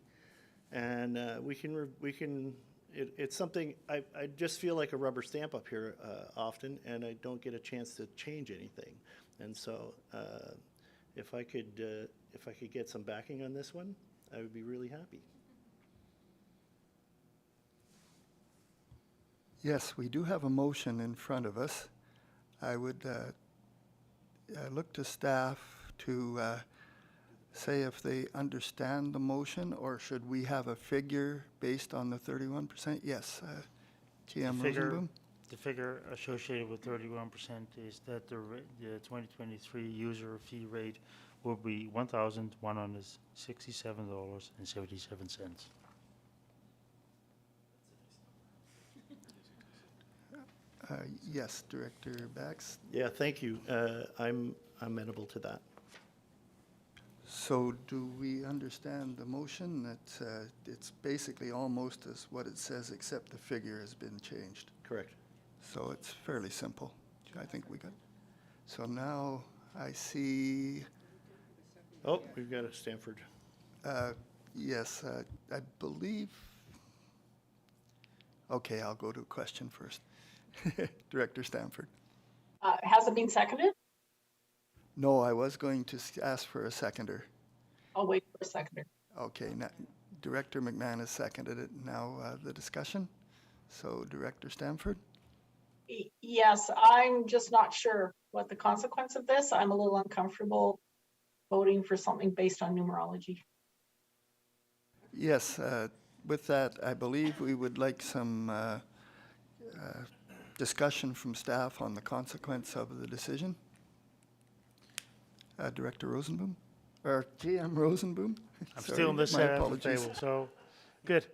and we can it's something, I just feel like a rubber stamp up here often, and I don't get a chance to change anything. And so if I could get some backing on this one, I would be really happy. Yes, we do have a motion in front of us. I would look to staff to say if they understand the motion, or should we have a figure based on the 31%? Yes, GM Rosenboom? The figure associated with 31% is that the 2023 user fee rate will be $1,167.77. Yes, Director Bax. Yeah, thank you. I'm amenable to that. So do we understand the motion that it's basically almost as what it says, except the figure has been changed? Correct. So it's fairly simple. I think we got. So now I see. Oh, we've got a Stanford. Yes, I believe. Okay, I'll go to a question first. Director Stanford. Has it been seconded? No, I was going to ask for a seconder. I'll wait for a seconder. Okay, now, Director McMahon has seconded it. Now the discussion. So Director Stanford? Yes, I'm just not sure what the consequence of this. I'm a little uncomfortable voting for something based on numerology. Yes, with that, I believe we would like some discussion from staff on the consequence of the decision. Director Rosenboom? Or GM Rosenboom? I'm Sorry, still on this my side of the apologies. table, so good.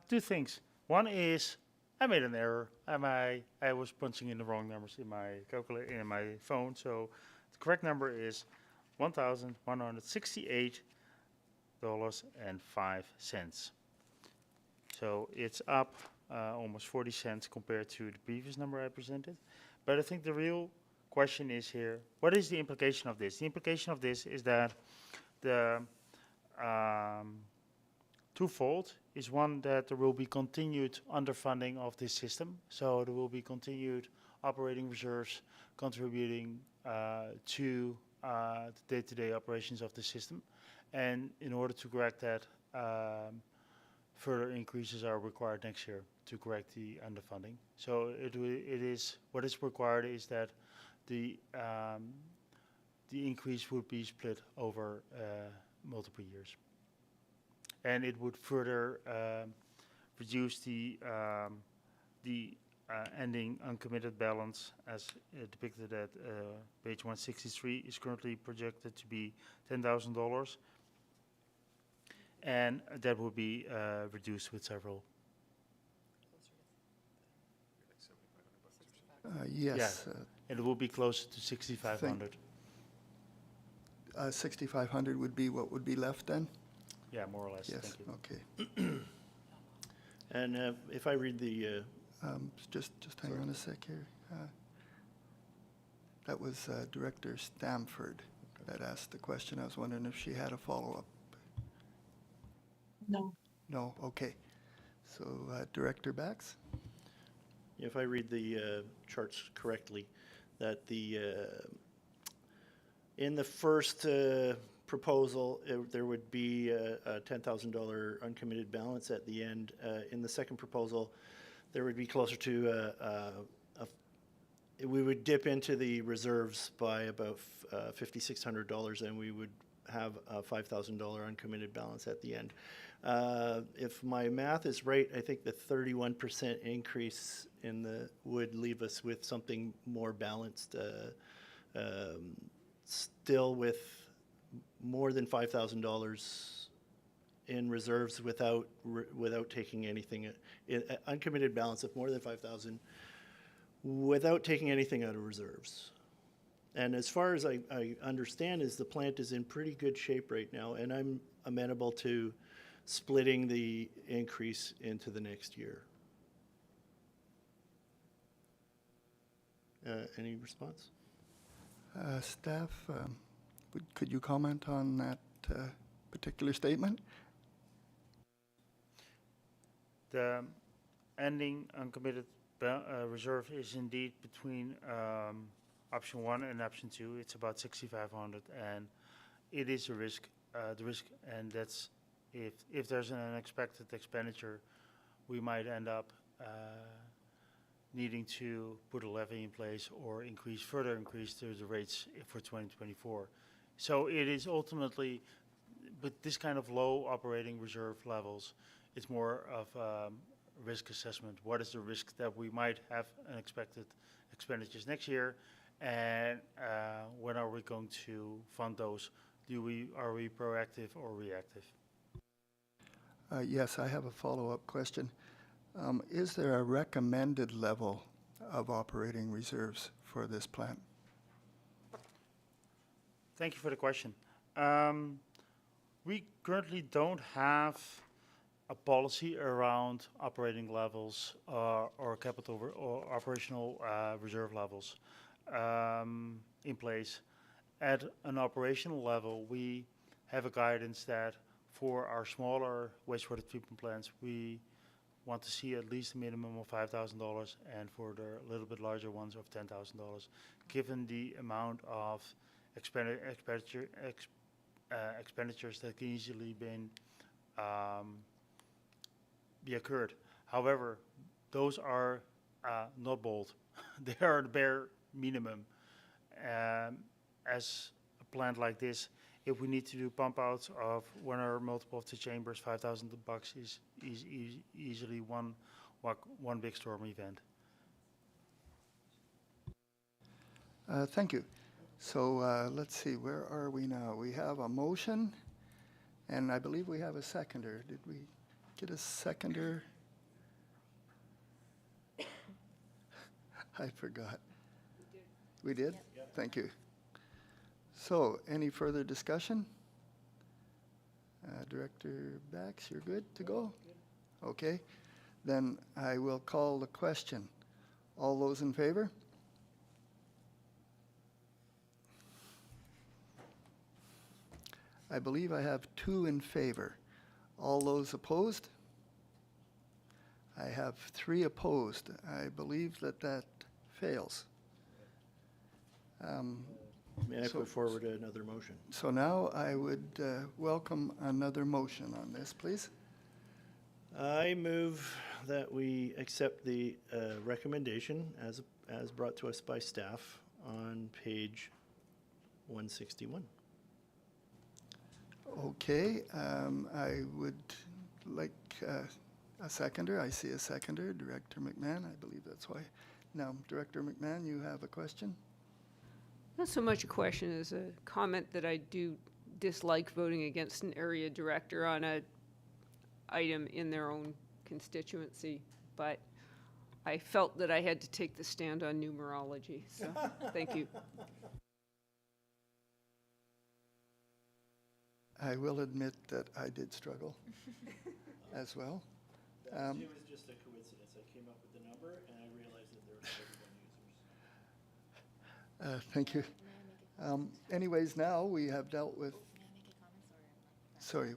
Two things. One is I made an error. I was punching in the wrong numbers in my calculator in my phone, so the correct number is $1,168.05. So it's up almost 40 cents compared to the previous number I presented. But I think the real question is here, what is the implication of this? The implication of this is that the twofold is one, that there will be continued underfunding of this system. So there will be continued operating reserves contributing to the day-to-day operations of the system. And in order to correct that, further increases are required next year to correct the underfunding. So it is what is required is that the increase would be split over multiple years, and it would further reduce the ending uncommitted balance as depicted at page 163 is currently projected to be $10,000, and that will be reduced with several. Yes. And it will be closer to 6,500. 6,500 would be what would be left then? Yeah, more or less. Yes, Thank you. okay. And if I read the... Just hang on a sec here. That was Director Stamford that asked the question. I was wondering if she had a follow-up. No. No, okay. So Director Bax? If I read the charts correctly, that in the first proposal, there would be a $10,000 uncommitted balance at the end. In the second proposal, there would be closer to we would dip into the reserves by about $5,600, and we would have a $5,000 uncommitted balance at the end. If my math is right, I think the 31% increase would leave us with something more balanced, still with more than $5,000 in reserves without taking anything, uncommitted balance of more than $5,000 without taking anything out of reserves. And as far as I understand, is the plant is in pretty good shape right now, and I'm amenable to splitting the increase into the next year. Any response? Staff, could you comment on that particular statement? ending uncommitted reserve is indeed between option 1 and option 2. It's about 6,500, and it is a risk. The risk, and that's if there's an unexpected expenditure, we might end up needing to put a levy in place or further increase the rates for 2024. So it is ultimately, with this kind of low operating reserve levels, it's more of risk assessment. What is the risk that we might have unexpected expenditures next year, and when are we going to fund those? Are we proactive or reactive? Yes, I have a follow-up question. Is there a recommended level of operating reserves for this plan? Thank you for the question. We currently don't have a policy around operating levels or capital or operational reserve levels in place. At an operational level, we have a guidance that for our smaller wastewater treatment plants, we want to see at least a minimum of $5,000, and for the little bit larger ones of $10,000, given the amount of expenditures that can easily be occurred. However, those are not bold. They are the bare minimum. As a plant like this, if we need to do pump outs of one or multiple of the chambers, $5,000 is easily one big storm event. Thank you. So let's see, where are we now? We have a motion, and I believe we have a seconder. Did we get a seconder? I forgot. We did? Yep. Thank you. So, any further discussion? Director Bax, you're good to go? Good. Okay. Then I will call the question. All those in favor? I believe I have 2 in favor. All those opposed? I have 3 opposed. I believe that fails. May I put forward another motion? So now I would welcome another motion on this, please. I move that we accept the recommendation as brought to us by staff on page 161. Okay, I would like a seconder. I see a seconder, Director McMahon. I believe that's why. Now, Director McMahon, you have a question? Not so much a question as a comment that I do dislike voting against an area director on a item in their own constituency, but I felt that I had to take the stand on numerology, so thank you. I will admit that I did struggle as well. It was just a coincidence. I came up with the number and I realized that there were 31 users. Thank you. Anyways, now we have dealt with. Sorry.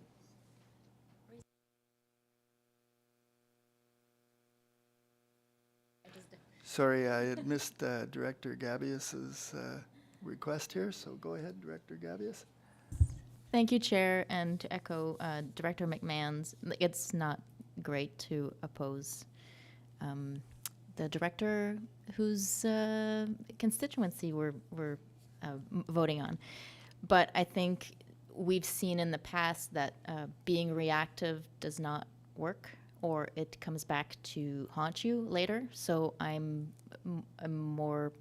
Sorry, I had missed Director Gabius's request here, so go ahead, Director Gabius. Thank you, Chair, and to echo Director McMahon's, it's not great to oppose the director whose constituency we're voting on. But I think we've seen in the past that being reactive does not work, or it comes back to haunt you later. So I'm more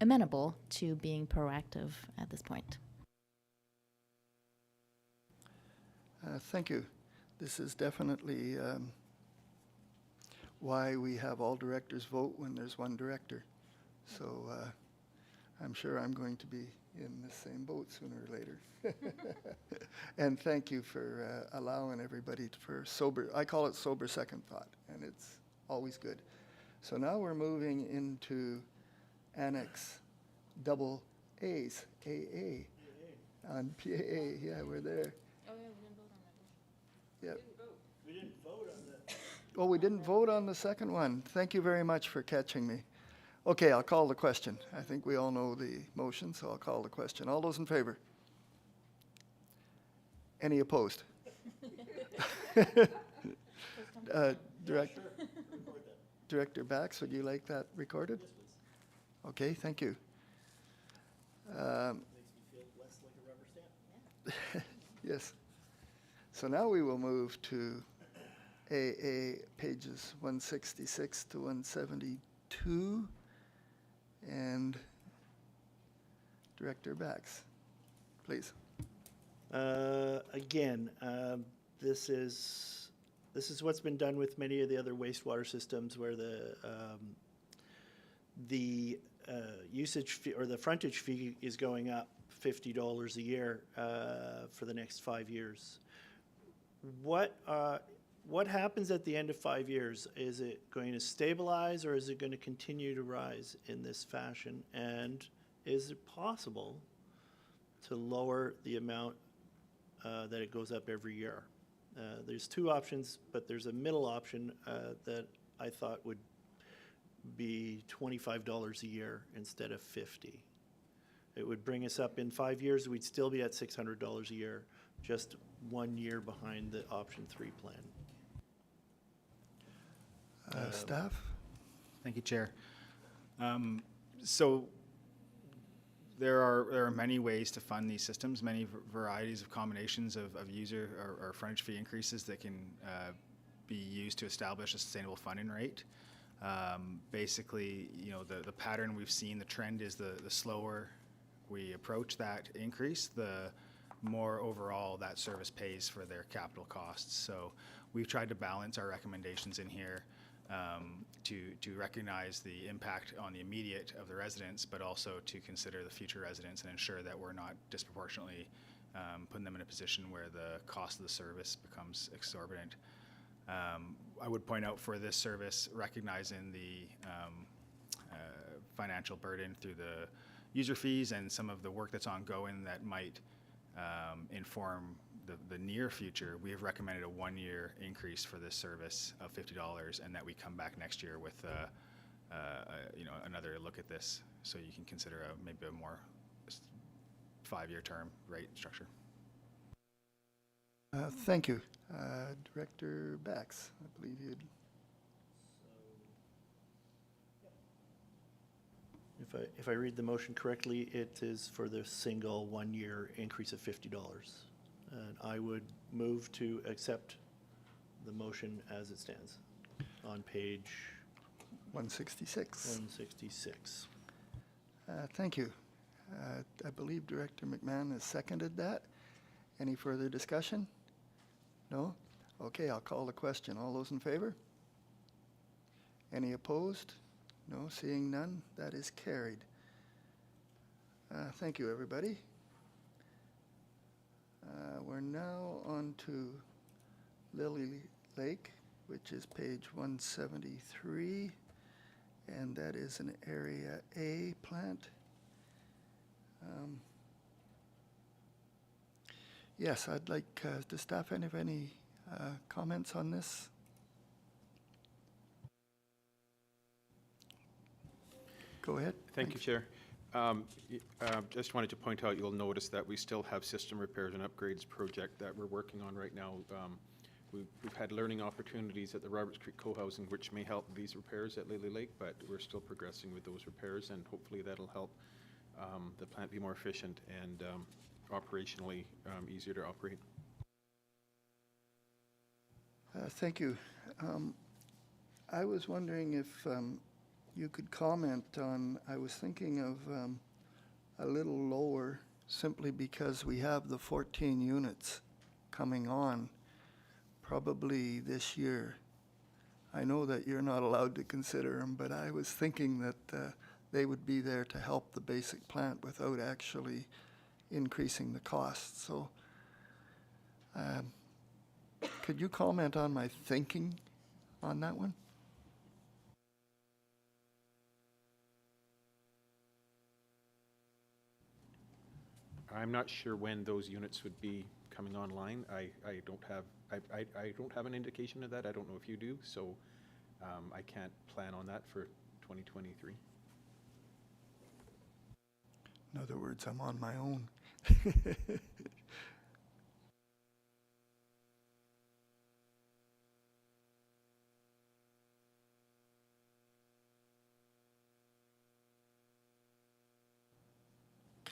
amenable to being proactive at this point. Thank you. This is definitely why we have all directors vote when there's one director. So I'm sure I'm going to be in the same boat sooner or later. And thank you for allowing everybody for sober, I call it sober second thought, and it's always good. So now we're moving into Annex double A's, AA, on PAA. Yeah, we're there. Oh, yeah, we didn't vote on that. Yep. We didn't vote on that. Oh, we didn't vote on the second one. Thank you very much for catching me. Okay, I'll call the question. I think we all know the motion, so I'll call the question. All those in favor? Any opposed? Director Bax, would you like that recorded? Okay, thank you. Yes. So now we will move to AA pages 166 to 172. And Director Bax, please. Again, this is what's been done with many of the other wastewater systems, where the usage fee or the frontage fee is going up $50 a year for the next 5 years. What happens at the end of 5 years? Is it going to stabilize, or is it going to continue to rise in this fashion? And is it possible to lower the amount that it goes up every year? There's two options, but there's a middle option that I thought would be $25 a year instead of $50. It would bring us up in 5 years. We'd still be at $600 a year, just 1 year behind the option 3 plan. Staff? Thank you, Chair. So there are many ways to fund these systems, many varieties of combinations of user or frontage fee increases that can be used to establish a sustainable funding rate. Basically, you know, the pattern we've seen, the trend is the slower we approach that increase, the more overall that service pays for their capital costs. So we've tried to balance our recommendations in here to recognize the impact on the immediate of the residents, but also to consider the future residents and ensure that we're not disproportionately putting them in a position where the cost of the service becomes exorbitant. I would point out for this service, recognizing the financial burden through the user fees and some of the work that's ongoing that might inform the near future, we have recommended a 1-year increase for this service of $50, and that we come back next year with another look at this, so you can consider maybe a more 5-year term rate structure. Thank you. Director Bax, I believe you'd. If I read the motion correctly, it is for the single 1-year increase of $50. And I would move to accept the motion as it stands on page 166. 166. Thank you. I believe Director McMahon has seconded that. Any further discussion? No? Okay, I'll call the question. All those in favor? Any opposed? No, seeing none, that is carried. Thank you, everybody. We're now on to Lily Lake, which is page 173, and that is an Area A plant. Yes, I'd like, does staff have any comments on this? Go ahead. Thank you, Chair. Just wanted to point out, you'll notice that we still have system repairs and upgrades project that we're working on right now. We've had learning opportunities at the Roberts Creek Co-housing, which may help these repairs at Lily Lake, but we're still progressing with those repairs, and hopefully that'll help the plant be more efficient and operationally easier to operate. Thank you. I was wondering if you could comment on, I was thinking of a little lower, simply because we have the 14 units coming on probably this year. I know that you're not allowed to consider them, but I was thinking that they would be there to help the basic plant without actually increasing the cost. So could you comment on my thinking on that one? I'm not sure when those units would be coming online. I don't have I don't have an indication of that. I don't know if you do, so I can't plan on that for 2023. In other words, I'm on my own.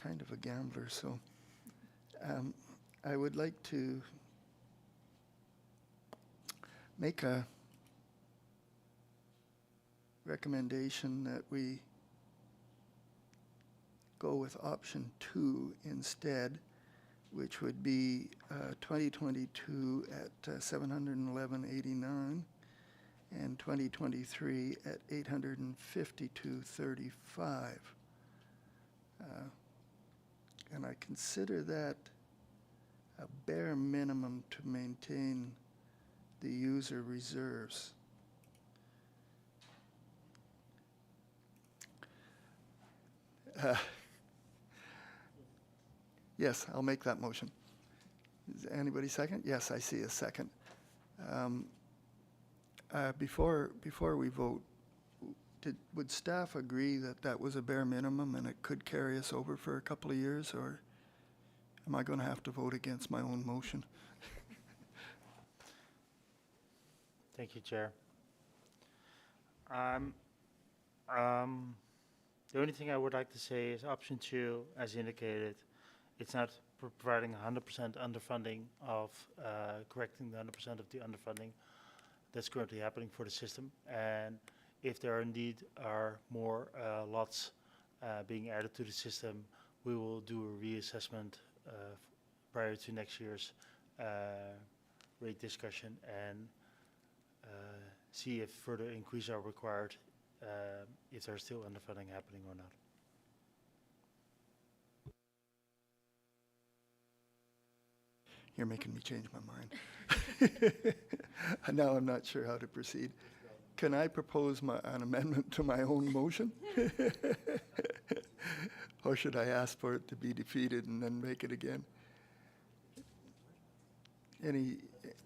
Kind of a gambler, so I would like to make a recommendation that we go with option 2 instead, which would be 2022 at 711.89 and 2023 at 852.35. And I consider that a bare minimum to maintain the user reserves. Yes, I'll make that motion. Is anybody second? Yes, I see a second. Before we vote, would staff agree that that was a bare minimum and it could carry us over for a couple of years, or am I going to have to vote against my own motion? Thank you, Chair. The only thing I would like to say is option 2, as indicated, it's not providing 100% underfunding of correcting the 100% of the underfunding that's currently happening for the system. And if there indeed are more lots being added to the system, we will do a reassessment prior to next year's rate discussion and see if further increases are required, if there's still underfunding happening or not. You're making me change my mind. Now I'm not sure how to proceed. Can I propose an amendment to my own motion? Or should I ask for it to be defeated and then make it again?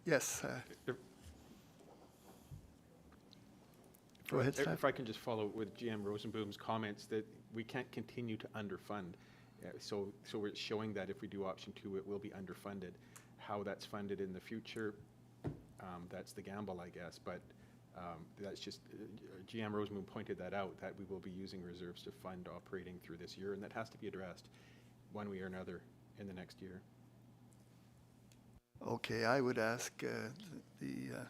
Yes. Go ahead, Steph. If I can just follow with GM Rosenboom's comments that we can't continue to underfund. So we're showing that if we do option 2, it will be underfunded. How that's funded in the future, that's the gamble, I guess. But that's just, GM Rosenboom pointed that out, that we will be using reserves to fund operating through this year, and that has to be addressed one way or another in the next year. Okay, I would ask the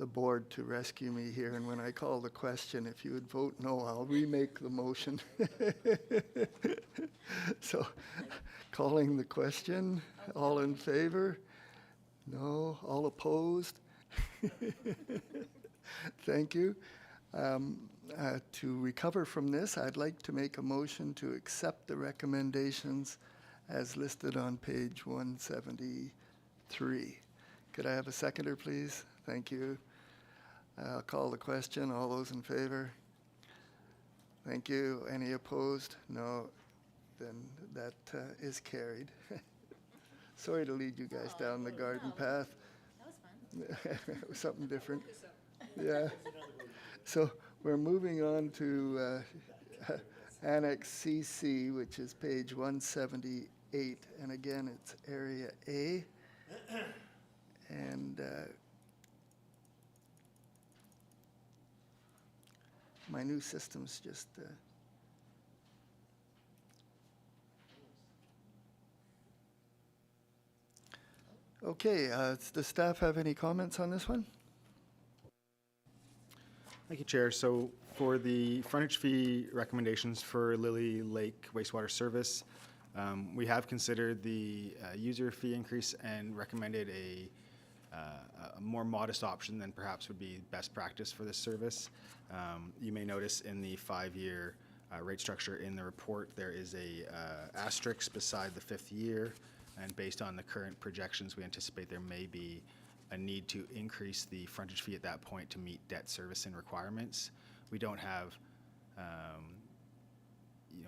board to rescue me here, and when I call the question, if you would vote no, I'll remake the motion. So, calling the question, all in favor? No, all opposed? Thank you. To recover from this, I'd like to make a motion to accept the recommendations as listed on page 173. Could I have a seconder, please? Thank you. I'll call the question. All those in favor? Thank you. Any opposed? No. Then that is carried. Sorry to lead you guys down the garden path. That was fun. It was something different. Yeah. So we're moving on to Annex CC, which is page 178. And again, it's Area A. And my new system's just... Okay, does the staff have any comments on this one? Thank you, Chair. So for the frontage fee recommendations for Lily Lake Wastewater Service, we have considered the user fee increase and recommended a more modest option than perhaps would be best practice for this service. You may notice in the 5-year rate structure in the report, there is a asterisk beside the 5th year, and based on the current projections, we anticipate there may be a need to increase the frontage fee at that point to meet debt servicing requirements. We don't have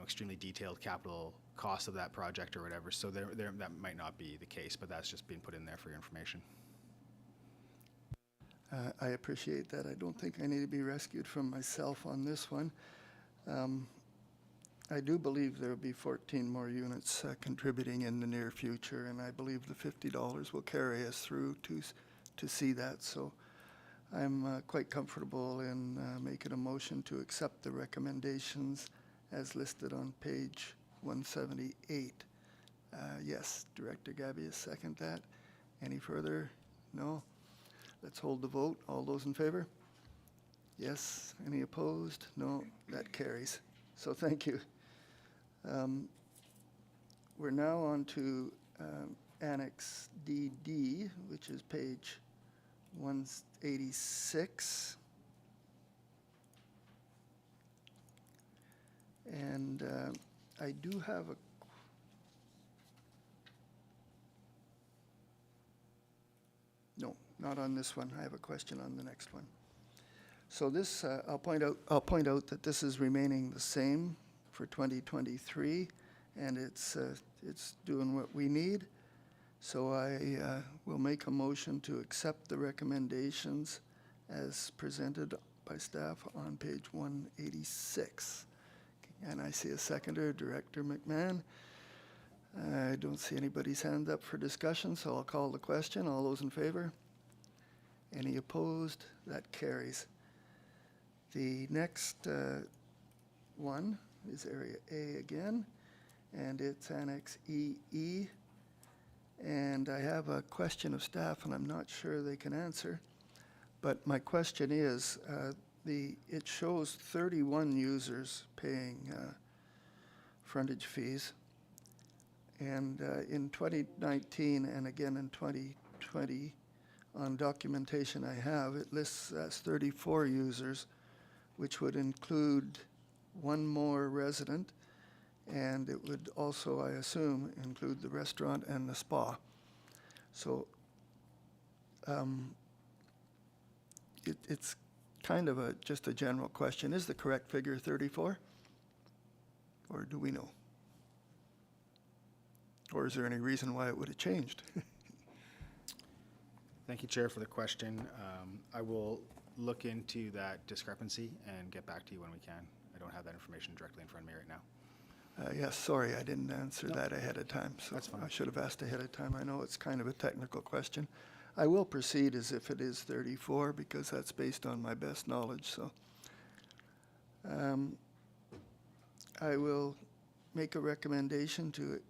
extremely detailed capital cost of that project or whatever, so that might not be the case, but that's just being put in there for your information. I appreciate that. I don't think I need to be rescued from myself on this one. I do believe there will be 14 more units contributing in the near future, and I believe the $50 will carry us through to see that. So I'm quite comfortable in making a motion to accept the recommendations as listed on page 178. Yes, Director Gabius, second that. Any further? No? Let's hold the vote. All those in favor? Yes. Any opposed? No. That carries. So thank you. We're now on to Annex DD, which is page 186. And I do have a no, not on this one. I have a question on the next one. So this, I'll point out that this is remaining the same for 2023, and it's doing what we need. So I will make a motion to accept the recommendations as presented by staff on page 186. And I see a seconder, Director McMahon. I don't see anybody's hand up for discussion, so I'll call the question. All those in favor? Any opposed? That carries. The next one is Area A again, and it's Annex EE. And I have a question of staff, and I'm not sure they can answer. But my question is, it shows 31 users paying frontage fees. And in 2019 and again in 2020, on documentation I have, it lists as 34 users, which would include one more resident, and it would also, I assume, include the restaurant and the spa. So it's kind of just a general question. Is the correct figure 34? Or do we know? Or is there any reason why it would have changed? Thank you, Chair, for the question. I will look into that discrepancy and get back to you when we can. I don't have that information directly in front of me right now. Yes, sorry, I didn't answer that ahead of time. So That's fine. I should have asked ahead of time. I know it's kind of a technical question. I will proceed as if it is 34 because that's based on my best knowledge. So I will make a recommendation to,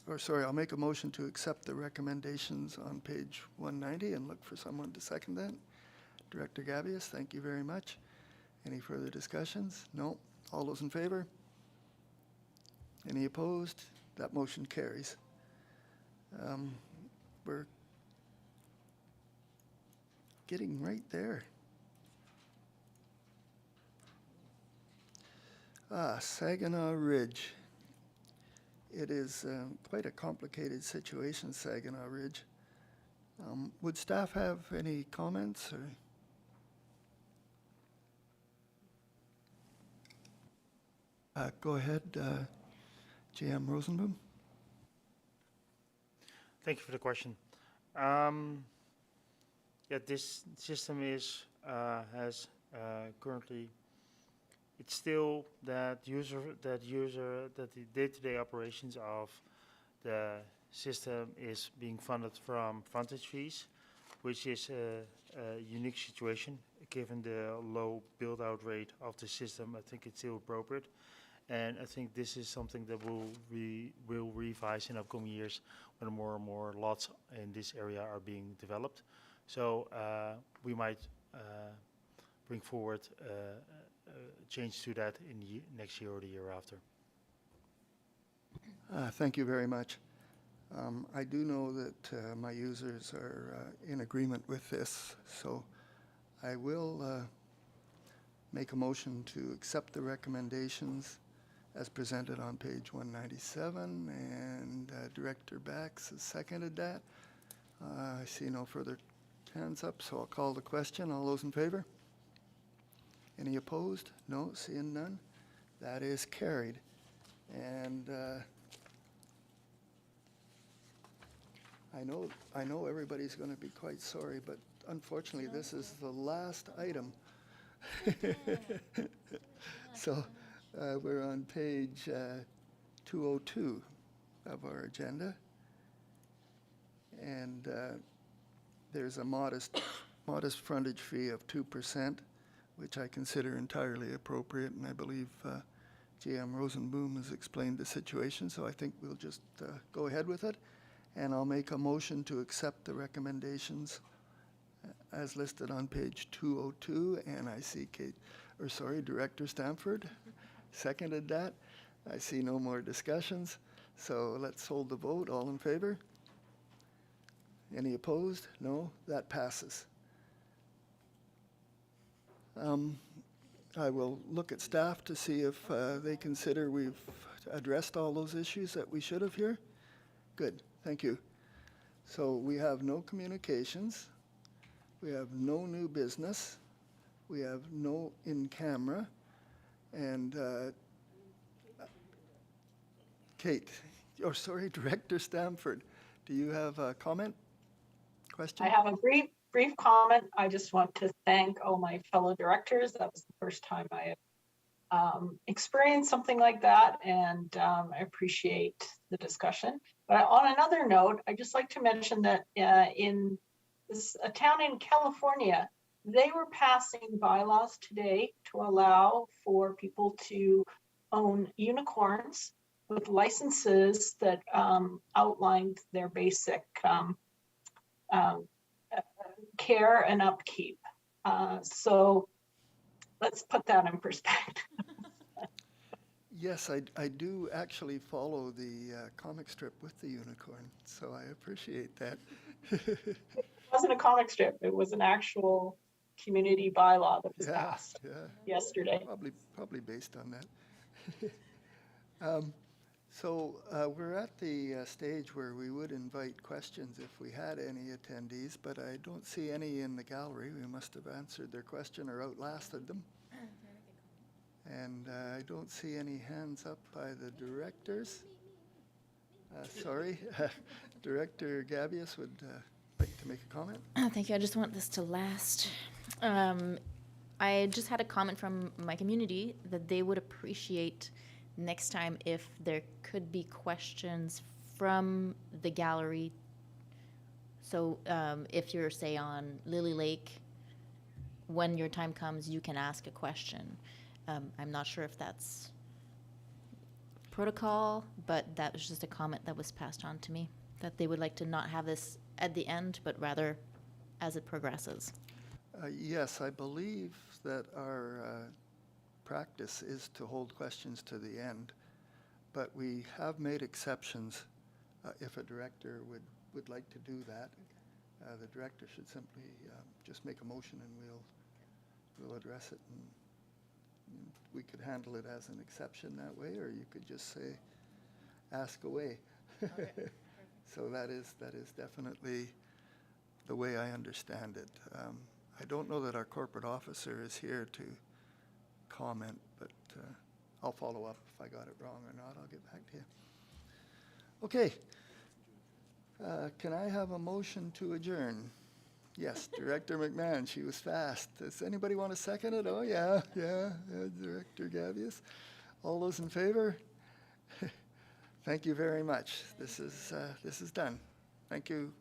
I'll make a motion to accept the recommendations on page 190 and look for someone to second that. Director Gabius, thank you very much. Any further discussions? No. All those in favor? Any opposed? That motion carries. We're getting right there. Saginaw Ridge. It is quite a complicated situation, Saginaw Ridge. Would staff have any comments? Or? Go ahead, JM Rosenboom. Thank you for the question. This system has currently, it's still that the day-to-day operations of the system is being funded from frontage fees, which is a unique situation given the low build-out rate of the system. I think it's still appropriate. And I think this is something that we'll revise in upcoming years when more and more lots in this area are being developed. So we might bring forward change to that in next year or the year after. Thank you very much. I do know that my users are in agreement with this, so I will make a motion to accept the recommendations as presented on page 197, and Director Bax has seconded that. I see no further hands up, so I'll call the question. All those in favor? Any opposed? No, seeing none. That is carried. And I know everybody's going to be quite sorry, but unfortunately, this is the last item. So we're on page 202 of our agenda. And there's a modest frontage fee of 2%, which I consider entirely appropriate, and I believe J.M. Rosenboom has explained the situation, so I think we'll just go ahead with it. And I'll make a motion to accept the recommendations as listed on page 202, and I see Director Stamford seconded that. I see no more discussions, so let's hold the vote. All in favor? Any opposed? No? That passes. I will look at staff to see if they consider we've addressed all those issues that we should have here. Good, thank you. So we have no communications. We have no new business. We have no in-camera. And Director Stamford, do you have a comment? Question? I have a brief comment. I just want to thank all my fellow directors. That was the first time I have experienced something like that, and I appreciate the discussion. But on another note, I'd just like to mention that in a town in California, they were passing bylaws today to allow for people to own unicorns with licenses that outlined their basic care and upkeep. So let's put that in perspective. Yes, I do actually follow the comic strip with the unicorn, so I appreciate that. It wasn't a comic strip, it was an actual community bylaw that was passed yesterday. Probably based on that. So we're at the stage where we would invite questions if we had any attendees, but I don't see any in the gallery. We must have answered their question or outlasted them. And I don't see any hands up by the directors. Sorry, Director Gabius would like to make a comment. Thank you. I just want this to last. I just had a comment from my community that they would appreciate next time if there could be questions from the gallery. So if you're, say, on Lily Lake, when your time comes, you can ask a question. I'm not sure if that's protocol, but that was just a comment that was passed on to me, that they would like to not have this at the end, but rather as it progresses. Yes, I believe that our practice is to hold questions to the end, but we have made exceptions if a director would like to do that. The director should simply just make a motion and we'll address it, and we could handle it as an exception that way, or you could just say, ask away. Okay. So that is definitely the way I understand it. I don't know that our corporate officer is here to comment, but I'll follow up if I got it wrong or not. I'll get back to you. Okay. Can I have a motion to adjourn? Yes, Director McMahon, she was fast. Does anybody want to second it? Oh, yeah, Director Gabius. All those in favor? Thank you very much. This is done. Thank you.